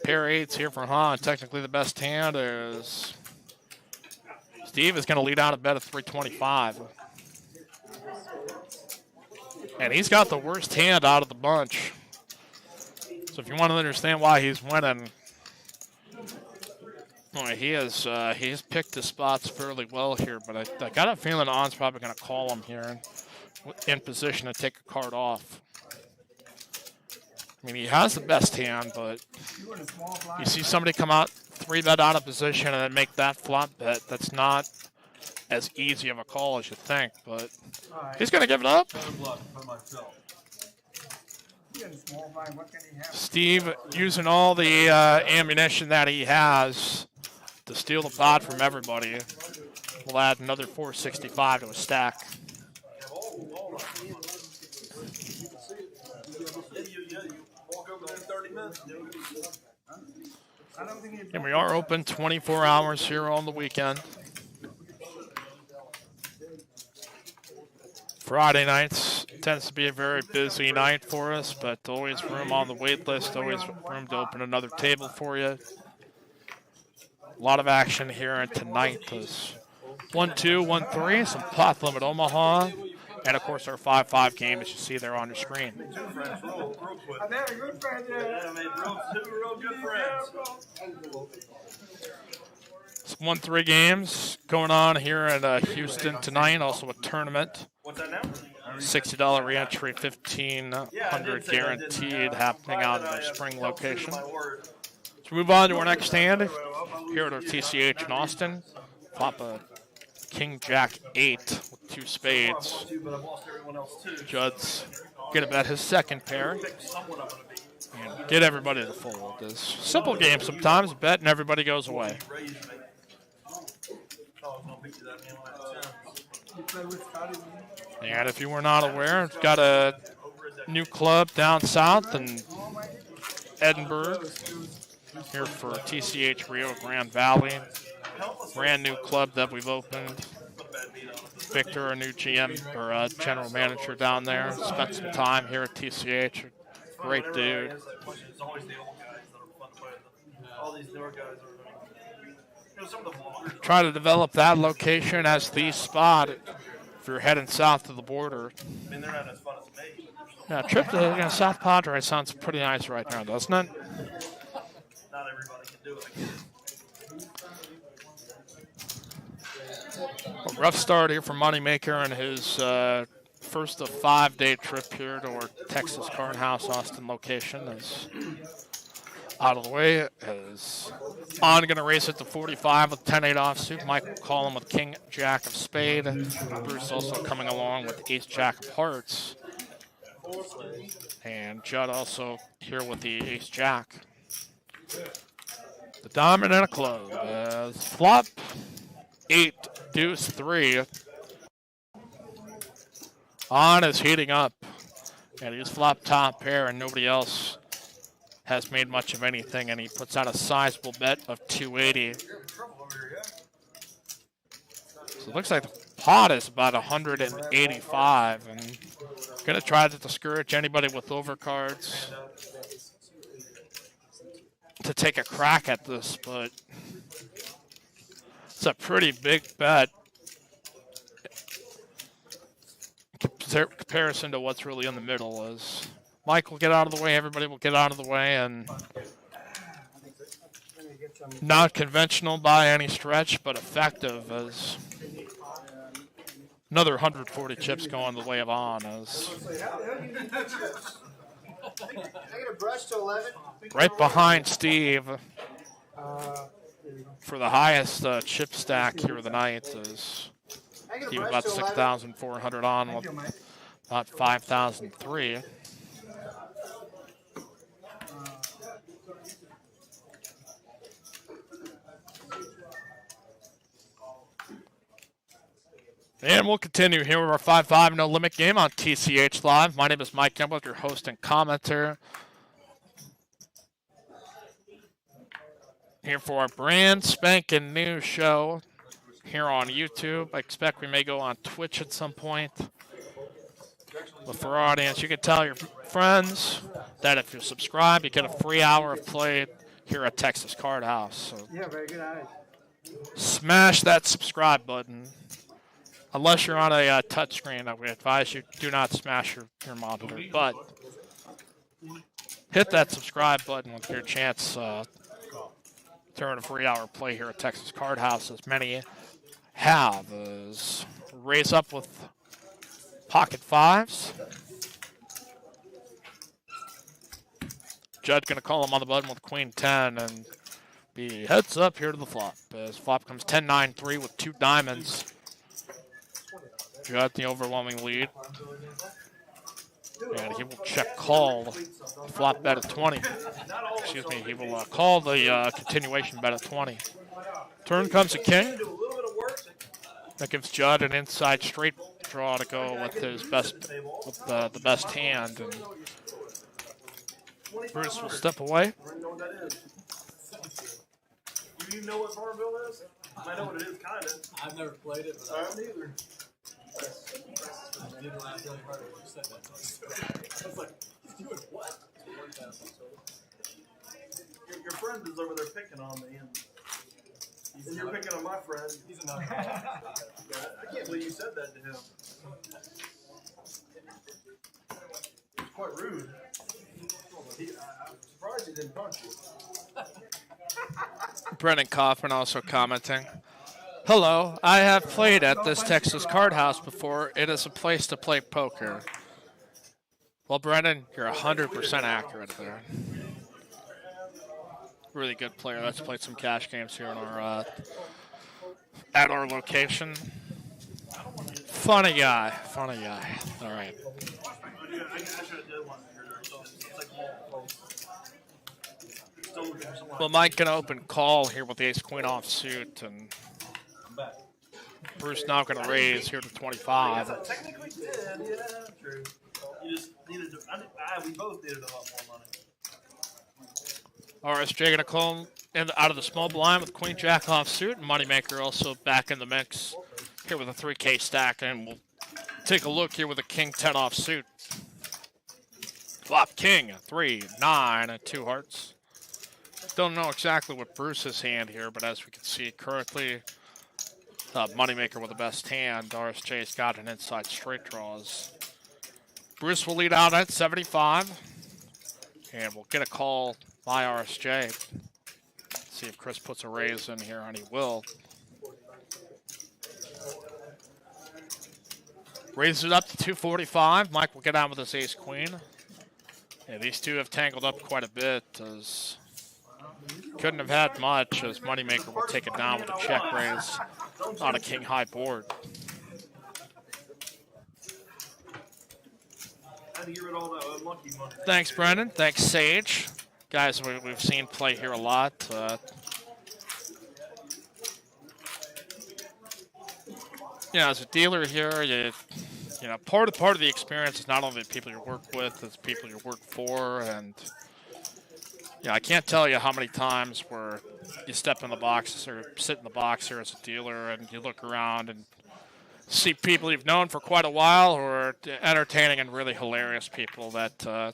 Pair 8s here for Han. Technically the best hand is Steve is going to lead out a bet of 325. And he's got the worst hand out of the bunch. So if you want to understand why he's winning, well, he's picked his spots fairly well here, but I got a feeling On's probably going to call him here and in position to take a card off. I mean, he has the best hand, but you see somebody come out 3-bet out of position and then make that flop bet. That's not as easy of a call as you think, but he's going to give it up. Steve using all the ammunition that he has to steal the pot from everybody. We'll add another 465 to a stack. And we are open 24 hours here on the weekend. Friday nights tends to be a very busy night for us, but always room on the wait list, always room to open another table for you. A lot of action here and tonight. There's 1-2, 1-3, some pot limit Omaha, and of course our 5-5 game as you see there on your screen. Some 1-3 games going on here in Houston tonight. Also a tournament. $60 re-entry, $1,500 guaranteed happening out at our spring location. Let's move on to our next hand here at our TCH in Austin. Flop a King Jack 8 with 2 spades. Judd's gonna bet his second pair and get everybody to fold. It's a simple game sometimes. Bet and everybody goes away. And if you were not aware, it's got a new club down south in Edinburgh here for TCH Rio Grande Valley. Brand new club that we've opened. Victor, our new GM or general manager down there, spent some time here at TCH. Great dude. Try to develop that location as the spot if you're heading south to the border. Yeah, trip to South Padre sounds pretty nice right now, doesn't it? Not everybody can do it. A rough start here for Moneymaker and his first of 5-day trip here to our Texas Card House Austin location is out of the way. Is On going to race it to 45 with 10-8 offsuit. Mike will call him with King Jack of Spade. Bruce also coming along with Ace Jack of Hearts. And Judd also here with the Ace Jack. The diamond and a club. Flop 8 deuce 3. On is heating up. And he's flop top pair and nobody else has made much of anything, and he puts out a sizable bet of 280. So it looks like the pot is about 185, and gonna try to discourage anybody with overcards to take a crack at this, but it's a pretty big bet in comparison to what's really in the middle. Is Mike will get out of the way, everybody will get out of the way, and not conventional by any stretch, but effective as another 140 chips going the way of On. As right behind Steve for the highest chip stack here of the night is Steve about 6,400 on with about 5,003. And we'll continue here with our 5-5 no limit game on TCH Live. My name is Mike Campbell, your host and commentator. Here for our brand spanking new show here on YouTube. I expect we may go on Twitch at some point. But for our audience, you can tell your friends that if you subscribe, you get a free hour of play here at Texas Card House. So Yeah, very good eye. smash that subscribe button. Unless you're on a touch screen, I would advise you do not smash your monitor. But hit that subscribe button with your chance to earn a free hour play here at Texas Card House, as many have. Is raise up with pocket fives. Judd going to call him on the button with Queen 10 and be heads up here to the flop. As flop comes 10-9-3 with 2 diamonds. Judd the overwhelming lead. And he will check call the flop bet at 20. Excuse me, he will call the continuation bet at 20. Turn comes a king. That gives Judd an inside straight draw to go with his best, with the best hand. And Bruce will step away. Do you know what Farmville is? I know what it is, kind of. I've never played it, but I don't either. I didn't laugh really hard when you said that. I was like, he's doing what? Your friend is over there picking on me, and you're picking on my friend. He's another. I can't believe you said that to him. It's quite rude. I'm surprised he didn't punch you. Brennan Kaufman also commenting. Hello, I have played at this Texas Card House before. It is a place to play poker. Well, Brennan, you're 100% accurate there. Really good player. That's played some cash games here in our at our location. Funny guy. Funny guy. All right. I should have did one here. It's like all still looking for someone. Well, Mike gonna open call here with the ace queen off suit, and Bruce now gonna raise here to 25. I technically did, yeah, true. You just needed to, we both needed a lot more money. RSJ gonna call out of the small blind with queen jack off suit, and Moneymaker also back in the mix here with a 3K stack, and we'll take a look here with a king 10 off suit. Flop king, 3, 9, and 2 hearts. Don't know exactly what Bruce's hand here, but as we can see currently, Moneymaker with the best hand. RSJ's got an inside straight draws. Bruce will lead out at 75. And we'll get a call by RSJ. See if Chris puts a raise in here, and he will. Raises it up to 245. Mike will get out with his ace-queen. Yeah, these two have tangled up quite a bit. As couldn't have had much, as Moneymaker will take it down with a check raise on a king-high board. Thanks, Brendan. Thanks, Sage. Guys we've seen play here a lot. As a dealer here, you know, part of the experience is not only the people you work with, it's people you work for, and I can't tell you how many times where you step in the box or sit in the box here as a dealer, and you look around and see people you've known for quite a while, who are entertaining and really hilarious people that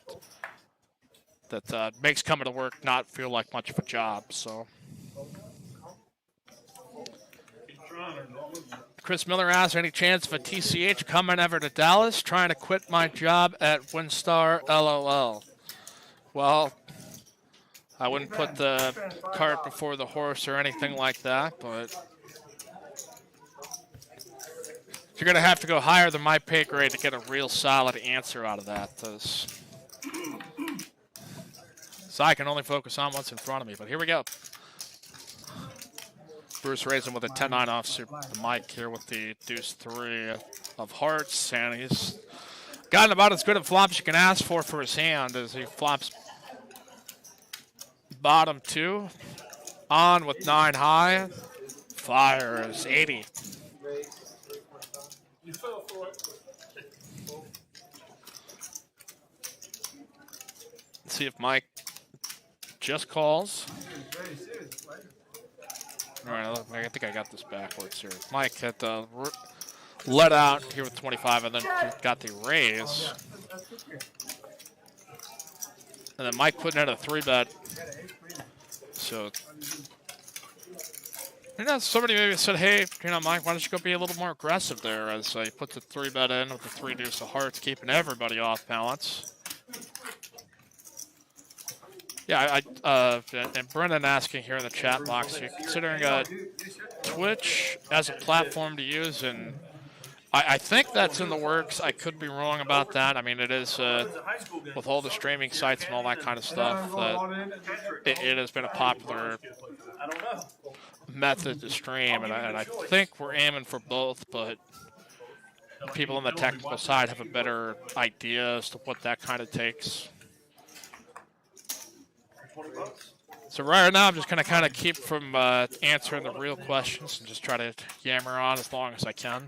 makes coming to work not feel like much of a job. So. Chris Miller asks, any chance of a TCH coming ever to Dallas? Trying to quit my job at WinStar, LOL. Well, I wouldn't put the cart before the horse or anything like that, but you're going to have to go higher than my pay grade to get a real solid answer out of that. So I can only focus on what's in front of me, but here we go. Bruce raising with a 10-9 offsuit. The Mike here with the deuce-3 of hearts, and he's gotten about as good a flop as you can ask for his hand as he flops bottom 2 on with 9 high. Fires 80. You fell for it. Let's see if Mike just calls. All right, I think I got this backwards here. Mike had let out here with 25 and then got the raise. And then Mike putting in a 3-bet. So, somebody maybe said, hey, Mike, why don't you go be a little more aggressive there, as he puts the 3-bet in with the 3 deuce of hearts, keeping everybody off balance. Yeah, and Brendan asking here in the chat box, you're considering Twitch as a platform to use, and I think that's in the works. I could be wrong about that. I mean, it is, with all the streaming sites and all that kind of stuff, that it has been a popular method to stream, and I think we're aiming for both, but people on the technical side have a better idea as to what that kind of takes. So right now, I'm just going to kind of keep from answering the real questions and just try to yammer on as long as I can.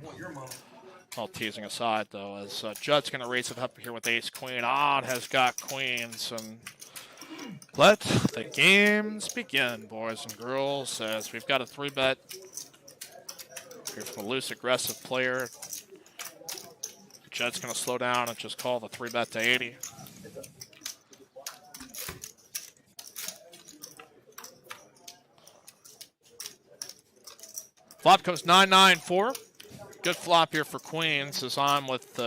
All teasing aside, though, as Judd's going to raise it up here with ace-queen. On has got queens, and let the games begin, boys and girls, as we've got a 3-bet here from a loose, aggressive player. Judd's going to slow down and just call the 3-bet to 80. Flop comes 9-9-4. Good flop here for queens, as I'm with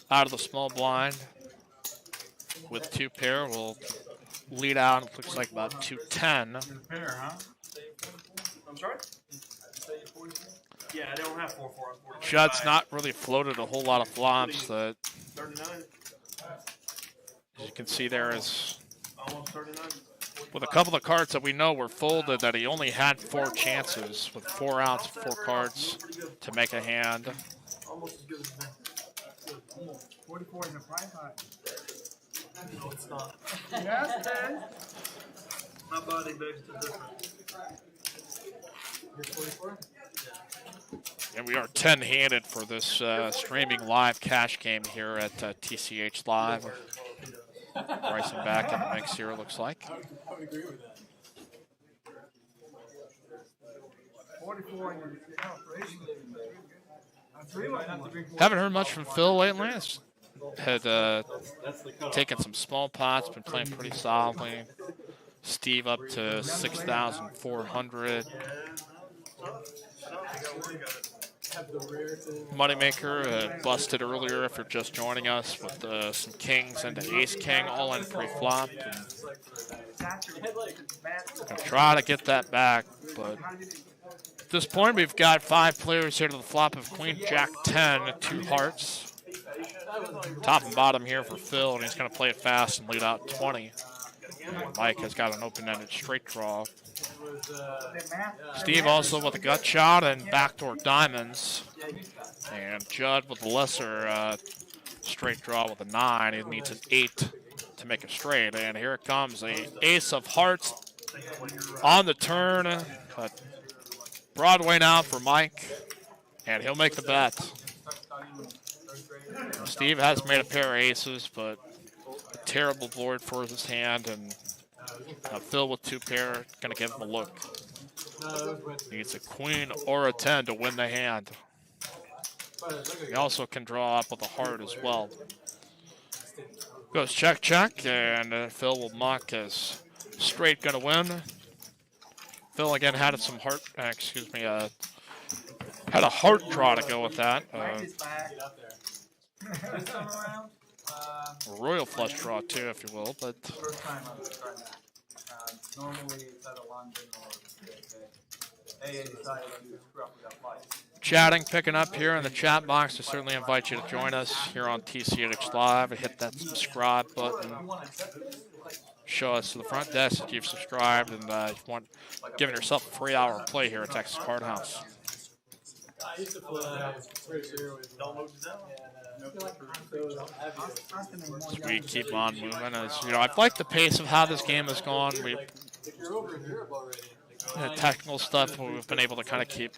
out of the small blind with 2 pair. We'll lead out. It looks like about 210. I'm sorry? Yeah, I don't have 4-4. Judd's not really floated a whole lot of flops. That, 39. as you can see, there is Almost 39. with a couple of cards that we know were folded, that he only had 4 chances with 4 outs, 4 cards to make a hand. Almost as good as that. 44 is a price high. No, it's not. Yes, man. My body begs to differ. You're 44? And we are 10-handed for this streaming live cash game here at TCH Live. Bryson back in the mix here, it looks like. I would agree with that. 44 in your operation. Haven't heard much from Phil lately. Had taken some small pots, been playing pretty solidly. Steve up to 6,400. have the rare thing. Moneymaker busted earlier if you're just joining us with some kings into ace king all in pre-flop. Gonna try to get that back, but at this point we've got 5 players here to the flop of queen jack 10, 2 hearts. Top and bottom here for Phil, and he's gonna play it fast and lead out 20. Mike has got an open-ended straight draw. Steve also with a gut shot and backdoor diamonds. And Judd with the lesser straight draw with a 9. He needs an 8 to make a straight. And here it comes, a ace of hearts on the turn. But Broadway now for Mike, and he'll make the bet. Steve has made a pair of aces, but a terrible board for his hand, and Phil with 2 pair, gonna give him a look. Needs a queen or a 10 to win the hand. He also can draw up with a heart as well. Goes check, check, and Phil will muck as straight gonna win. Phil again had some heart, had a heart draw to go with that. A royal flush draw too, if you will, but First time I'm trying that. Normally it's at a London or AA decided to screw up with that flight. chatting, picking up here in the chat box. I certainly invite you to join us here on TCH Live and hit that subscribe button. Show us to the front desk that you've subscribed and giving yourself a free hour of play here at Texas Card House. I used to play pretty sure with As we keep on moving, I've liked the pace of how this game has gone. if you're over in Europe already. Technical stuff we've been able to kind of keep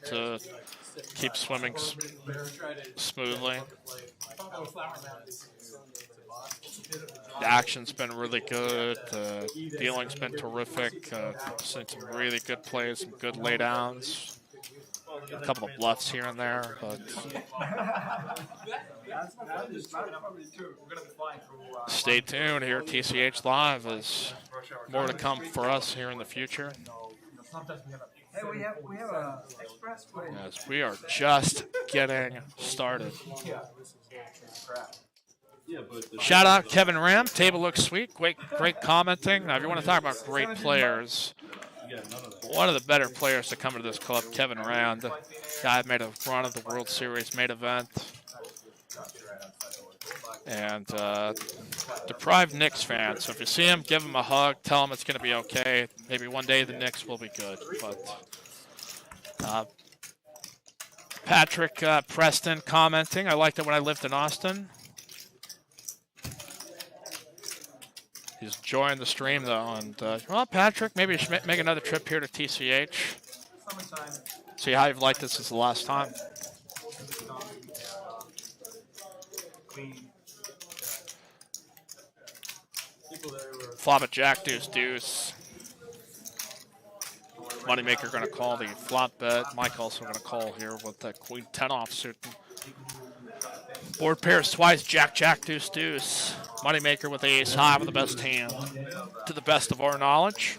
swimming smoothly. The action's been really good. The dealing's been terrific. Seen some really good plays, some good laydowns. A couple of bluffs here and there, but stay tuned here at TCH Live. There's more to come for us here in the future. Hey, we have a express way. Yes, we are just getting started. Shout out Kevin Ram. Table looks sweet. Great commenting. Now, if you want to talk about great players, one of the better players to come to this club, Kevin Ram. The guy made a run of the World Series main event. And deprived Knicks fan. So if you see him, give him a hug. Tell him it's going to be okay. Maybe one day the Knicks will be good. But Patrick Preston commenting. I liked it when I lived in Austin. He's enjoying the stream though. And well, Patrick, maybe you should make another trip here to TCH. See how you've liked it since the last time. Flop a jack, deuce, deuce. Moneymaker going to call the flop bet. Mike also going to call here with the queen 10 offsuit. Board pairs twice, jack, jack, deuce, deuce. Moneymaker with the ace high with the best hand, to the best of our knowledge.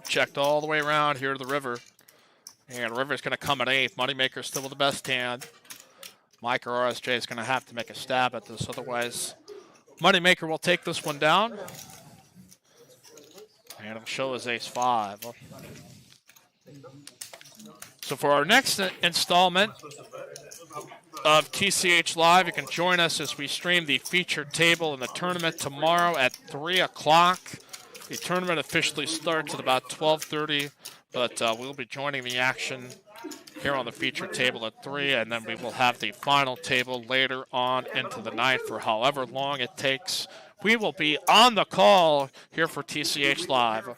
Checked all the way around here to the river. And river's going to come at 8. Moneymaker still with the best hand. Mike or RSJ is going to have to make a stab at this, otherwise Moneymaker will take this one down. And it'll show his ace-5. So for our next installment of TCH Live, you can join us as we stream the featured table in the tournament tomorrow at 3 o'clock. The tournament officially starts at about 12:30, but we'll be joining the action here on the featured table at 3, and then we will have the final table later on into the night for however long it takes. We will be on the call here for TCH Live.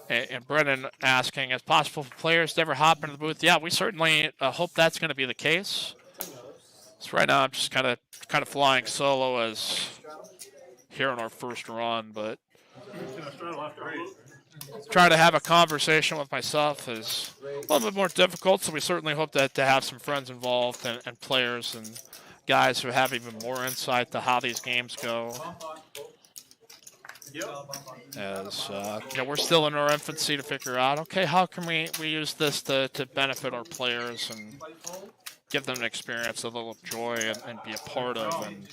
And Brennan asking, is it possible for players to ever hop into the booth? Yeah, we certainly hope that's going to be the case. So right now I'm just kind of flying solo as here on our first run, but trying to have a conversation with myself is a little bit more difficult, so we certainly hope that to have some friends involved and players and guys who have even more insight to how these games go. As we're still in our infancy to figure out, okay, how can we use this to benefit our players and give them an experience, a little joy, and be a part of. And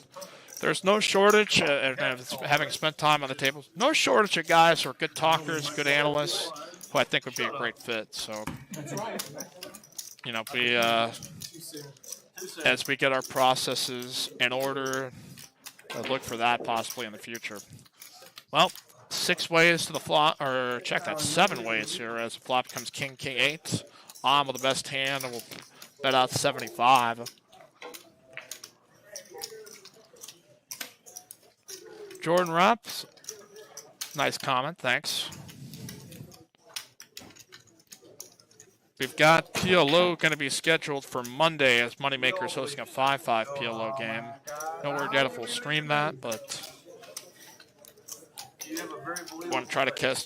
there's no shortage, and having spent time on the table, no shortage of guys who are good talkers, good analysts, who I think would be a great fit. So, we as we get our processes in order, look for that possibly in the future. Well, 6 ways to the flop, or check that, 7 ways here as the flop becomes king, king 8. On with the best hand, and we'll bet out 75. Jordan Rupp, nice comment, thanks. We've got PLO going to be scheduled for Monday as Moneymaker is hosting a 5-5 PLO game. No word yet if we'll stream that, but want to try to catch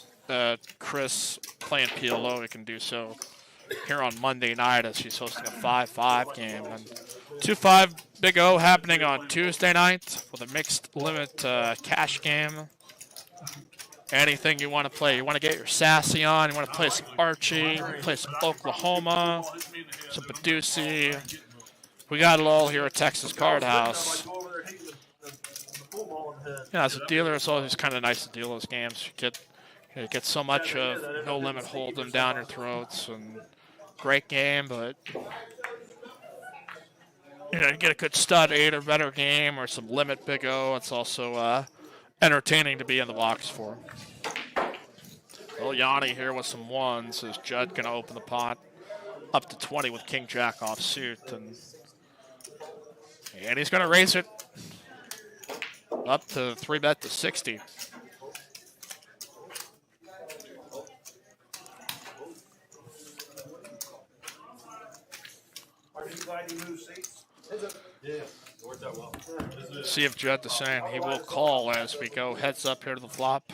Chris playing PLO, we can do so here on Monday night as he's hosting a 5-5 game. And 2-5 Big O happening on Tuesday night with a mixed limit cash game. Anything you want to play. You want to get your Sassy on, you want to play some Archie, you want to play some Oklahoma, some Badusi. We got it all here at Texas Card House. As a dealer, it's always kind of nice to deal those games. You get so much of no limit hold'em down your throats, and great game, but you get a good stud 8 or better game or some limit Big O. It's also entertaining to be in the box for. Well, Yanni here with some 1s as Judd going to open the pot up to 20 with King Jack offsuit, and he's going to raise it up to 3-bet to 60. See if Judd is saying he will call as we go heads up here to the flop.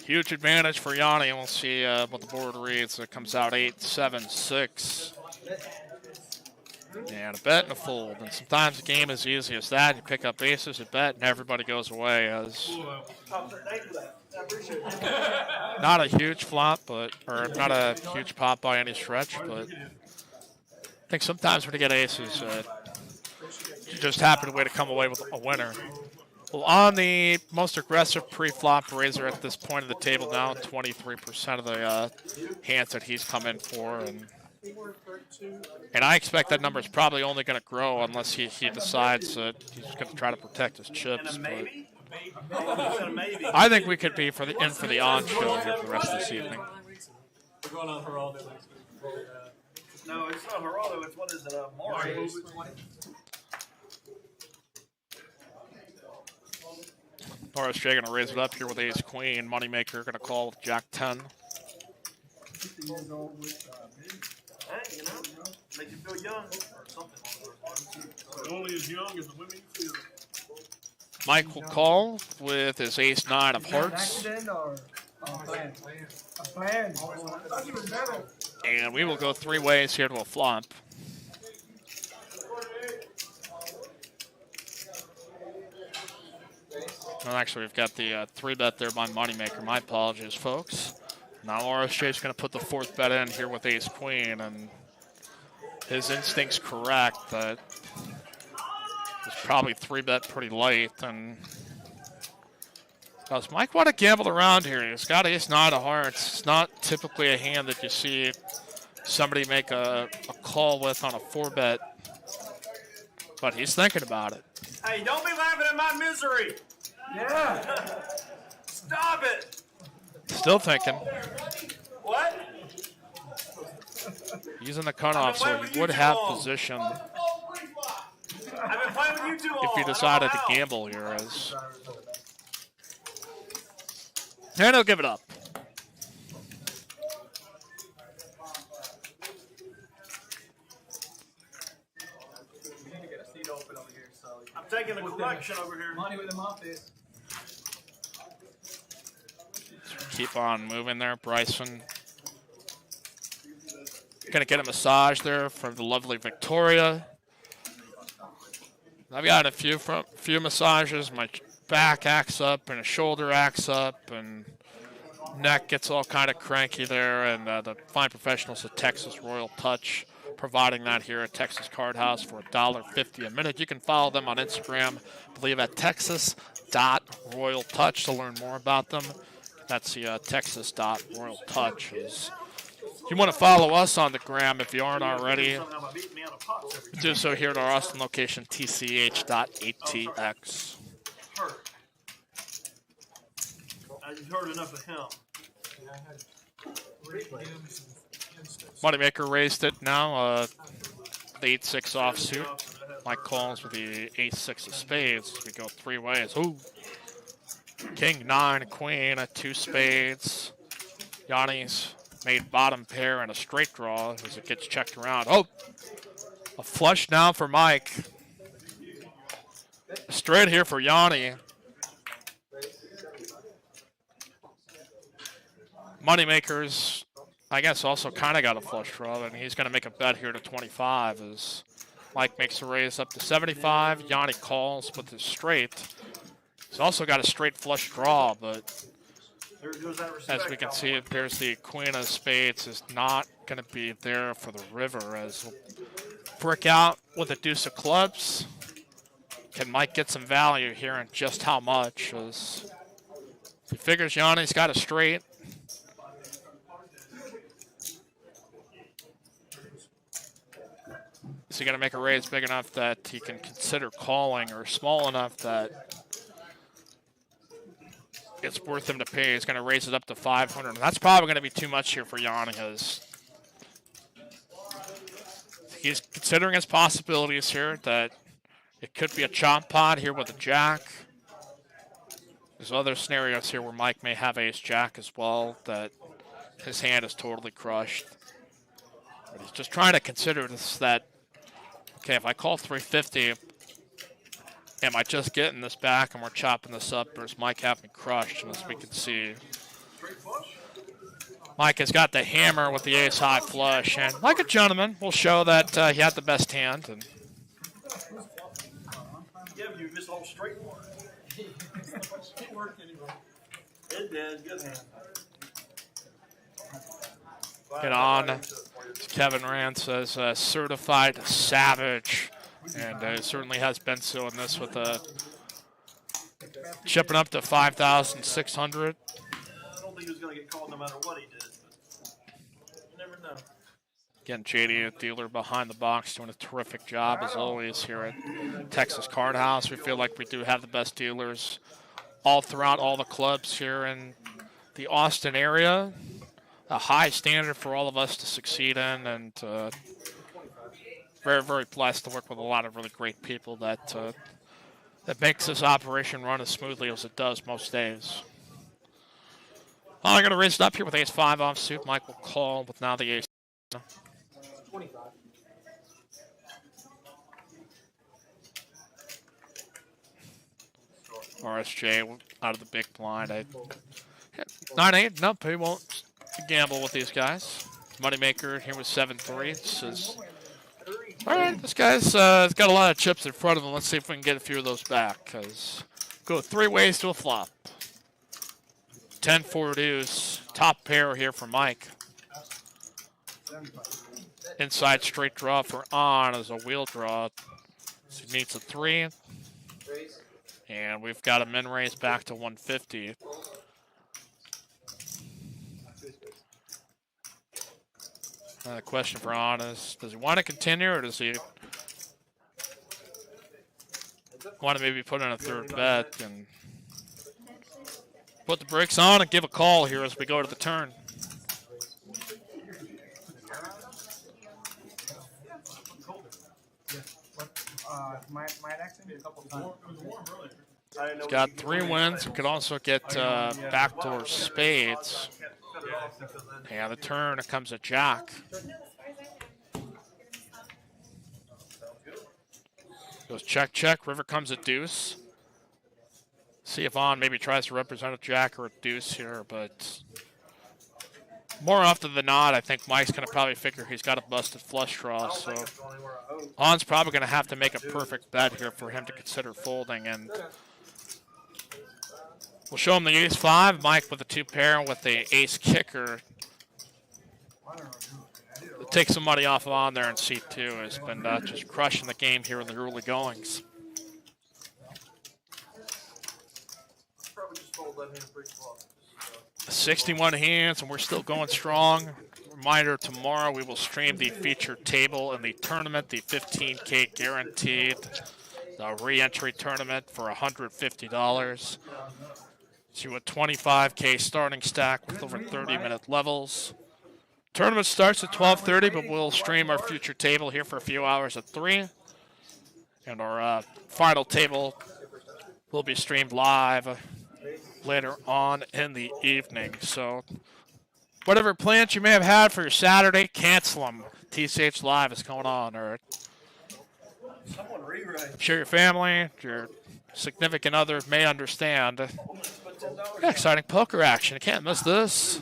Huge advantage for Yanni, and we'll see what the board reads. It comes out 8, 7, 6. And a bet and a fold. And sometimes the game is easy as that. You pick up aces, a bet, and everybody goes away. As not a huge flop, or not a huge pop by any stretch, but I think sometimes when you get aces, you just happen to come away with a winner. Well, on the most aggressive pre-flop raiser at this point of the table now, 23% of the hands that he's come in for, and I expect that number is probably only going to grow unless he decides that he's going to try to protect his chips. But I think we could be in for the on show here for the rest of this evening. We're going on Geraldo next week. No, it's not Geraldo. It's what is it? Maury. RSJ going to raise it up here with ace queen. Moneymaker going to call with jack 10. Hey, make you feel young or something. Only as young as the women feel. Mike will call with his ace 9 of hearts. And we will go 3 ways here to a flop. Well, actually, we've got the 3-bet there by Moneymaker. My apologies, folks. Now RSJ is going to put the 4th bet in here with ace queen, and his instinct's correct, but it's probably 3-bet pretty late. And does Mike want to gamble around here? He's got ace 9 of hearts. It's not typically a hand that you see somebody make a call with on a 4-bet, but he's thinking about it. Hey, don't be laughing at my misery. Yeah. Stop it. Still thinking. What? He's in the cutoff, so he would have position I've been playing with you too long. if he decided to gamble here. And he'll give it up. I'm taking a collection over here. Money with him off this. Keep on moving there, Bryson. Gonna get a massage there from the lovely Victoria. I've got a few massages. My back acts up and a shoulder acts up and neck gets all kind of cranky there. And the fine professionals at Texas Royal Touch providing that here at Texas Card House for $1.50 a minute. You can follow them on Instagram, I believe at texas.royaltouch to learn more about them. That's the texas.royaltouch. If you want to follow us on the gram, if you aren't already, do so here at our Austin location, tch.atx. Hurt. You've heard enough of him. Moneymaker raised it now. The 8-6 offsuit. Mike calls with the 8-6 of spades. We go three ways. Ooh. King, 9, queen, 2 spades. Yanni's made bottom pair and a straight draw as it gets checked around. Oh, a flush now for Mike. Straight here for Yanni. Moneymaker's, I guess, also kind of got a flush draw, and he's going to make a bet here to 25 as Mike makes a raise up to 75. Yanni calls with his straight. He's also got a straight flush draw, but as we can see, it appears the queen of spades is not going to be there for the river as we'll brick out with a deuce of clubs. Can Mike get some value here and just how much? As he figures Yanni's got a straight. Is he going to make a raise big enough that he can consider calling, or small enough that it's worth him to pay? He's going to raise it up to 500. And that's probably going to be too much here for Yanni. He's considering his possibilities here, that it could be a chop pot here with a jack. There's other scenarios here where Mike may have ace-jack as well, that his hand is totally crushed. But he's just trying to consider this, that, okay, if I call 350, am I just getting this back and we're chopping this up, or is Mike having me crushed? And as we can see, Mike has got the hammer with the ace-high flush, and like a gentleman, will show that he had the best hand. And Yeah, you missed the whole straight one. It did. Good hand. get on. Kevin Rand says certified savage, and certainly has been so in this with chipping up to 5,600. I don't think he was going to get called no matter what he did, but you never know. Again, JD, a dealer behind the box, doing a terrific job as always here at Texas Card House. We feel like we do have the best dealers all throughout all the clubs here in the Austin area. A high standard for all of us to succeed in, and very, very blessed to work with a lot of really great people that makes this operation run as smoothly as it does most days. I'm going to raise it up here with ace-5 offsuit. Mike will call with now the ace. 25. RSJ out of the big blind. 9-8. Nope, he won't gamble with these guys. Moneymaker here with 7-3. Says, all right, this guy's got a lot of chips in front of him. Let's see if we can get a few of those back. Cause go 3 ways to a flop. 10-4 deuce. Top pair here for Mike. Inside straight draw for on as a wheel draw. So he needs a 3. And we've got a min raise back to 150. The question for on is, does he want to continue, or does he want to maybe put in a third bet and put the brakes on and give a call here as we go to the turn? Might actually be a couple times. He's got 3 wins. He could also get backdoor spades. Yeah, the turn, it comes a jack. Goes check, check. River comes a deuce. See if on maybe tries to represent a jack or a deuce here, but more often than not, I think Mike's going to probably figure he's got a busted flush draw. So On's probably going to have to make a perfect bet here for him to consider folding. And we'll show him the ace-5. Mike with the 2-pair with the ace-kicker. Take some money off of On there in C2. Has been just crushing the game here in the early goings. Probably just fold that hand pretty close. 61 hands, and we're still going strong. Reminder, tomorrow we will stream the featured table in the tournament, the $15K guaranteed, the re-entry tournament for $150. To a $25K starting stack with over 30-minute levels. Tournament starts at 12:30, but we'll stream our future table here for a few hours at 3. And our final table will be streamed live later on in the evening. So whatever plans you may have had for your Saturday, cancel them. TCH Live is going on. Or I'm sure your family, your significant other may understand. Yeah, exciting poker action. You can't miss this.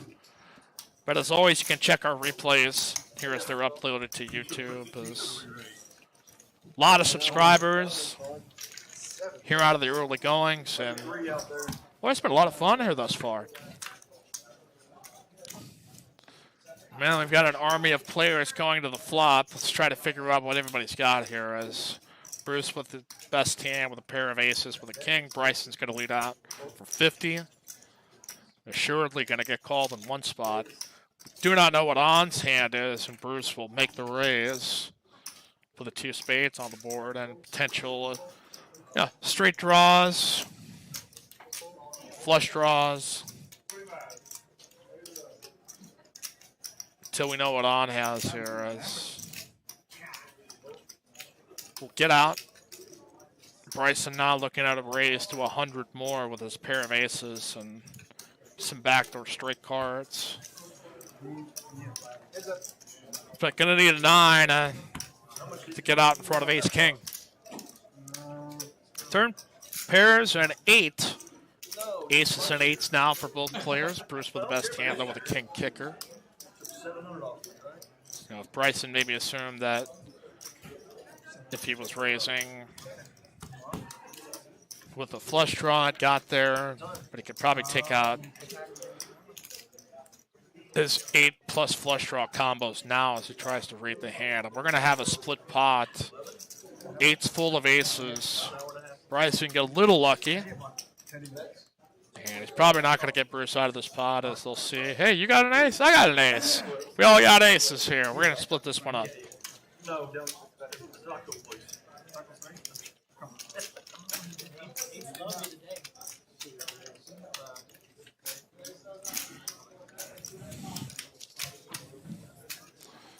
But as always, you can check our replays here as they're uploaded to YouTube. There's a lot of subscribers here out of the early goings, and well, it's been a lot of fun here thus far. Man, we've got an army of players going to the flop. Let's try to figure out what everybody's got here. As Bruce with the best hand with a pair of aces with a king. Bryson's going to lead out for 50. Assuredly going to get called in one spot. Do not know what On's hand is, and Bruce will make the raise with the 2 spades on the board and potential straight draws, flush draws, until we know what On has here. As we'll get out. Bryson now looking at a raise to 100 more with his pair of aces and some backdoor straight cards. But gonna need a 9 to get out in front of ace king. Turn pairs and 8. Aces and 8s now for both players. Bruce with the best hand though with a king kicker. You know, if Bryson maybe assumed that if he was raising with a flush draw, it got there, but he could probably take out his 8+ flush draw combos now as he tries to read the hand. And we're going to have a split pot. 8's full of aces. Bryson get a little lucky. And he's probably not going to get Bruce out of this pot, as they'll see, hey, you got an ace? I got an ace. We all got aces here. We're going to split this one up. No, don't. Taco, please.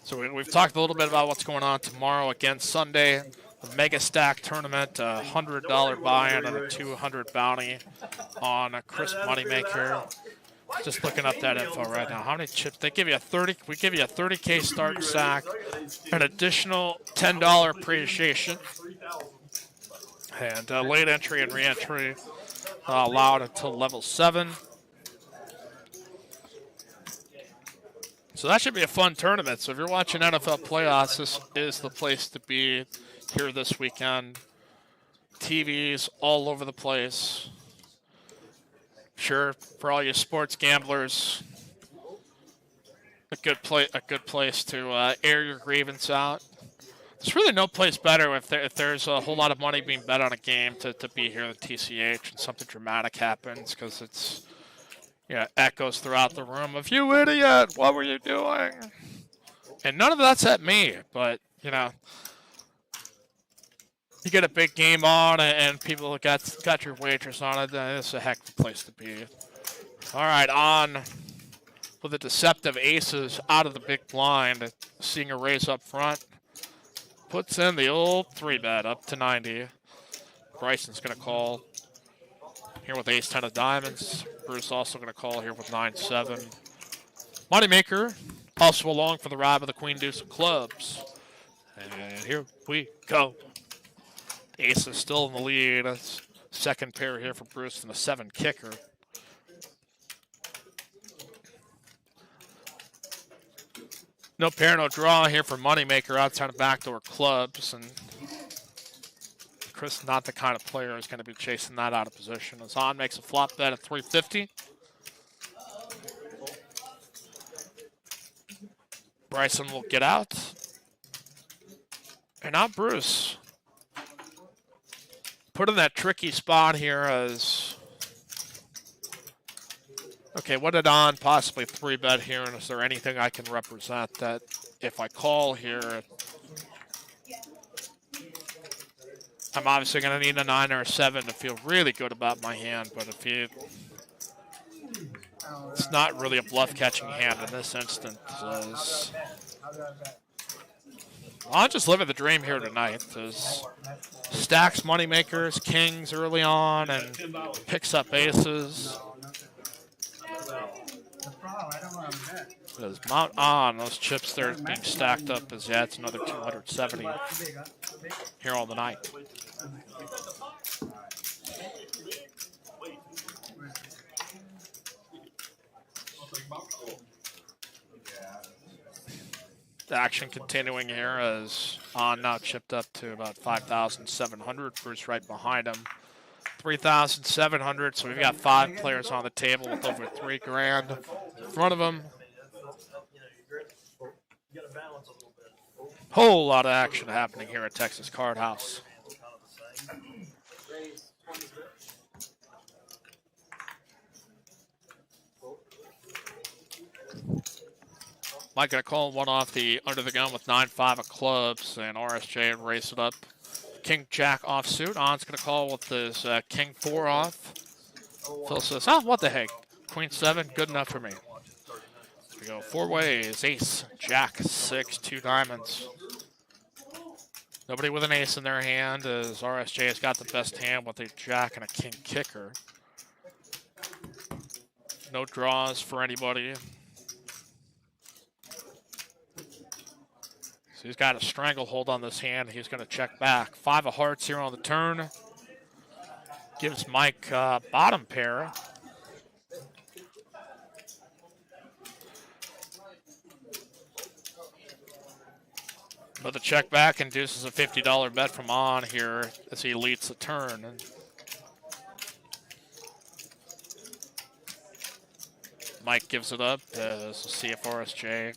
So we've talked a little bit about what's going on tomorrow. Again, Sunday, the Mega Stack Tournament, a $100 buy-in and a $200 bounty on Chris Moneymaker. Just looking up that info right now. How many chips? They give you a 30. We give you a 30K start stack, an additional $10 appreciation, and late entry and re-entry allowed until level 7. So that should be a fun tournament. So if you're watching NFL playoffs, this is the place to be here this weekend. TVs all over the place. Sure, for all you sports gamblers, a good place to air your grievance out. There's really no place better if there's a whole lot of money being bet on a game to be here at TCH and something dramatic happens, because it's echoes throughout the room of, you idiot, what were you doing? And none of that's at me, but, you get a big game on and people got your wagers on it, then it's a heck of a place to be. All right, On with the deceptive aces out of the big blind, seeing a raise up front. Puts in the old 3-bet up to 90. Bryson's going to call here with ace-10 of diamonds. Bruce also going to call here with 9-7. Moneymaker also along for the ride with the queen-deuce of clubs. And here we go. Ace is still in the lead. That's second pair here for Bruce and the 7 kicker. No pair, no draw here for Moneymaker outside of backdoor clubs, and Chris, not the kind of player who's going to be chasing that out of position. As On makes a flop bet at 350. Bryson will get out. And now Bruce. Put in that tricky spot here as... Okay, what did On possibly 3-bet here? And is there anything I can represent that if I call here, I'm obviously going to need a 9 or a 7 to feel really good about my hand, but if you... It's not really a bluff-catching hand in this instance. I'm just living the dream here tonight. There's stacks Moneymakers, kings early on, and picks up aces. There's Mount On, those chips there being stacked up as yeah, it's another 270 here all the night. The action continuing here as On now chipped up to about 5,700. Bruce right behind him. 3,700, so we've got 5 players on the table with over $3,000 in front of them. Whole lot of action happening here at Texas Card House. Mike gonna call one off the under the gun with 9-5 of clubs, and RSJ race it up. King Jack offsuit. On's gonna call with his King 4 off. Phil says, "Oh, what the heck? Queen 7, good enough for me." So we go 4 ways: Ace, Jack, 6, 2 diamonds. Nobody with an ace in their hand, as RSJ has got the best hand with a Jack and a King kicker. No draws for anybody. So he's got a stranglehold on this hand. He's going to check back. 5 of hearts here on the turn. Gives Mike bottom pair. But the check back induces a $50 bet from On here as he leads the turn. And Mike gives it up as we'll see if RSJ.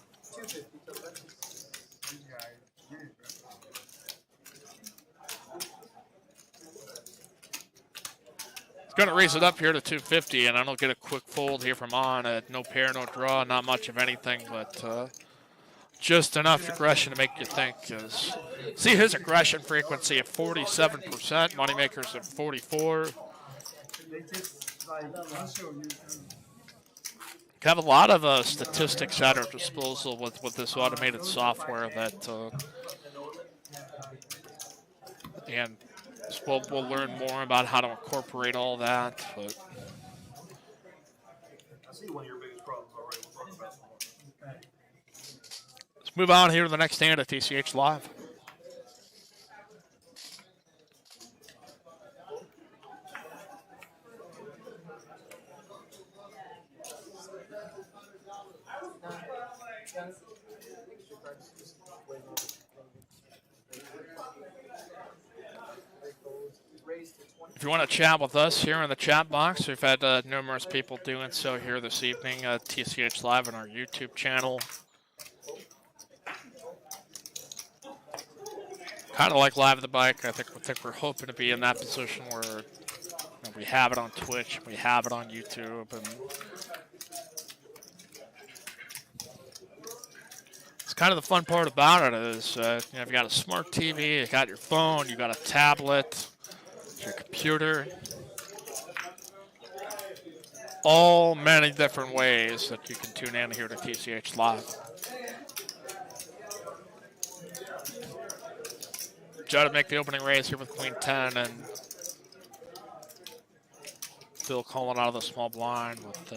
Going to raise it up here to 250, and I don't get a quick fold here from On at no pair, no draw, not much of anything, but just enough aggression to make you think. See his aggression frequency at 47%, Moneymaker's at 44. Have a lot of statistics at our disposal with this automated software that, and we'll learn more about how to incorporate all that. But I see one of your biggest problems already. We'll talk about some more. let's move on here to the next hand at TCH Live. If you want to chat with us here in the chat box, we've had numerous people doing so here this evening at TCH Live on our YouTube channel. Kind of like Live at the Bike. I think we're hoping to be in that position where we have it on Twitch, we have it on YouTube, and it's kind of the fun part about it is you've got a smart TV, you got your phone, you got a tablet, your computer, all many different ways that you can tune in here to TCH Live. Try to make the opening raise here with Queen 10, and Phil calling out of the small blind with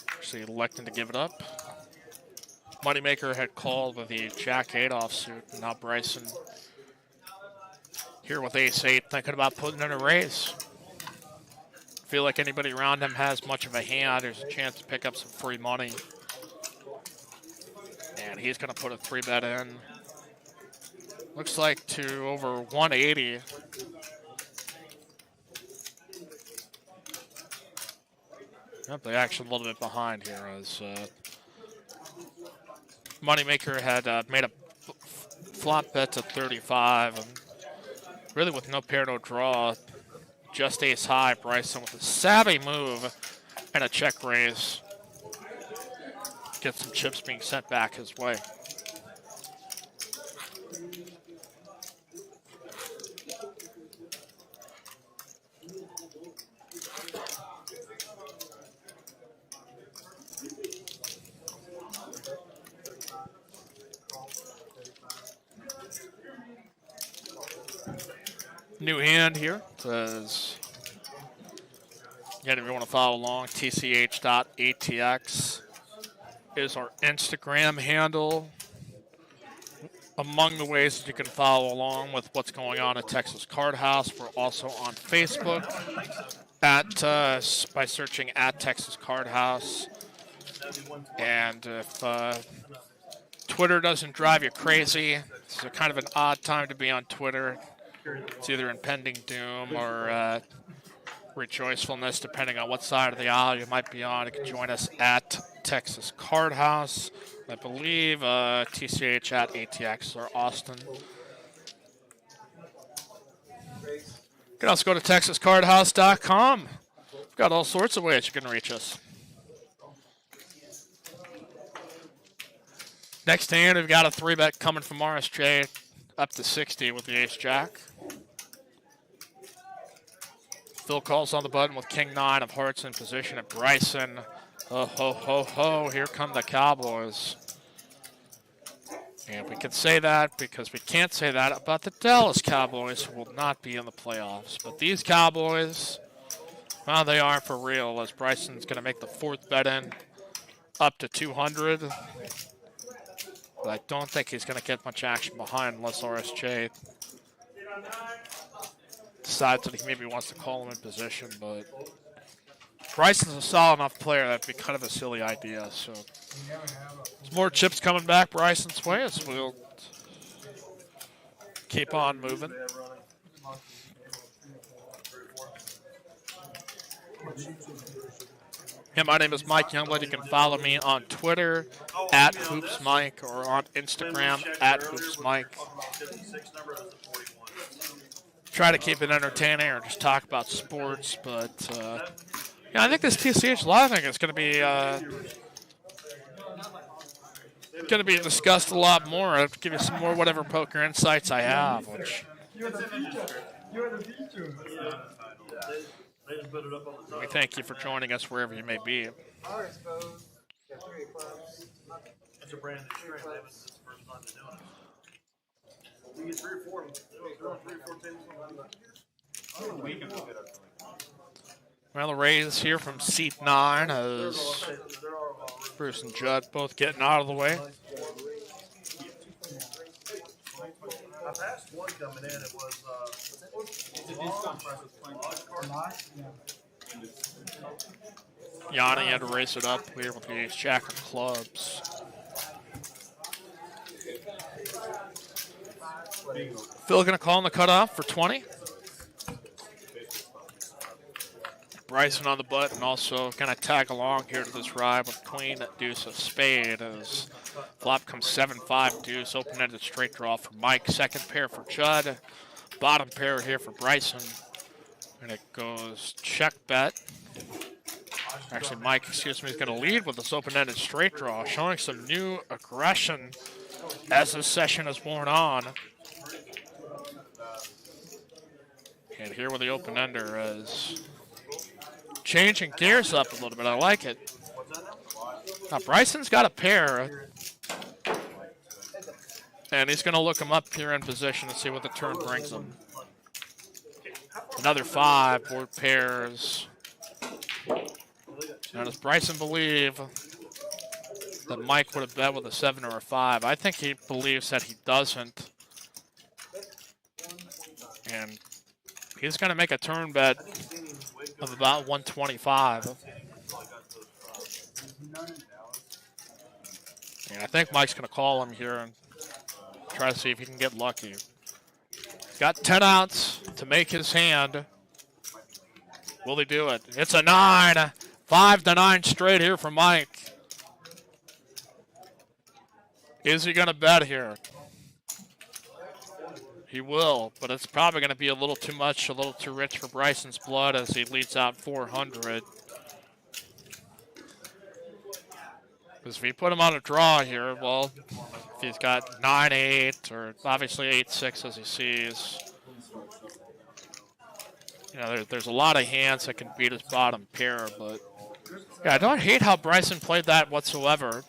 actually electing to give it up. Moneymaker had called with the Jack 8 offsuit, and now Bryson here with Ace 8, thinking about putting in a raise. Feel like anybody around him has much of a hand. There's a chance to pick up some free money. And he's going to put a 3-bet in. Looks like to over 180. Yep, they actually a little bit behind here as Moneymaker had made a flop bet to 35. And really with no pair, no draw, just ace high. Bryson with a savvy move and a check raise. Get some chips being sent back his way. New hand here says, again, if you want to follow along, tch.atx is our Instagram handle. Among the ways that you can follow along with what's going on at Texas Card House, we're also on Facebook by searching at Texas Card House. And if Twitter doesn't drive you crazy, it's a kind of an odd time to be on Twitter. It's either impending doom or rejoicefulness, depending on what side of the aisle you might be on. You can join us at Texas Card House. I believe TCH at ATX or Austin. You can also go to TexasCardHouse.com. We've got all sorts of ways you can reach us. Next hand, we've got a 3-bet coming from RSJ up to 60 with the ace-jack. Phil calls on the button with king-9 of hearts in position at Bryson. Oh, ho, ho, ho, here come the Cowboys. And we can say that because we can't say that about the Dallas Cowboys, who will not be in the playoffs. But these Cowboys, well, they are for real, as Bryson's going to make the 4th bet in up to 200. But I don't think he's going to get much action behind unless RSJ decides that he maybe wants to call him in position. But Bryson's a solid enough player that'd be kind of a silly idea. So there's more chips coming back Bryson's way as we'll keep on moving. Yeah, my name is Mike Youngblood. You can follow me on Twitter at HoopsMike or on Instagram at HoopsMike. Try to keep it entertaining or just talk about sports, but yeah, I think this TCH Live thing is going to be discussed a lot more. I'll give you some more whatever poker insights I have. Which we thank you for joining us wherever you may be. It's a brand new strength. It's the first time they're doing it. You get 3 or 4 tables. Well, the raise here from seat 9 as Bruce and Judd both getting out of the way. I passed one coming in. It was Yanni had to race it up here with the ace-jack of clubs. Phil going to call in the cutoff for 20. Bryson on the button also going to tag along here to this ride with queen, deuce of spade as flop comes 7-5 deuce, open-ended straight draw for Mike, second pair for Judd, bottom pair here for Bryson, and it goes check bet. Actually, Mike, excuse me, is going to lead with this open-ended straight draw, showing some new aggression as this session has worn on. And here with the open-ender is changing gears up a little bit. I like it. Now, Bryson's got a pair. And he's going to look him up here in position to see what the turn brings him. Another 5, board pairs. Now, does Bryson believe that Mike would have bet with a 7 or a 5? I think he believes that he doesn't. And he's going to make a turn bet of about 125. And I think Mike's going to call him here and try to see if he can get lucky. He's got 10 outs to make his hand. Will he do it? It's a 9. 5-9 straight here for Mike. Is he going to bet here? He will, but it's probably going to be a little too much, a little too rich for Bryson's blood as he leads out 400. Because if we put him on a draw here, well, if he's got 9-8 or obviously 8-6 as he sees, you know, there's a lot of hands that can beat his bottom pair, but yeah, I don't hate how Bryson played that whatsoever.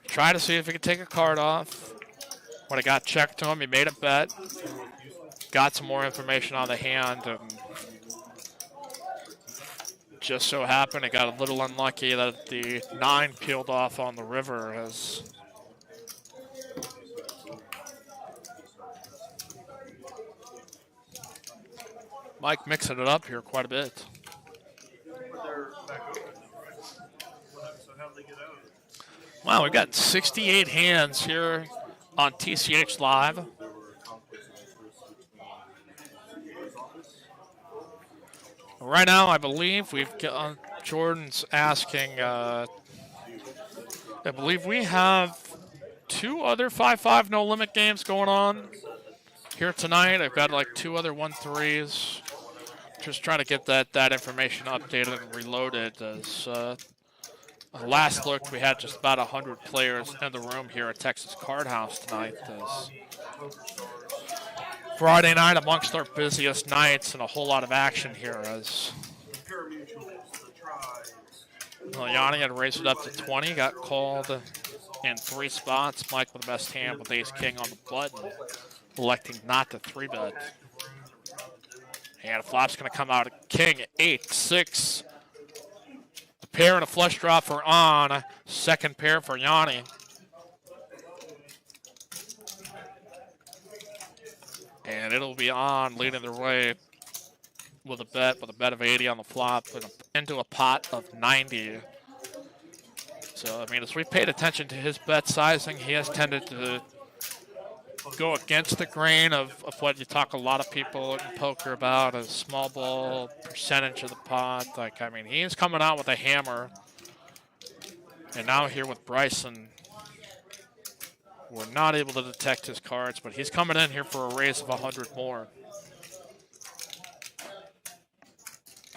Try to see if he could take a card off. When it got checked to him, he made a bet. Got some more information on the hand, and just so happened it got a little unlucky that the 9 peeled off on the river. As Mike mixing it up here quite a bit. Wow, we've got 68 hands here on TCH Live. Right now, I believe we've got, Jordan's asking, I believe we have 2 other 5-5 no limit games going on here tonight. I've got like 2 other 1-3s. Just trying to get that information updated and reloaded. As last look, we had just about 100 players in the room here at Texas Card House tonight. As Friday night amongst our busiest nights and a whole lot of action here. As Yanni had raised it up to 20, got called in 3 spots. Mike with the best hand with ace-king on the button, electing not to 3-bet. And a flop's going to come out at king 8-6. The pair and a flush draw for On. Second pair for Yanni. And it'll be On leading their way with a bet of 80 on the flop and into a pot of 90. So, I mean, as we've paid attention to his bet sizing, he has tended to go against the grain of what you talk a lot of people in poker about, a small ball percentage of the pot. Like, I mean, he's coming out with a hammer. And now here with Bryson, we're not able to detect his cards, but he's coming in here for a raise of 100 more.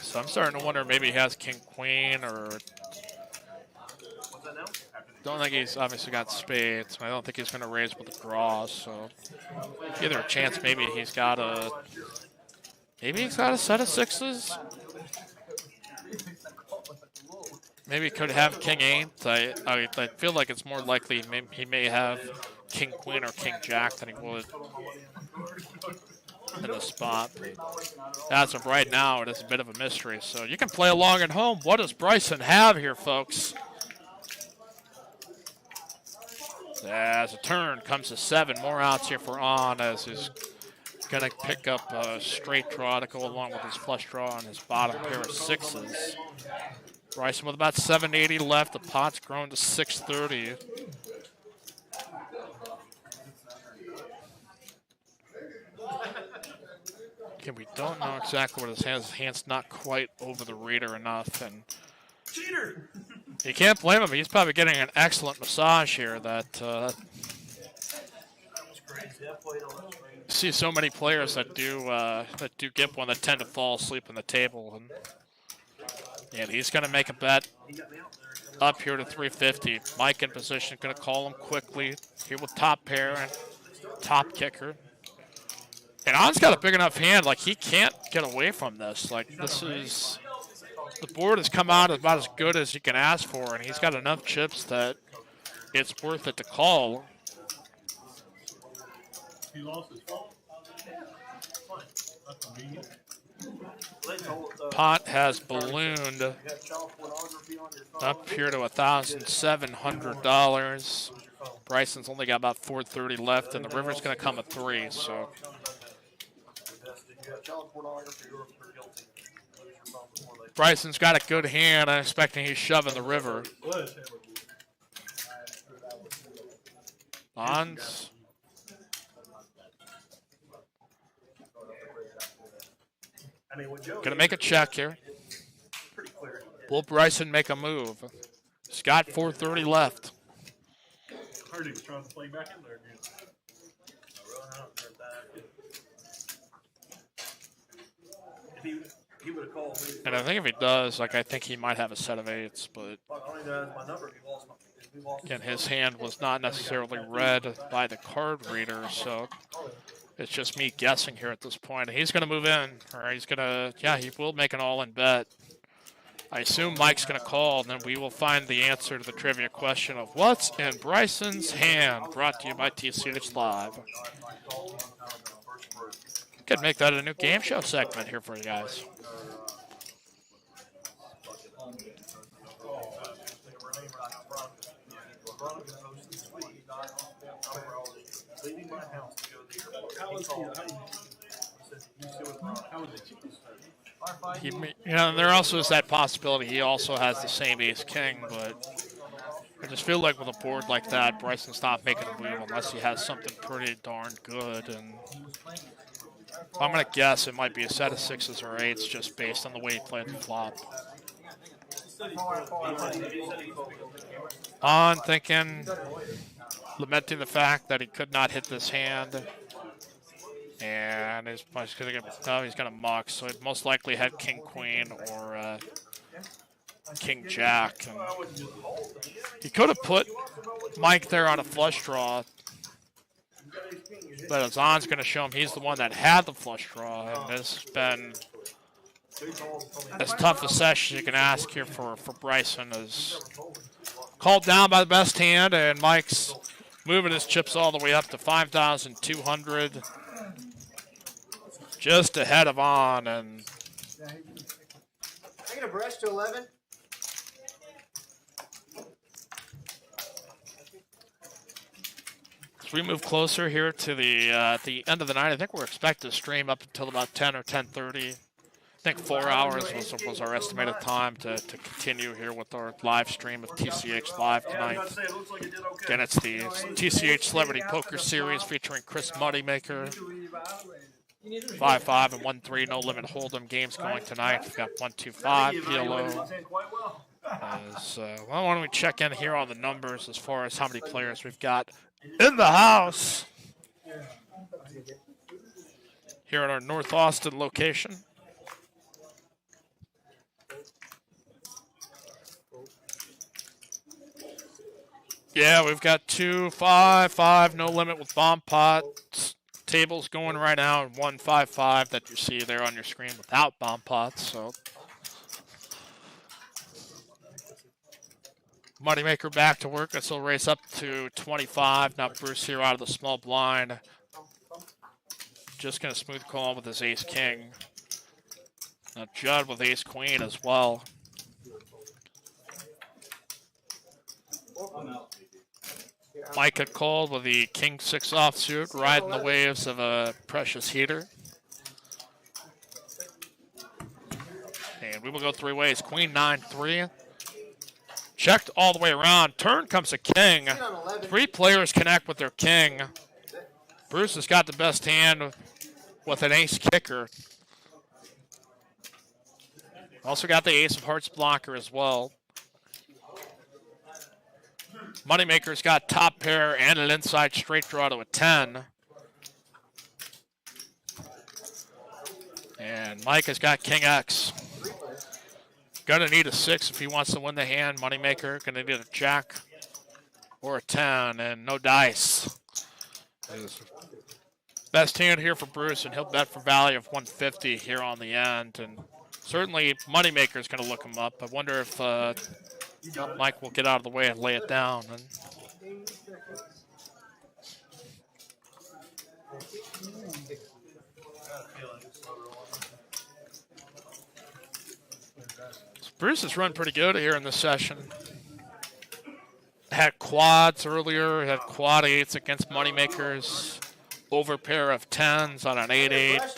So I'm starting to wonder maybe he has king queen, or don't think he's obviously got spades. I don't think he's going to raise with a draw. So either a chance maybe he's got a set of 6s. Maybe he could have king 8. I feel like it's more likely he may have king queen or king jack than he would in the spot. As of right now, it is a bit of a mystery. So you can play along at home. What does Bryson have here, folks? As a turn comes to 7. More outs here for On, as he's going to pick up a straight draw to go along with his flush draw and his bottom pair of 6s. Bryson with about 780 left. The pot's grown to 630. Okay, we don't know exactly what his hands. His hand's not quite over the reader enough, and Cheater! you can't blame him. He's probably getting an excellent massage here. You see so many players that do get one that tend to fall asleep on the table, and he's going to make a bet up here to 350. Mike in position, going to call him quickly here with top pair and top kicker. And On's got a big enough hand, like he can't get away from this. Like the board has come out about as good as you can ask for, and he's got enough chips that it's worth it to call. He lost his phone. That's convenient. Pot has ballooned up here to $1,700. Bryson's only got about 430 left, and the river's going to come at 3. So Bryson's got a good hand. I'm expecting he's shoving the river. Bonds. I mean, with Joe, Gonna make a check here. pretty clear. Will Bryson make a move? He's got 4:30 left. I heard he was trying to play back in there again. I don't heard that. If he would have called me. And I think if he does, like, I think he might have a set of eights, but I don't even have my number. If he lost again, his hand was not necessarily read by the card reader, so it's just me guessing here at this point. He's going to move in, or he's going to, yeah, he will make an all-in bet. I assume Mike's going to call, and then we will find the answer to the trivia question of what's in Bryson's hand, brought to you by TCH Live. Could make that a new game show segment here for you guys. There also is that possibility he also has the same ace-king, but I just feel like with a board like that, Bryson's not making a move unless he has something pretty darn good. And I'm going to guess it might be a set of sixes or eights just based on the way he played the flop. On thinking, lamenting the fact that he could not hit this hand. And he's going to muck, so it most likely had king queen or king jack. And he could have put Mike there on a flush draw, but Azan's going to show him he's the one that had the flush draw, and this has been as tough a session you can ask here for Bryson. Is called down by the best hand, and Mike's moving his chips all the way up to 5,200. Just ahead of On, and I get a brush to 11. as we move closer here to the end of the night, I think we're expected to stream up until about 10 or 10:30. I think 4 hours was our estimated time to continue here with our live stream of TCH Live tonight. Again, it's the TCH Celebrity Poker Series featuring Chris Moneymaker. 5-5 and 1-3 no limit hold'em games going tonight. We've got 1-2-5 PLO. Why don't we check in here on the numbers as far as how many players we've got in the house here at our North Austin location. Yeah, we've got 2-5-5 no limit with bomb pots. Tables going right now, and 1-5-5 that you see there on your screen without bomb pots. So Moneymaker back to work. This will race up to 25. Now Bruce here out of the small blind. Just going to smooth call with his ace-king. Now Judd with ace-queen as well. Mike had called with the king-6 offsuit, riding the waves of a precious heater. And we will go three ways. Queen 9-3. Checked all the way around. Turn comes a king. Three players connect with their king. Bruce has got the best hand with an ace kicker. Also got the ace of hearts blocker as well. Moneymaker's got top pair and an inside straight draw to a 10. And Mike has got king X. Gonna need a 6 if he wants to win the hand. Moneymaker gonna need a jack or a 10 and no dice. Best hand here for Bruce, and he'll bet for value of 150 here on the end. And certainly Moneymaker's gonna look him up. I wonder if Mike will get out of the way and lay it down. And Bruce has run pretty good here in this session. Had quads earlier, had quad 8s against Moneymakers. Over pair of 10s on an 8-8. I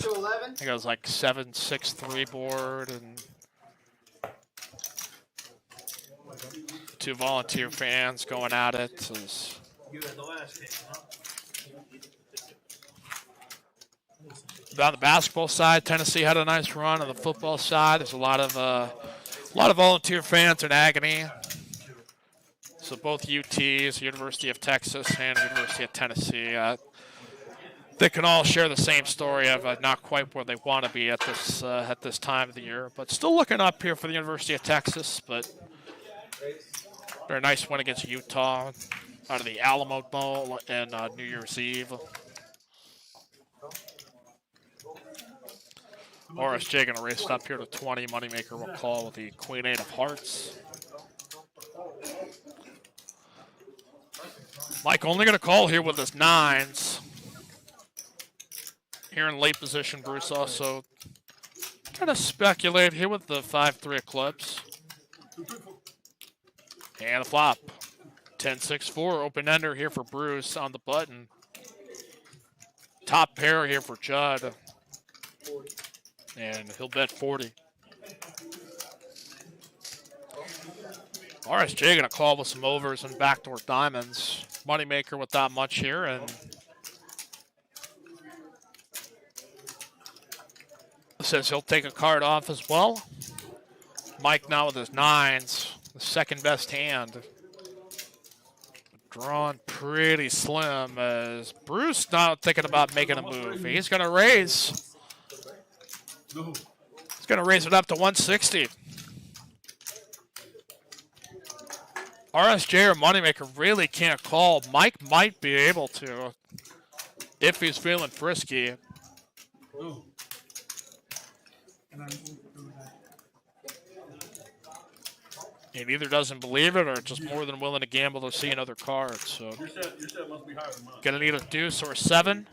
think it was like 7-6-3 board. And two volunteer fans going at it. You had the last game, huh? On the basketball side, Tennessee had a nice run. On the football side, there's a lot of volunteer fans in agony. So both UTs, University of Texas and University of Tennessee, they can all share the same story of not quite where they want to be at this time of the year, but still looking up here for the University of Texas. But very nice win against Utah out of the Alamo Bowl and New Year's Eve. RSJ going to race it up here to 20. Moneymaker will call with the Queen 8 of Hearts. Mike only going to call here with his 9s. Here in late position, Bruce also kind of speculate here with the 5-3 of clubs. And a flop. 10-6-4, open-ender here for Bruce on the button. Top pair here for Judd. And he'll bet 40. RSJ going to call with some overs and backdoor diamonds. Moneymaker with that much here, and says he'll take a card off as well. Mike now with his 9s, the second best hand. Drawn pretty slim as Bruce now thinking about making a move. He's going to raise. He's going to raise it up to 160. RSJ or Moneymaker really can't call. Mike might be able to if he's feeling frisky. He either doesn't believe it or just more than willing to gamble to see another card. So Your set must be higher than mine. gonna need a deuce or a 7.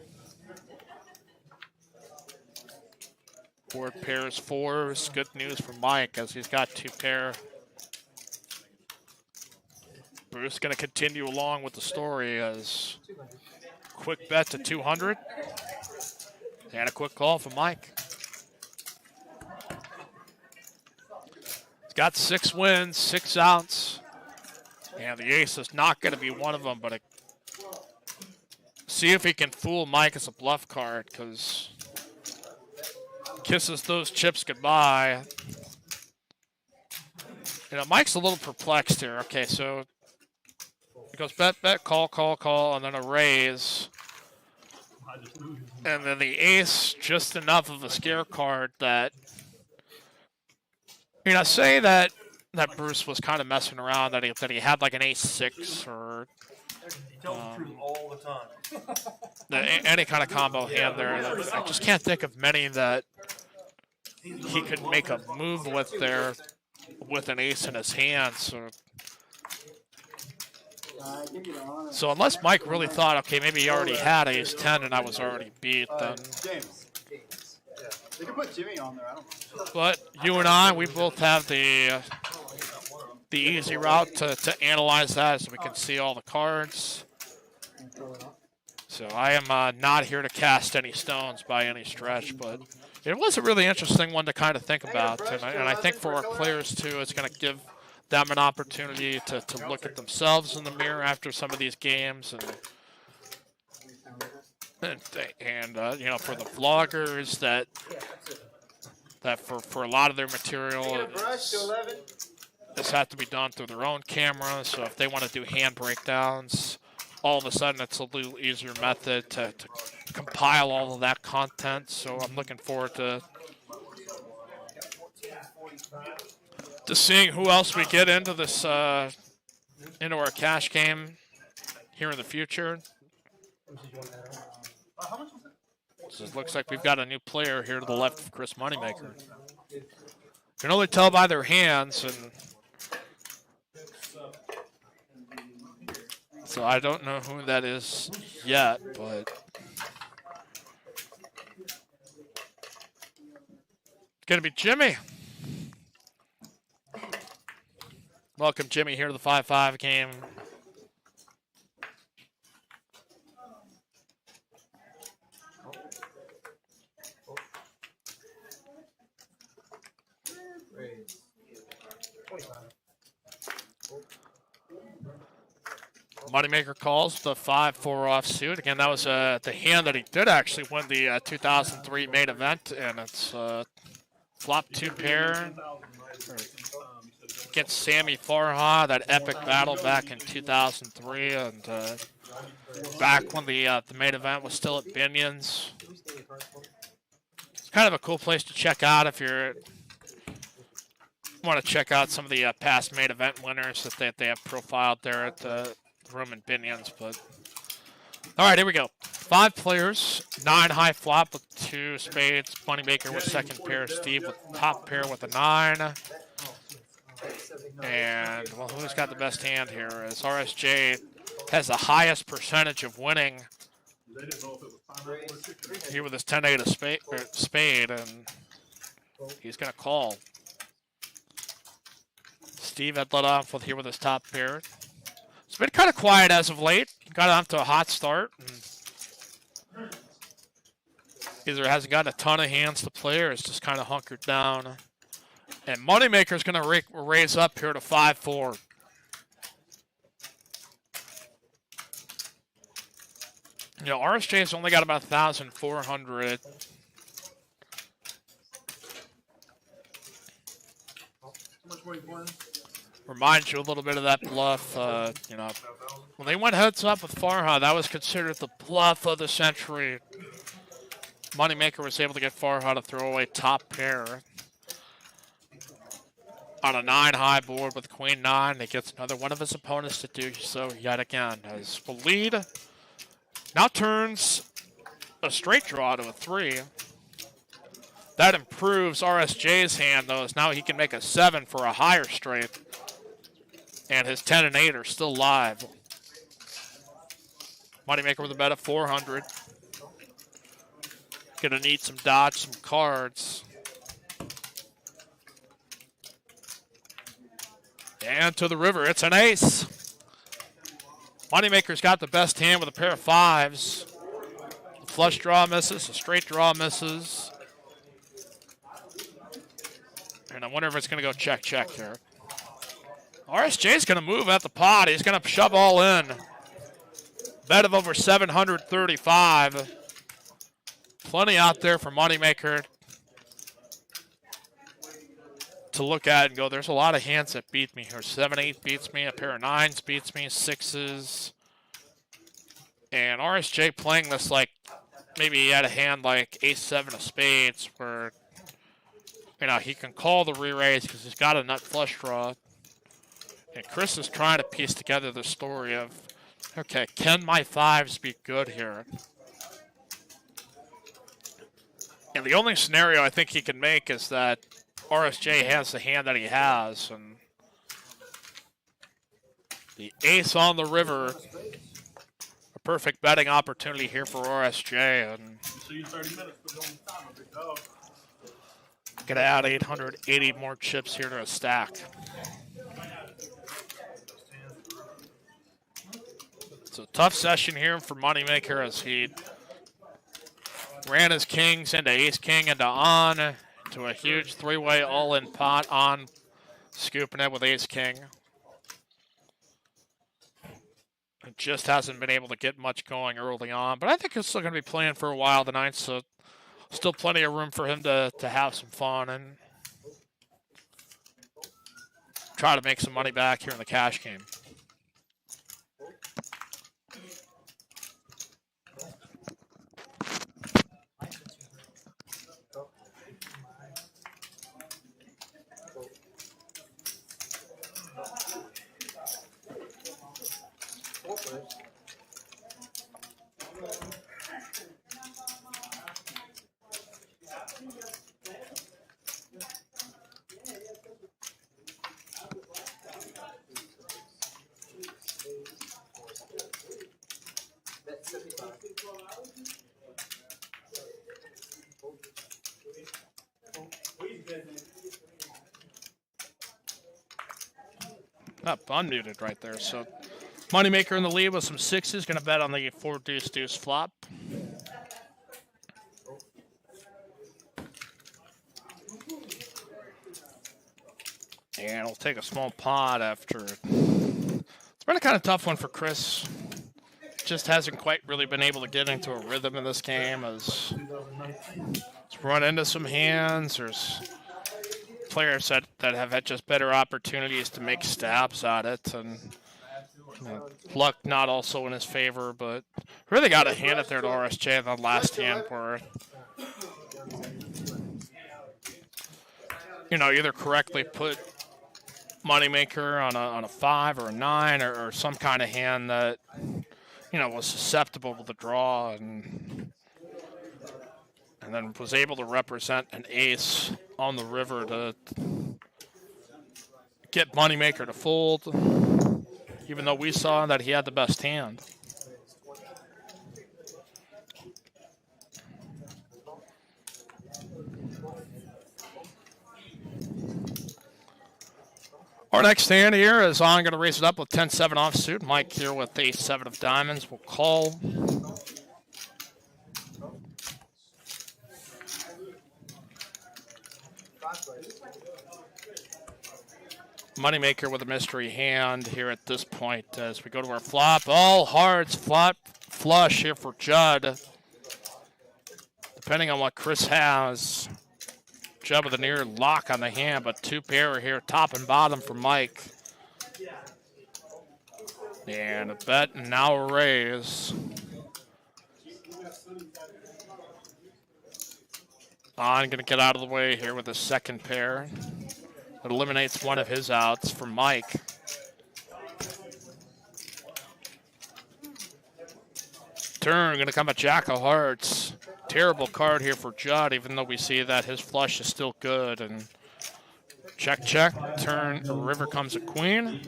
Board pairs 4s. Good news for Mike as he's got 2 pair. Bruce going to continue along with the story as quick bet to 200 and a quick call from Mike. He's got 6 wins, 6 outs, and the ace is not going to be one of them, but see if he can fool Mike as a bluff card, because kisses those chips goodbye. You know, Mike's a little perplexed here. Okay, so he goes bet, call, and then a raise. And then the ace, just enough of a scare card that, you know, say that Bruce was kind of messing around, that he had like an ace-6 or He tells the truth all the time. any kind of combo hand there. I just can't think of many that he could make a move with there with an ace in his hand. So unless Mike really thought, okay, maybe he already had ace-10 and I was already beat, then. James. Yeah. They can put Jimmy on there. I don't know. But you and I, we both have the easy route to analyze that, so we can see all the cards. So I am not here to cast any stones by any stretch, but it was a really interesting one to kind of think about, and I think for our players too, it's going to give them an opportunity to look at themselves in the mirror after some of these games, and you know, for the vloggers that for a lot of their material, this has to be done through their own camera. So if they want to do hand breakdowns, all of a sudden it's a little easier method to compile all of that content. So I'm looking forward to seeing who else we get into this into our cash game here in the future. So it looks like we've got a new player here to the left of Chris Moneymaker. You can only tell by their hands, and so I don't know who that is yet, but it's gonna be Jimmy. Welcome, Jimmy, here to the 5-5 game. Moneymaker calls the 5-4 offsuit. Again, that was the hand that he did actually win the 2003 main event, and it's flop 2 pair against Sammy Farha, that epic battle back in 2003, and back when the main event was still at Binion's. It's kind of a cool place to check out if you want to check out some of the past main event winners that they have profiled there at the room in Binion's. But all right, here we go. 5 players, 9 high flop with 2 spades. Moneymaker with second pair. Steve with top pair with a 9. And well, who's got the best hand here? As RSJ has the highest percentage of winning here with his 10-8 of spade, and he's gonna call. Steve had let off with his top pair. It's been kind of quiet as of late. Got off to a hot start. And either hasn't gotten a ton of hands to play or is just kind of hunkered down. And Moneymaker's going to raise up here to 5-4. You know, RSJ's only got about 1,400. Reminds you a little bit of that bluff. You know, when they went heads up with Farha, that was considered the bluff of the century. Moneymaker was able to get Farha to throw away top pair. On a 9 high board with Queen 9, he gets another one of his opponents to do so yet again. As the lead now turns a straight draw to a 3. That improves RSJ's hand, though, as now he can make a 7 for a higher straight. And his 10 and 8 are still live. Moneymaker with a bet of 400. Gonna need some dodge, some cards. And to the river, it's an ace. Moneymaker's got the best hand with a pair of 5s. The flush draw misses, the straight draw misses. And I wonder if it's going to go check here. RSJ's going to move at the pot. He's going to shove all in. Bet of over 735. Plenty out there for Moneymaker to look at and go, there's a lot of hands that beat me here. 7-8 beats me, a pair of 9s beats me, 6s. And RSJ playing this like maybe he had a hand like ace-7 of spades where, you know, he can call the re-raise because he's got a nut flush draw. And Chris is trying to piece together the story of, okay, can my 5s be good here? And the only scenario I think he can make is that RSJ has the hand that he has, and the ace on the river, a perfect betting opportunity here for RSJ, and gonna add 880 more chips here to a stack. So tough session here for Moneymaker as he ran his kings into ace-king into on, to a huge 3-way all-in pot on, scooping it with ace-king. It just hasn't been able to get much going early on, but I think he's still going to be playing for a while tonight, so still plenty of room for him to have some fun and try to make some money back here in the cash game. Up, unmuted right there. So Moneymaker in the lead with some 6s. Going to bet on the 4-deuce-deuce flop. And we'll take a small pot after it's Been a kind of tough one for Chris. Just hasn't quite really been able to get into a rhythm in this game. As he's run into some hands. There's players that have had just better opportunities to make stabs at it, and luck not also in his favor. But really got to hand it there to RSJ in the last hand where, either correctly put Moneymaker on a 5 or a 9 or some kind of hand that was susceptible to the draw, and then was able to represent an ace on the river to get Moneymaker to fold, even though we saw that he had the best hand. Our next hand here is I'm going to raise it up with 10-7 offsuit. Mike here with ace-7 of diamonds will call. Moneymaker with a mystery hand here at this point as we go to our flop. All hearts, flush here for Judd. Depending on what Chris has. Judd with a near lock on the hand, but 2 pair here, top and bottom for Mike. And a bet and now a raise. I'm going to get out of the way here with a second pair. It eliminates one of his outs for Mike. Turn, going to come a jack of hearts. Terrible card here for Judd, even though we see that his flush is still good. And check, turn, river comes a queen.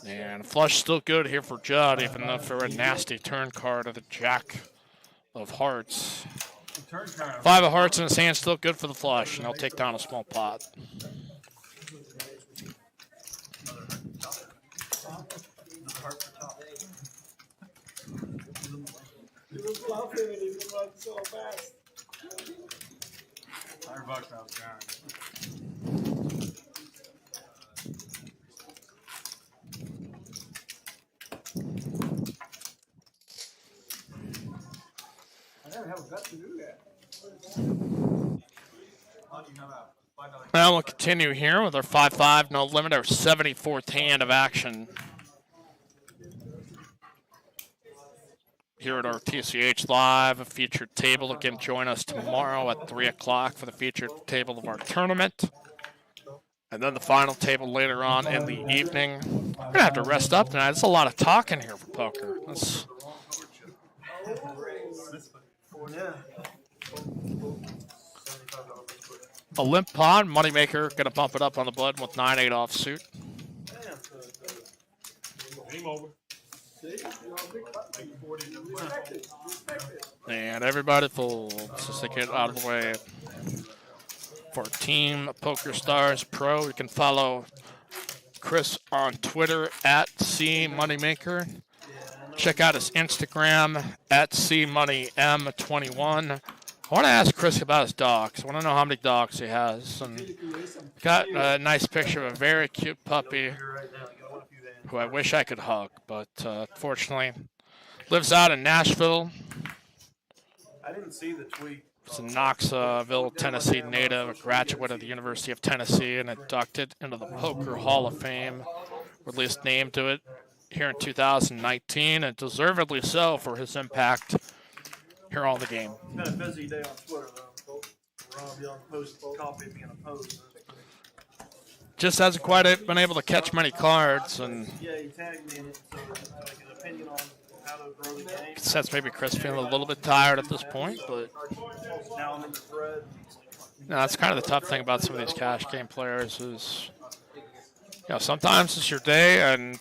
And flush still good here for Judd, even though for a nasty turn card of the jack of hearts. 5 of hearts in his hand, still good for the flush, and he'll take down a small pot. Now we'll continue here with our 5-5 no limit, our 74th hand of action. Here at our TCH Live featured table. Again, join us tomorrow at 3 o'clock for the featured table of our tournament. And then the final table later on in the evening. We're going to have to rest up tonight. There's a lot of talking here for poker. A limp pot, Moneymaker going to bump it up on the button with 9-8 offsuit. Game over. And everybody folds just to get out of the way. For Team Poker Stars Pro, you can follow Chris on Twitter at CMoneymaker. Check out his Instagram at CMoneyM21. I want to ask Chris about his dogs. I want to know how many dogs he has. And got a nice picture of a very cute puppy who I wish I could hug, but fortunately lives out in Nashville. I didn't see the tweet. He's a Knoxville, Tennessee native, a graduate of the University of Tennessee, and inducted into the Poker Hall of Fame, or at least named to it here in 2019, and deservedly so for his impact here on the game. It's been a busy day on Twitter, though. Rob Young post copy being opposed. Just hasn't quite been able to catch many cards, and yeah, he tagged me in it, so like his opinion on how to grow the game. Sets maybe Chris feeling a little bit tired at this point, but Now I'm in the thread. no, that's kind of the tough thing about some of these cash game players is, sometimes it's your day and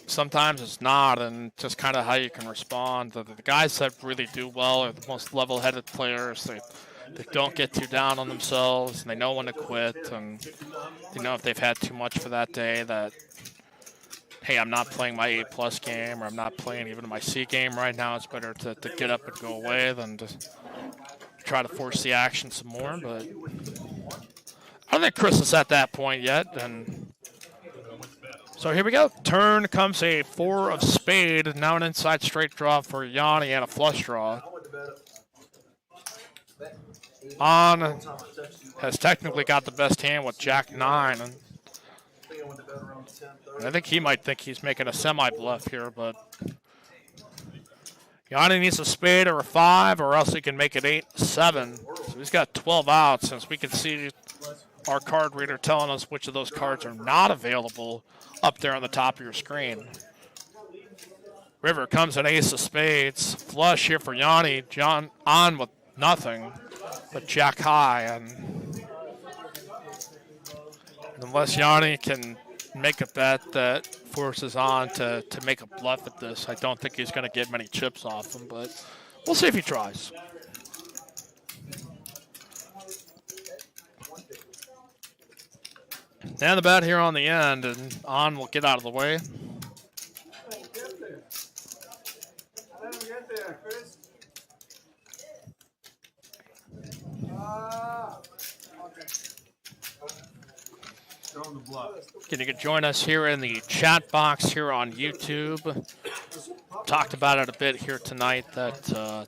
sometimes it's not, and just kind of how you can respond. The guys that really do well are the most level-headed players. They don't get too down on themselves, and they know when to quit, and they know if they've had too much for that day that, hey, I'm not playing my A+ game, or I'm not playing even my C game right now. It's better to get up and go away than to try to force the action some more. But I don't think Chris is at that point yet, and So here we go. Turn comes a 4 of spade. Now an inside straight draw for Yanni and a flush draw. On has technically got the best hand with Jack 9. And I think he might think he's making a semi-bluff here, but Yanni needs a spade or a 5, or else he can make it 8-7. So he's got 12 outs, since we can see our card reader telling us which of those cards are not available up there on the top of your screen. River comes an ace of spades. Flush here for Yanni. John on with nothing but Jack high. And unless Yanni can make a bet that forces on to make a bluff at this, I don't think he's going to get many chips off him, but we'll see if he tries. And the bet here on the end, and on will get out of the way. Get there. I didn't get there, Chris. Okay. Throwing the bluff. You can join us here in the chat box here on YouTube. Talked about it a bit here tonight that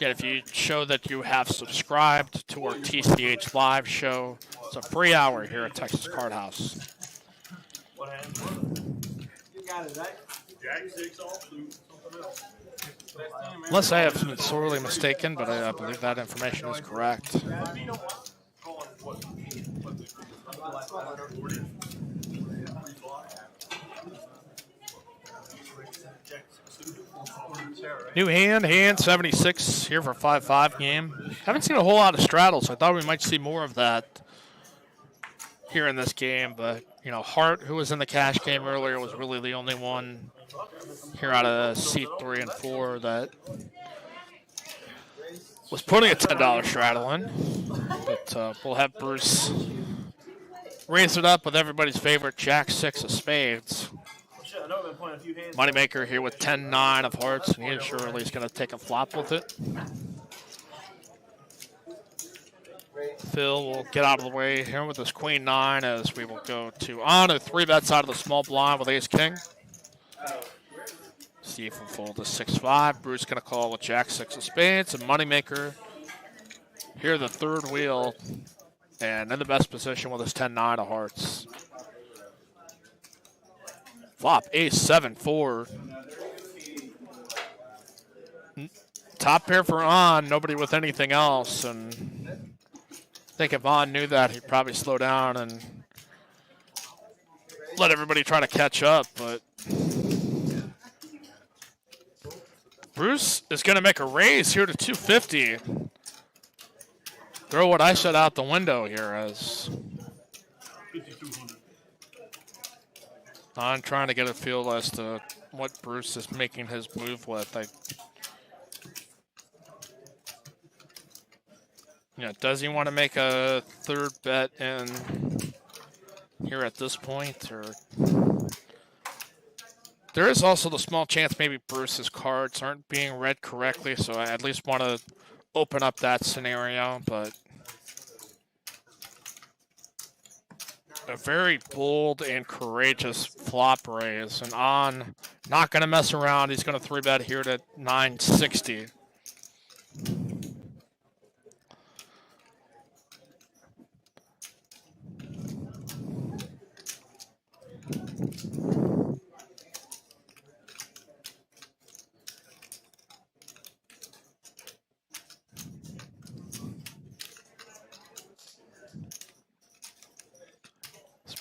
if you show that you have subscribed to our TCH Live show, it's a free hour here at Texas Card House. What hand? You got it, right? Jack 6 offsuit, something else. Unless I have been sorely mistaken, but I believe that information is correct. New hand 76 here for 5-5 game. Haven't seen a whole lot of straddles, so I thought we might see more of that here in this game. But, you know, Hart, who was in the cash game earlier, was really the only one here out of seat 3 and 4 that was putting a $10 straddle in. But we'll have Bruce raise it up with everybody's favorite Jack 6 of spades. Moneymaker here with 10-9 of hearts, and he surely is going to take a flop with it. Phil will get out of the way here with his queen 9 as we will go to on a 3 bets out of the small blind with ace king. Steve will fold to 6-5. Bruce going to call with Jack 6 of spades, and Moneymaker here the third wheel and in the best position with his 10-9 of hearts. Flop, ace 7-4. Top pair for on, nobody with anything else. And I think if on knew that, he'd probably slow down and let everybody try to catch up. But Bruce is going to make a raise here to 250. Throw what I said out the window here as I'm trying to get a feel as to what Bruce is making his move with. Does he want to make a third bet in here at this point, or there is also the small chance maybe Bruce's cards aren't being read correctly, so I at least want to open up that scenario, but a very bold and courageous flop raise, and on not going to mess around. He's going to 3-bet here to 960.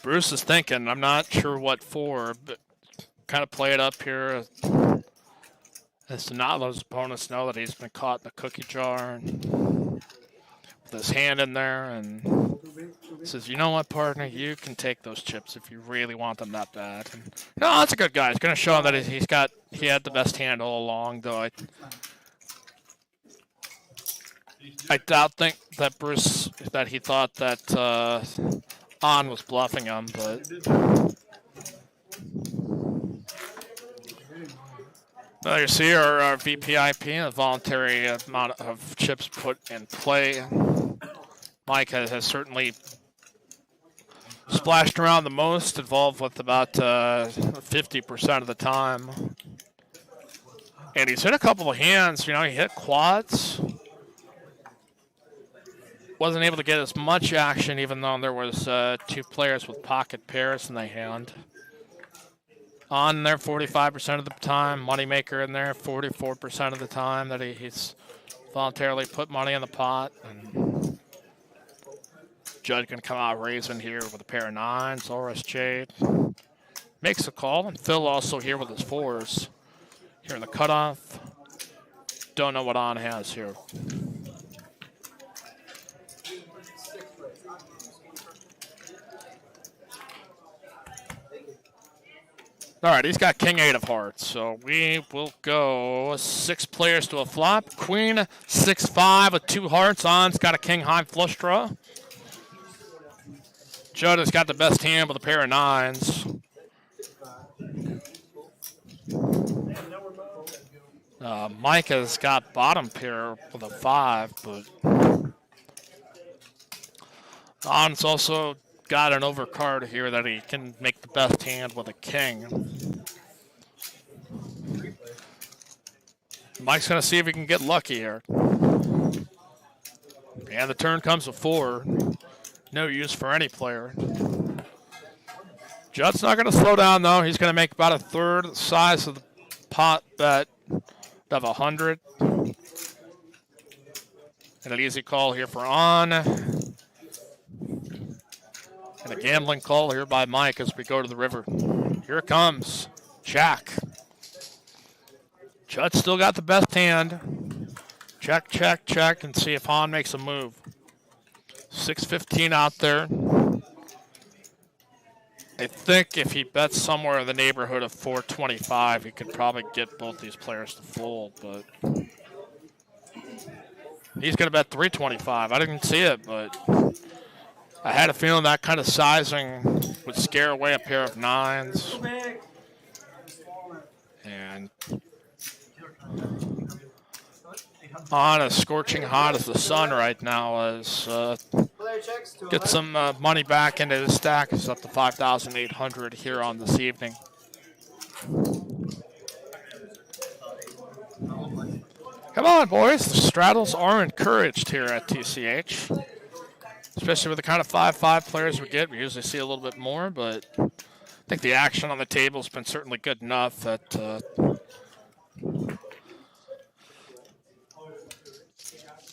Bruce is thinking, I'm not sure what for, but kind of play it up here as to not let his opponents know that he's been caught in the cookie jar and with his hand in there, and says, you know what, partner, you can take those chips if you really want them that bad. And, no, that's a good guy. He's going to show him that he had the best hand all along, though I doubt that Bruce, that he thought that on was bluffing him, but you see our VPIP, a voluntary amount of chips put in play. Mike has certainly splashed around the most, involved with about 50% of the time. And he's hit a couple of hands. You know, he hit quads. Wasn't able to get as much action, even though there was 2 players with pocket pairs in their hand. On there 45% of the time. Moneymaker in there 44% of the time that he's voluntarily put money in the pot. And Judd can come out raising here with a pair of 9s. Oris Jade makes a call. And Phil also here with his 4s. Here in the cutoff. Don't know what On has here. All right, he's got King 8 of hearts, so we will go 6 players to a flop. Queen 6-5 with 2 hearts. On's got a King high flush draw. Judd has got the best hand with a pair of 9s. Mike has got bottom pair with a 5, but On's also got an overcard here that he can make the best hand with a king. Mike's going to see if he can get lucky here. And the turn comes with 4. No use for any player. Judd's not going to slow down, though. He's going to make about a third the size of the pot bet of 100. And an easy call here for On. And a gambling call here by Mike as we go to the river. Here it comes. Jack. Judd still got the best hand. Check, check, check, and see if On makes a move. 6-15 out there. I think if he bets somewhere in the neighborhood of 425, he could probably get both these players to fold, but he's going to bet 325. I didn't see it, but I had a feeling that kind of sizing would scare away a pair of 9s. And On as scorching hot as the sun right now as get some money back into the stack. It's up to 5,800 here on this evening. Come on, boys. The straddles are encouraged here at TCH. Especially with the kind of 5-5 players we get. We usually see a little bit more, but I think the action on the table has been certainly good enough that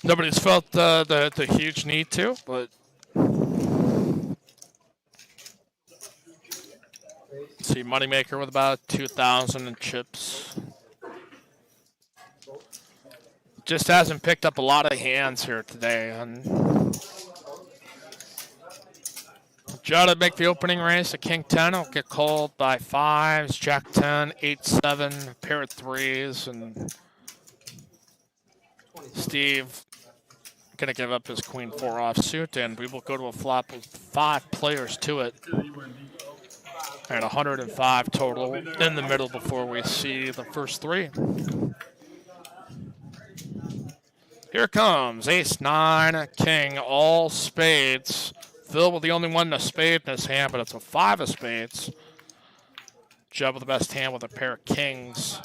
nobody's felt the huge need to, but see Moneymaker with about 2,000 in chips. Just hasn't picked up a lot of hands here today. And Judd to make the opening raise. A King 10 will get called by 5s, Jack 10, 8-7, pair of 3s, and Steve going to give up his Queen 4 offsuit, and we will go to a flop with 5 players to it. And 105 total in the middle before we see the first 3. Here comes Ace, 9, King, all spades. Phil with the only one a spade in his hand, but it's a 5 of spades. Judd with the best hand with a pair of kings.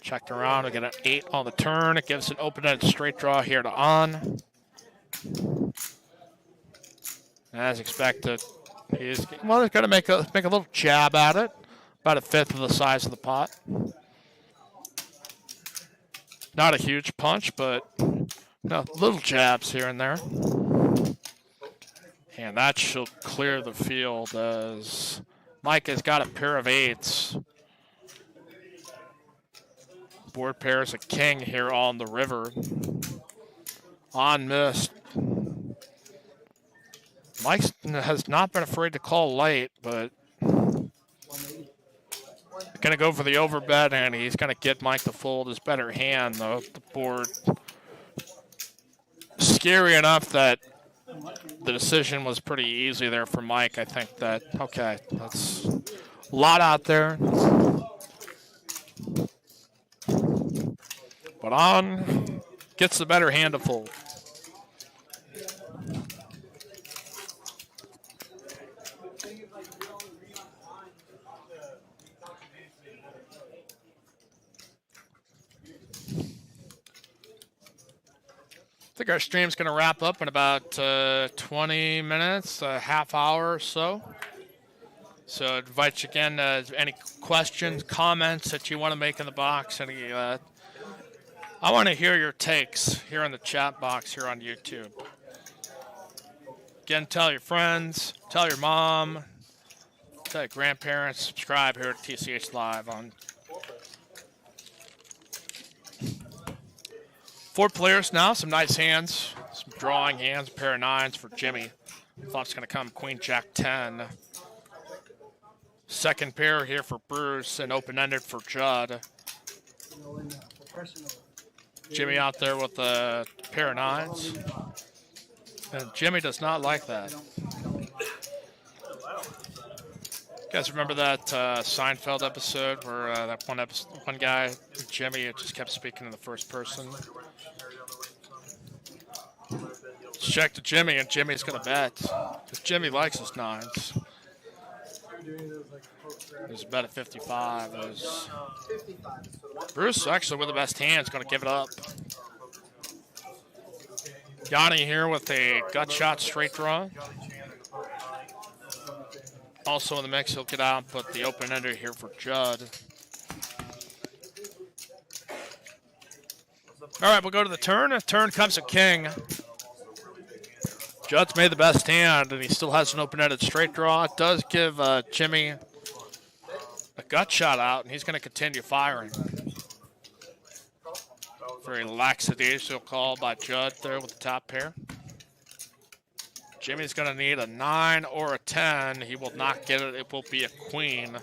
Checked around to get an 8 on the turn. It gives an open-ended straight draw here to On. As expected, he's going to make a little jab at it. About a fifth of the size of the pot. Not a huge punch, but little jabs here and there. And that should clear the field as Mike has got a pair of 8s. Board pairs a king here on the river. On missed. Mike has not been afraid to call light, but going to go for the overbet, and he's going to get Mike to fold his better hand, though. The board scary enough that the decision was pretty easy there for Mike. I think that, okay, that's a lot out there. But On gets the better hand to fold. think our stream's going to wrap up in about 20 minutes, a half hour or so. So I invite you again, any questions, comments that you want to make in the box. I want to hear your takes here in the chat box here on YouTube. Again, tell your friends, tell your mom, tell your grandparents, subscribe here at TCH Live on 4 players now, some nice hands, some drawing hands, a pair of 9s for Jimmy. Flop's going to come Queen Jack 10. Second pair here for Bruce and open-ended for Judd. Jimmy out there with a pair of 9s. And Jimmy does not like that. You guys remember that Seinfeld episode where that one guy, Jimmy, just kept speaking in the first person? Let's check to Jimmy, and Jimmy's going to bet. Because Jimmy likes his 9s. There's a bet at 55. Bruce, actually with the best hands, going to give it up. Yanni here with a gut shot straight draw. Also in the mix, he'll get out and put the open-ender here for Judd. All right, we'll go to the turn. A turn comes a king. Judd's made the best hand, and he still has an open-ended straight draw. It does give Jimmy a gut shot out, and he's going to continue firing. Very lackadaisical call by Judd there with the top pair. Jimmy's going to need a 9 or a 10. He will not get it. It will be a queen.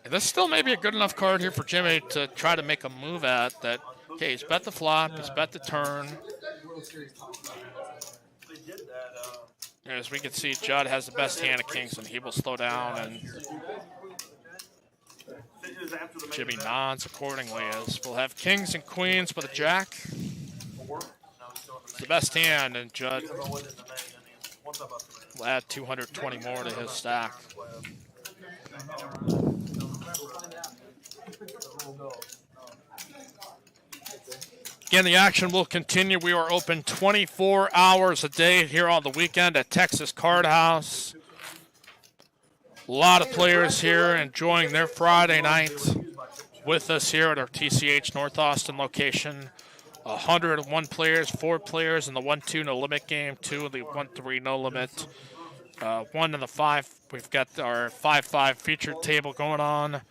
And this still may be a good enough card here for Jimmy to try to make a move at that. Okay, he's bet the flop. He's bet the turn. As we can see, Judd has the best hand of kings, and he will slow down. And Jimmy nods accordingly, as we'll have kings and queens with a jack. It's the best hand, and Judd will add 220 more to his stack. Again, the action will continue. We are open 24 hours a day here on the weekend at Texas Card House. A lot of players here enjoying their Friday night with us here at our TCH North Austin location. 101 players, 4 players in the 1-2 no limit game, 2 in the 1-3 no limit, 1 in the 5. We've got our 5-5 featured table going on.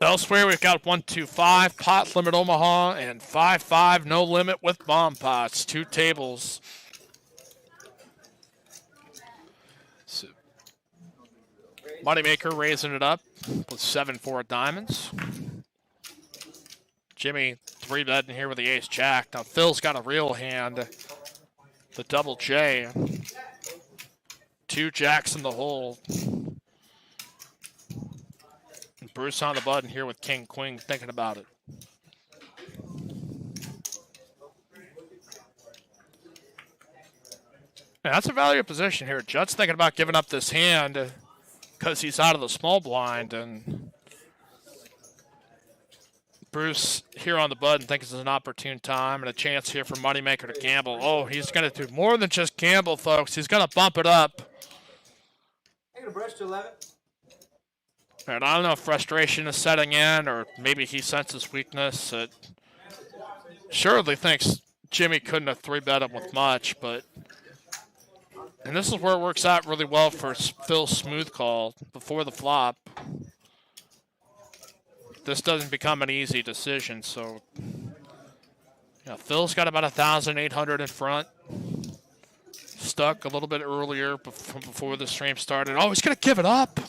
Elsewhere, we've got 1-2-5 pot limit Omaha and 5-5 no limit with bomb pots. 2 tables. So, Moneymaker raising it up with 7-4 diamonds. Jimmy 3-betting here with the ace jack. Now Phil's got a real hand. The double J. 2 jacks in the hole. And Bruce on the button here with king queen thinking about it. Yeah, that's a value position here. Judd's thinking about giving up this hand because he's out of the small blind, and Bruce here on the button thinks it's an opportune time and a chance here for Moneymaker to gamble. Oh, he's going to do more than just gamble, folks. He's going to bump it up. Taking a brush to 11. And I don't know if frustration is setting in, or maybe he senses weakness. Surely thinks Jimmy couldn't have 3-bet him with much, but... And this is where it works out really well for Phil's smooth call before the flop. This doesn't become an easy decision, so... Yeah, Phil's got about 1,800 in front. Stuck a little bit earlier before the stream started. Oh, he's going to give it up!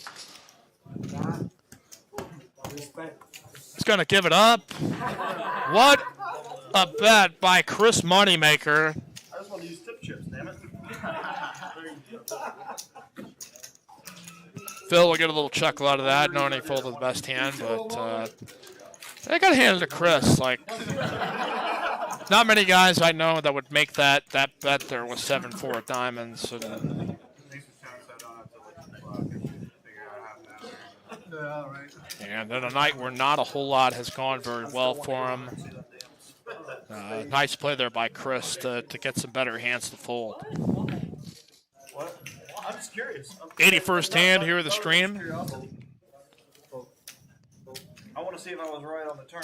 He's going to give it up. What a bet by Chris Moneymaker. I just want to use tip chips, damn it. Phil will get a little chuckle out of that, knowing he folded the best hand, but I got handed to Chris. Like, not many guys I know that would make that bet there with 7-4 diamonds. And then a night where not a whole lot has gone very well for him. Nice play there by Chris to get some better hands to fold. What? I'm just curious. 81st hand here of the stream. I want to see if I was right on the turn.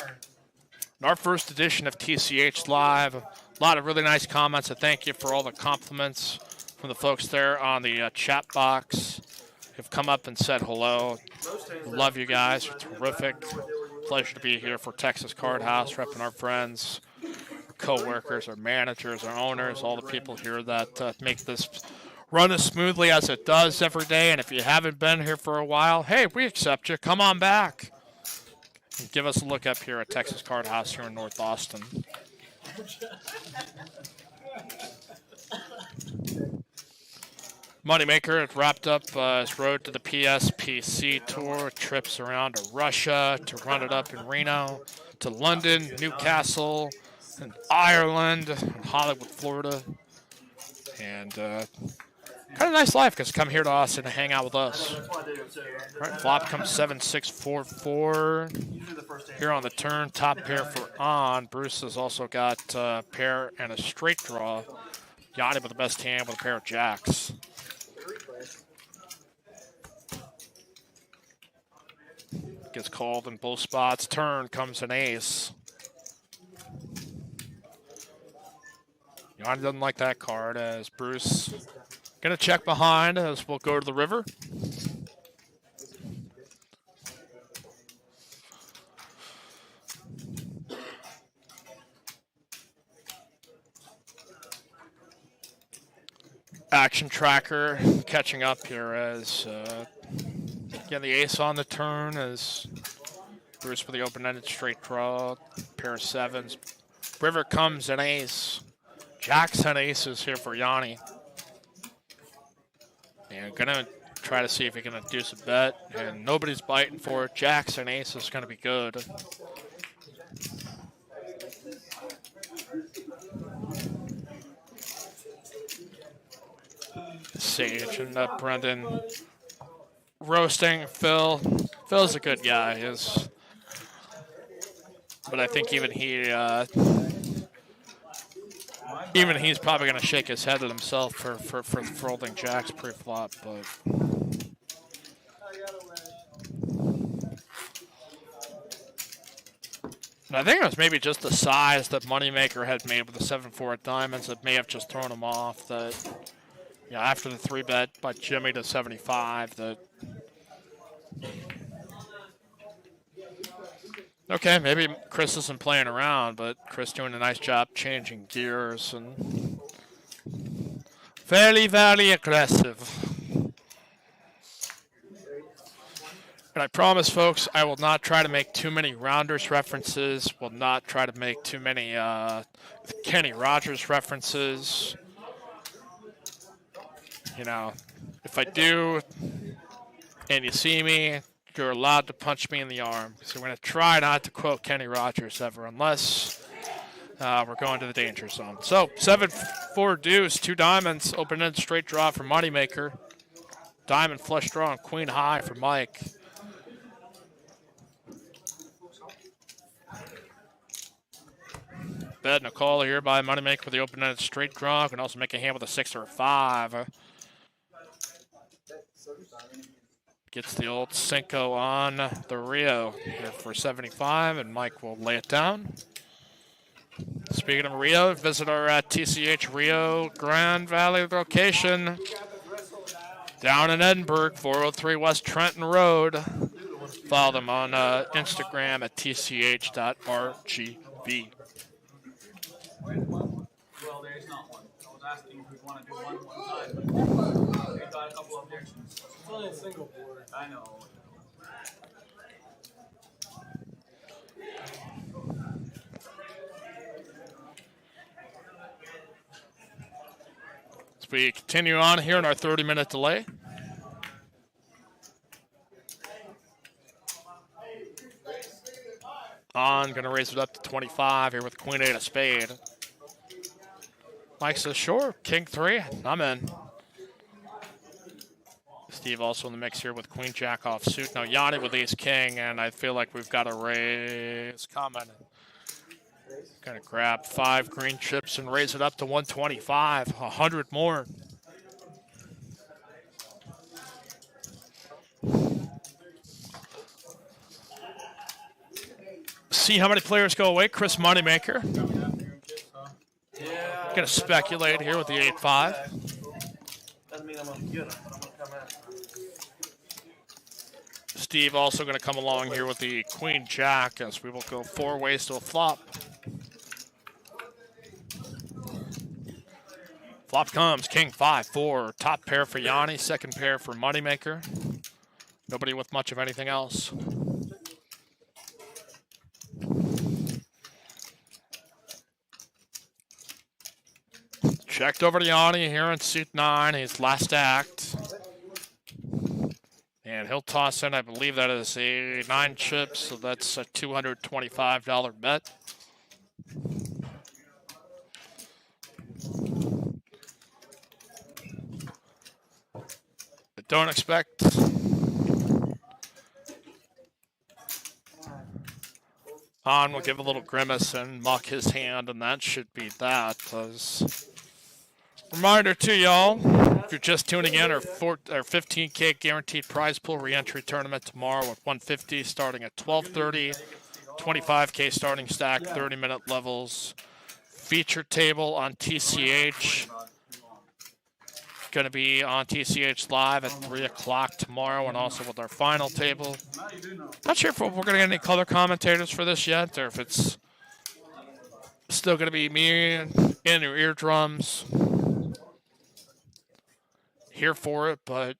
In our first edition of TCH Live, a lot of really nice comments. I thank you for all the compliments from the folks there on the chat box. Have come up and said hello. Love you guys. You're terrific. Pleasure to be here for Texas Card House, repping our friends, our co-workers, our managers, our owners, all the people here that make this run as smoothly as it does every day. And if you haven't been here for a while, hey, we accept you. Come on back. And give us a look up here at Texas Card House here in North Austin. Moneymaker has wrapped up his road to the PSPC Tour, trips around to Russia, to run it up in Reno, to London, Newcastle, and Ireland, and Hollywood, Florida. And kind of a nice life because come here to Austin to hang out with us. Right, flop comes 7-6-4-4. Here on the turn, top pair for on. Bruce has also got a pair and a straight draw. Yanni with the best hand with a pair of jacks. Gets called in both spots. Turn comes an ace. Yanni doesn't like that card as Bruce gonna check behind as we'll go to the river. Action tracker catching up here as again the ace on the turn as Bruce with the open-ended straight draw, pair of sevens. River comes an ace. Jacks and aces here for Yanni. And gonna try to see if he can induce a bet, and nobody's biting for it. Jacks and aces is gonna be good. Sage and Brendan roasting Phil. Phil's a good guy, but I think even he's probably going to shake his head at himself for folding jacks pre-flop. But and I think it was maybe just the size that Moneymaker had made with the 7-4 at diamonds that may have just thrown him off. That after the 3-bet by Jimmy to 75, that okay, maybe Chris isn't playing around, but Chris doing a nice job changing gears and very, very aggressive. And I promise, folks, I will not try to make too many Rounders references. Will not try to make too many Kenny Rogers references. You know, if I do, and you see me, you're allowed to punch me in the arm. So we're going to try not to quote Kenny Rogers ever, unless we're going to the danger zone. So 7-4 deuce, 2 diamonds, open-ended straight draw for Moneymaker. Diamond flush draw and queen high for Mike. Bet and a call here by Moneymaker with the open-ended straight draw. Can also make a hand with a 6 or a 5. Gets the old Cinco on the Rio here for 75, and Mike will lay it down. Speaking of Rio, visit our TCH Rio Grand Valley location down in Edinburgh, 403 West Trenton Road. Follow them on Instagram at tch.rgv. Well, there's not one. I was asking if we want to do one time, but we got a couple objections. It's only a single board. I know. As we continue on here in our 30-minute delay. On, gonna raise it up to 25 here with Queen 8 of spade. Mike says, sure, King 3, I'm in. Steve also in the mix here with Queen Jack off suit. Now Yanni with Ace King, and I feel like we've got a raise coming. Gonna grab 5 green chips and raise it up to 125. 100 more. See how many players go away. Chris Moneymaker. Yeah. Gonna speculate here with the 8-5. Doesn't mean I'm gonna get them, but I'm gonna come at them. Steve also gonna come along here with the Queen Jack as we will go 4 ways to a flop. Flop comes King 5-4. Top pair for Yanni, second pair for Moneymaker. Nobody with much of anything else. Checked over to Yanni here in suit 9, his last act. And he'll toss in, I believe that is a 9 chips, so that's a $225 bet. But don't expect On will give a little grimace and muck his hand, and that should be that. Reminder to y'all, if you're just tuning in, our 15K guaranteed prize pool re-entry tournament tomorrow at 150, starting at 12:30. 25K starting stack, 30-minute levels. Feature table on TCH. Going to be on TCH Live at 3 o'clock tomorrow, and also with our final table. Not sure if we're going to get any color commentators for this yet, or if it's still going to be me in your eardrums. Here for it, but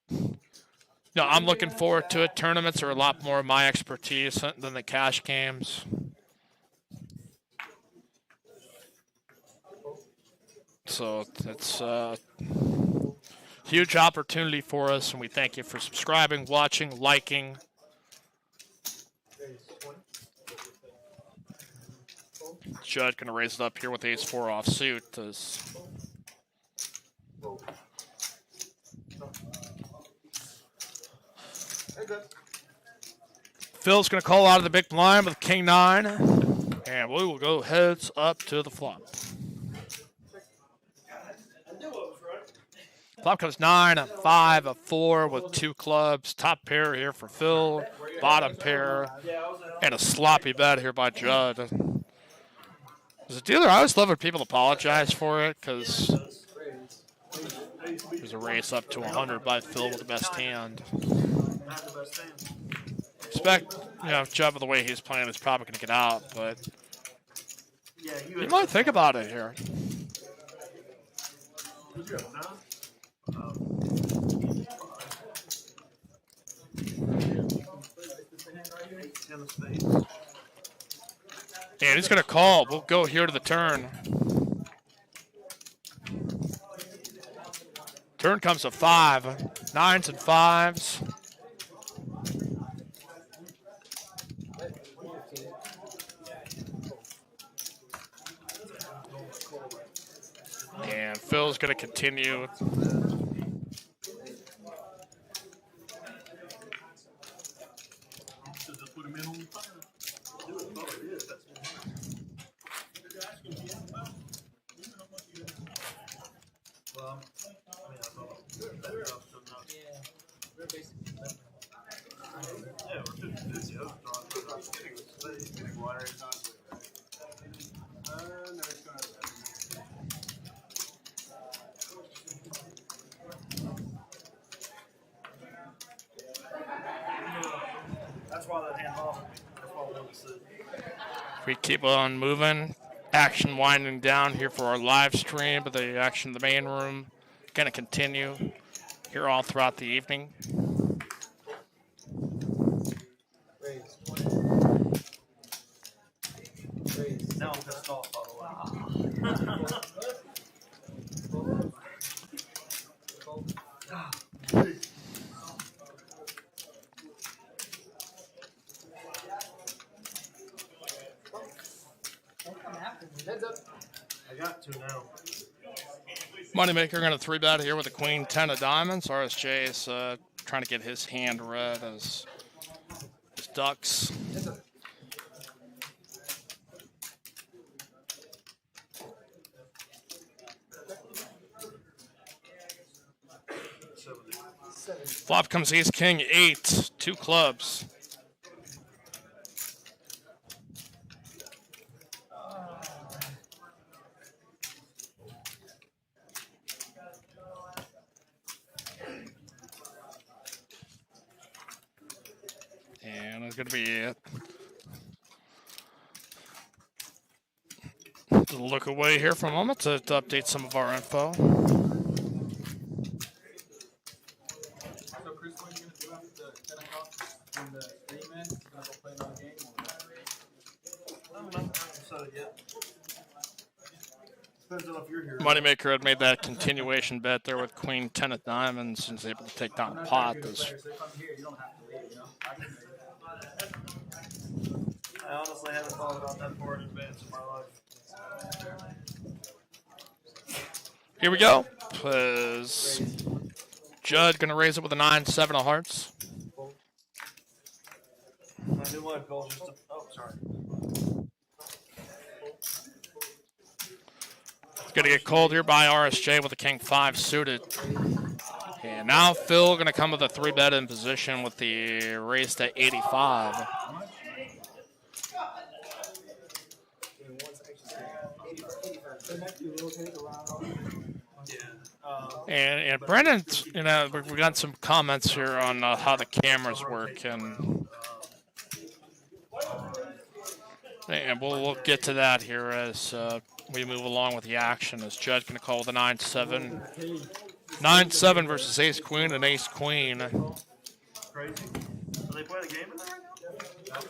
no, I'm looking forward to it. Tournaments are a lot more my expertise than the cash games. So it's huge opportunity for us, and we thank you for subscribing, watching, liking. Judd gonna raise it up here with ace-4 offsuit. Phil's gonna call out of the big blind with king-9, and we will go heads up to the flop. Flop comes 9, a 5, a 4 with 2 clubs. Top pair here for Phil. Bottom pair. And a sloppy bet here by Judd. As a dealer, I always love when people apologize for it, because there's a race up to 100 by Phil with the best hand. Expect, Judd, with the way he's playing, is probably going to get out, but you might think about it here. And he's going to call. We'll go here to the turn. Turn comes a 5. 9s and 5s. And Phil's going to continue. We keep on moving. Action winding down here for our live stream, but the action in the main room going to continue here all throughout the evening. Now I'm pissed off, by the way. I got 2 now. Moneymaker going to 3-bet here with the queen 10 of diamonds. RSJ is trying to get his hand read as his ducks. Flop comes ace, king, 8, 2 clubs. And it's going to be a look away here for a moment to update some of our info. So, Chris, what are you going to do after the 10 o'clock when the stream ends? You going to go play another game? I don't know. I haven't decided yet. Depends on if you're here. Moneymaker had made that continuation bet there with queen 10 of diamonds and was able to take down the pot. So if I'm here, you don't have to leave, you know? I can make it. I honestly haven't thought about that far in advance in my life. Here we go. Is Judd going to raise it with a 9-7 of hearts? My new life goal is just to, oh, sorry. It's going to get called here by RSJ with a king 5 suited. And now Phil going to come with a 3-bet in position with the raise to 85. And Brendan, you know, we got some comments here on how the cameras work, and we'll get to that here as we move along with the action. As Judd going to call the 9-7, 9-7 versus Ace Queen and Ace Queen. Crazy. Are they playing a game in there right now?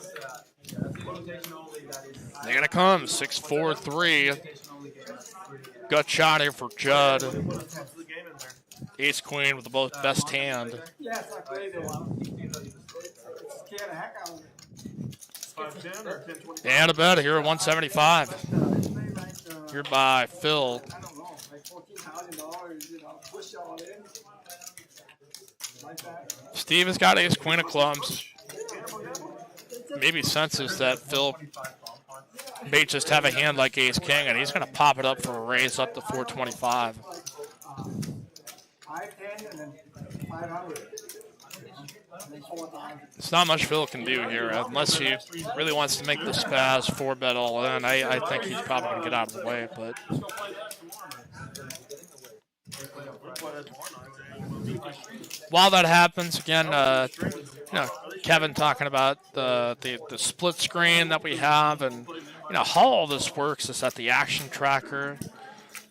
They're going to come 6-4-3. Gut shot here for Judd. What's the game in there? Ace Queen with the best hand. Yeah, it's not crazy. It's scared the heck out of me. 5-10 or 10-25? And a bet here at 175. Here by Phil. I don't know, like $14,000, you know, push y'all in. Like that. Steve has got Ace Queen of clubs. Maybe senses that Phil may just have a hand like Ace King, and he's going to pop it up for a raise up to 425. 510 and then 500. It's not much Phil can do here, unless he really wants to make the spaz 4-bet all in. I think he's probably going to get out of the way, but while that happens, again, you know, Kevin talking about the split screen that we have, and you know how all this works is that the action tracker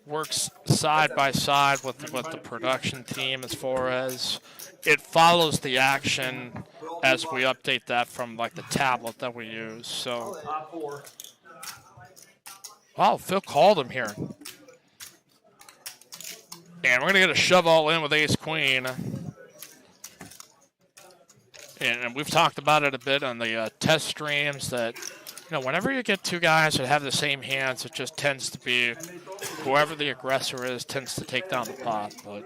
works side by side with the production team as far as it follows the action as we update that from like the tablet that we use. So, wow, Phil called him here. And we're going to get a shove all in with Ace Queen. And we've talked about it a bit on the test streams that, you know, whenever you get two guys that have the same hands, it just tends to be whoever the aggressor is tends to take down the pot. But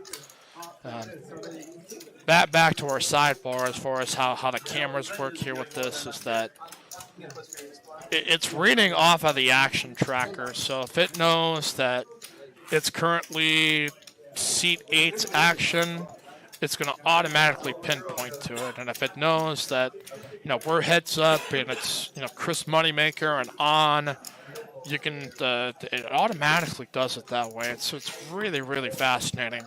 back to our sidebar as far as how the cameras work here with this is that it's reading off of the action tracker. So if it knows that it's currently seat 8's action, it's going to automatically pinpoint to it. And if it knows that, you know, we're heads up and it's, you know, Chris Moneymaker and on, you can, it automatically does it that way. So it's really, really fascinating.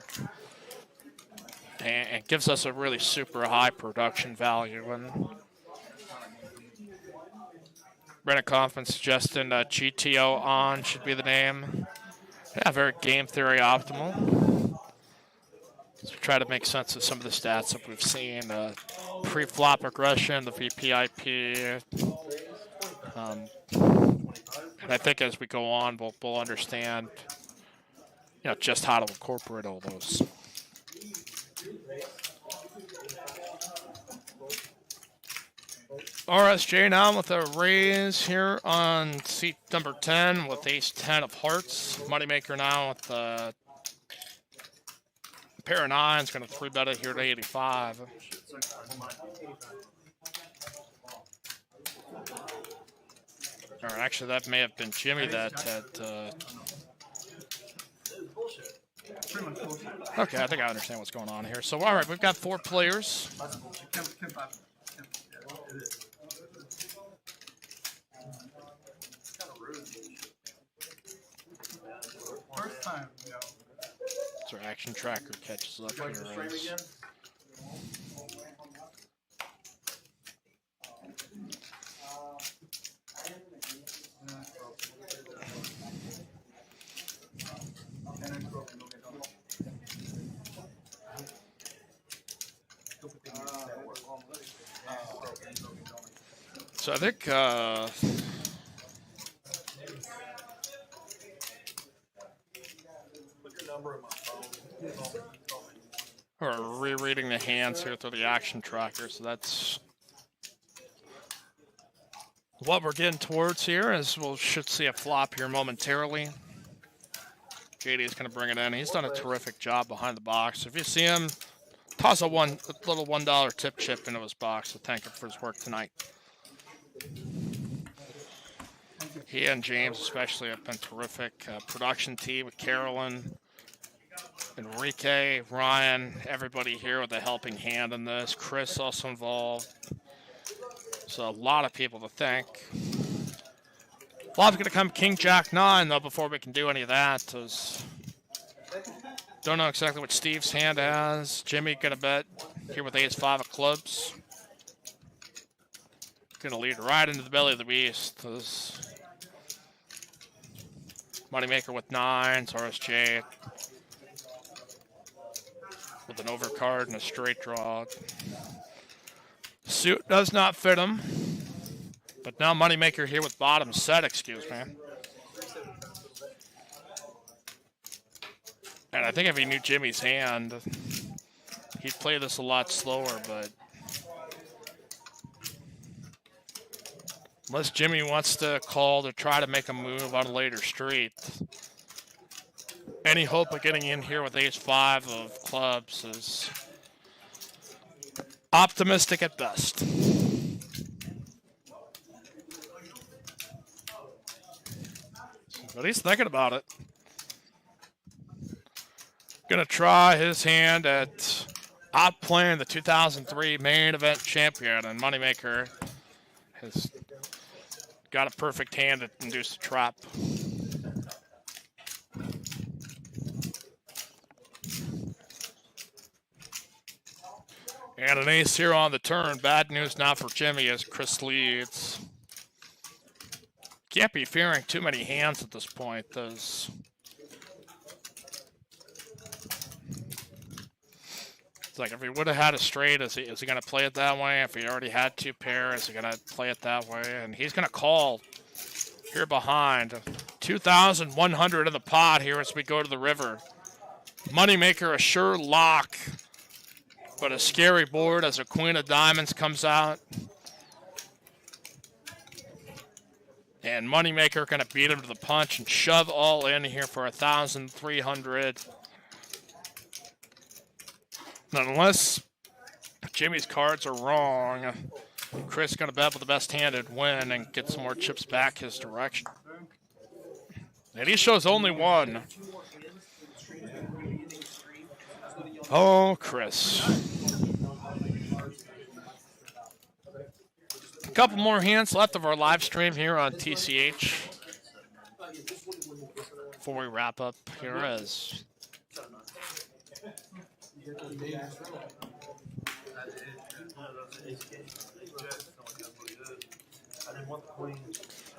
And gives us a really super high production value. And Brennan Kaufman suggesting GTO on should be the name. Yeah, very game theory optimal. So try to make sense of some of the stats that we've seen. Pre-flop aggression, the VPIP. And I think as we go on, we'll understand, you know, just how to incorporate all those. RSJ now with a raise here on seat number 10 with ace 10 of hearts. Moneymaker now with a pair of nines, going to 3-bet it here to 85. Or actually, that may have been Jimmy that had pretty much bullshit. Okay, I think I understand what's going on here. So, all right, we've got 4 players. That's bullshit. Kim Piper. It is. It's kind of rude. First time, you know. So action tracker catches up Like the here. stream again? So I think Put your number in my phone. we're rereading the hands here through the action tracker. So that's what we're getting towards here. Is we should see a flop here momentarily. JD is going to bring it in. He's done a terrific job behind the box. If you see him, toss a little $1 tip chip into his box to thank him for his work tonight. He and James especially have been terrific. Production team with Carolyn, Enrique, Ryan, everybody here with a helping hand in this. Chris also involved. So a lot of people to thank. Flop's going to come King Jack 9 though before we can do any of that. Don't know exactly what Steve's hand has. Jimmy going to bet here with Ace 5 of clubs. Going to lead right into the belly of the beast. Moneymaker with 9s, RSJ with an overcard and a straight draw. Suit does not fit him, but now Moneymaker here with bottom set, excuse me. And I think if he knew Jimmy's hand, he'd play this a lot slower, but unless Jimmy wants to call to try to make a move on a later street, any hope of getting in here with Ace 5 of clubs is optimistic at best. But he's thinking about it. Gonna try his hand at outplaying the 2003 main event champion, and Moneymaker has got a perfect hand to induce a trap. And an ace here on the turn. Bad news now for Jimmy as Chris leads. Can't be fearing too many hands at this point. It's like if he would have had a straight, is he going to play it that way? If he already had 2 pair, is he going to play it that way? And he's going to call here behind. 2,100 in the pot here as we go to the river. Moneymaker a sure lock, but a scary board as a queen of diamonds comes out. And Moneymaker going to beat him to the punch and shove all in here for 1,300. Unless Jimmy's cards are wrong, Chris going to bet with the best hand and win and get some more chips back his direction. And he shows only 1. Oh, Chris. A couple more hands left of our live stream here on TCH before we wrap up here as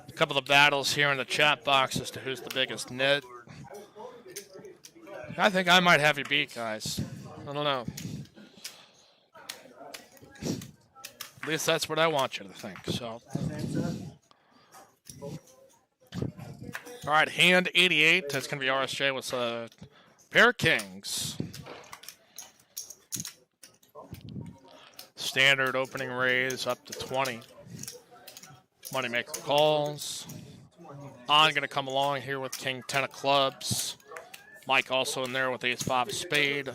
a couple of battles here in the chat box as to who's the biggest nit. I think I might have you beat, guys. I don't know. At least that's what I want you to think. So, all right, hand 88. That's going to be RSJ with a pair of kings. Standard opening raise up to 20. Moneymaker calls. On going to come along here with king 10 of clubs. Mike also in there with ace 5 of spade.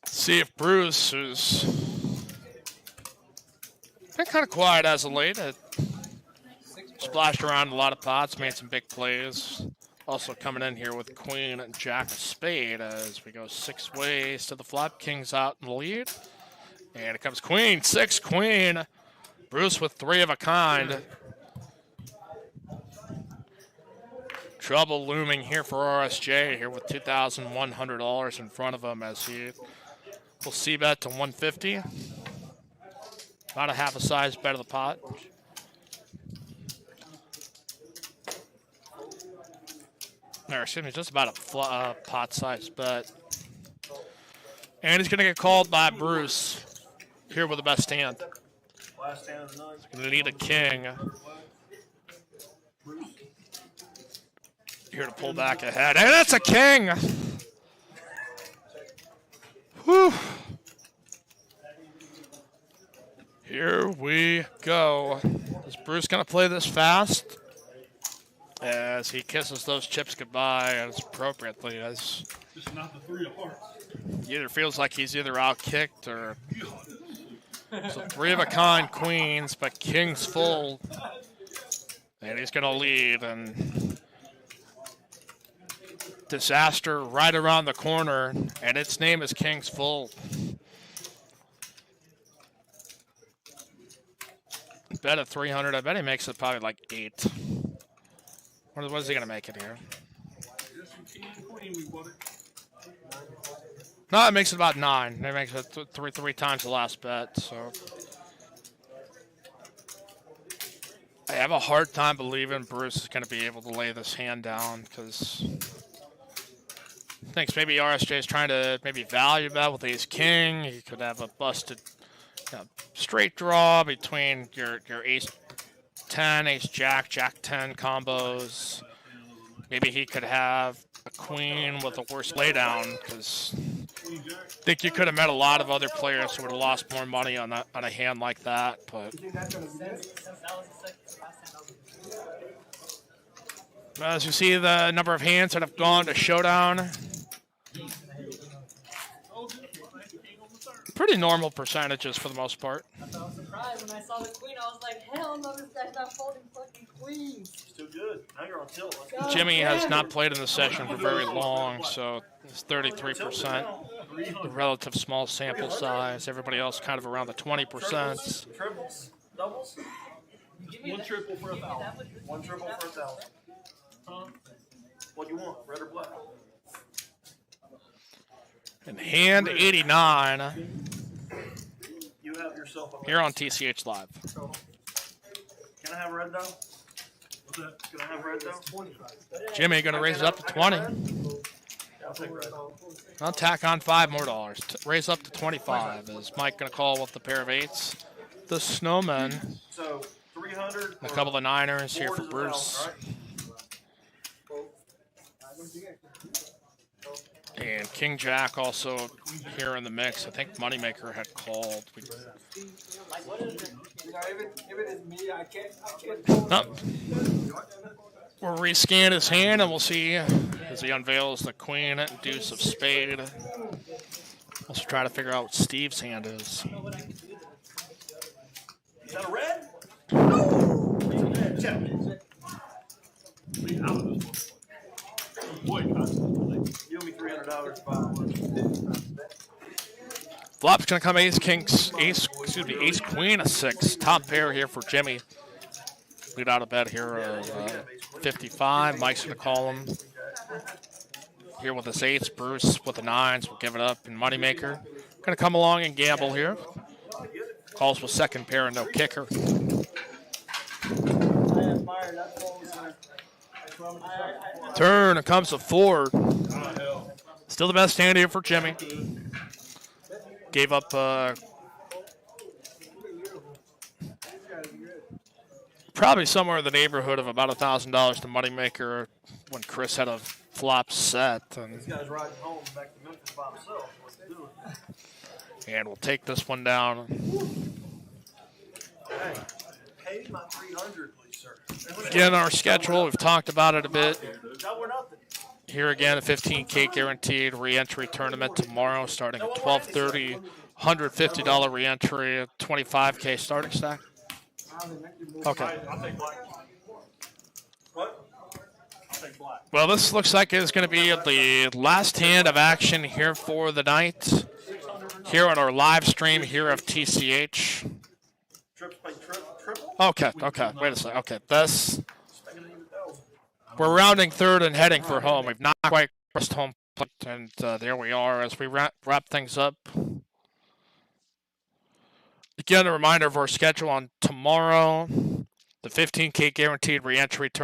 See if Bruce, who's Kind of quiet as of late. It splashed around a lot of pots, made some big plays. Also coming in here with queen and jack of spade as we go 6 ways to the flop. King's out in the lead. And it comes queen, 6, queen. Bruce with 3 of a kind. Trouble looming here for RSJ here with $2,100 in front of him as he will c-bet to 150. About a half a size bet of the pot. Or excuse me, just about a pot size bet. And he's going to get called by Bruce here with the best hand. Last hand of the night. Going to need a king. Here to pull back ahead. And that's a king! Whew. Here we go. Is Bruce going to play this fast? As he kisses those chips goodbye as appropriately as Just not the 3 of hearts. either feels like he's either out-kicked or... So 3 of a kind queens, but king's full. And he's going to lead, and disaster right around the corner, and its name is King's Full. Bet at 300. I bet he makes it probably like 8. What is he going to make it here? No, it makes it about 9. It makes it three times the last bet, so. I have a hard time believing Bruce is going to be able to lay this hand down because thinks maybe RSJ is trying to maybe value bet with ace king. He could have a busted straight draw between your ace 10, ace jack, jack 10 combos. Maybe he could have a queen with a worse laydown because I think you could have met a lot of other players who would have lost more money on a hand like that. But as you see, the number of hands that have gone to showdown, pretty normal percentages for the most part. I was surprised when I saw the queen. I was like, hell no, this guy's not folding fucking queens. Still good. Now you're on tilt. Jimmy has not played in the session for very long, so it's 33%. The relative small sample size. Everybody else kind of around the 20%. Triples? Doubles? One triple for 1,000. One triple for 1,000. What do you want, red or black? And hand 89 You have yourself a here on TCH Live. Can I have red though? Can I have red though? Jimmy going to raise it up to 20. I'll take red. I'll tack on $5 more. Raise up to 25. Is Mike going to call with the pair of 8s? The Snowman. So 300. A couple of 9ers here for Bruce. And King Jack also here in the mix. I think Moneymaker had called. No. We'll rescan his hand and we'll see as he unveils the queen and deuce of spade. Also try to figure out what Steve's hand is. Is that a red? Check. You owe me $300, by the way. Flop's gonna come ace queen of 6. Top pair here for Jimmy. Lead out a bet here of 55. Mike's gonna call him. Here with his 8s, Bruce with the 9s will give it up. And Moneymaker gonna come along and gamble here. Calls with second pair and no kicker. Turn, it comes to 4. Still the best hand here for Jimmy. Gave up probably somewhere in the neighborhood of about $1,000 to Moneymaker when Chris had a flop set. And This guy's riding home back to Memphis by himself. What's he doing? and we'll take this one down. Hey, pay my $300, please, sir. Again, our schedule, we've talked about it a bit. No, we're nothing. Here again, a 15K guaranteed re-entry tournament tomorrow starting at 12:30. $150 re-entry, 25K starting stack. how they make your board. Okay. I'll take black. What? I'll take black. Well, this looks like it's going to be the last hand of action here for the night. Here on our live stream here of TCH. Trips play triple? Okay. Wait a second. Okay, this. We're rounding third and heading for home. We've not quite crossed home plate, and there we are as we wrap things up. Again, a reminder of our schedule on tomorrow. The 15K guaranteed re-entry tournament.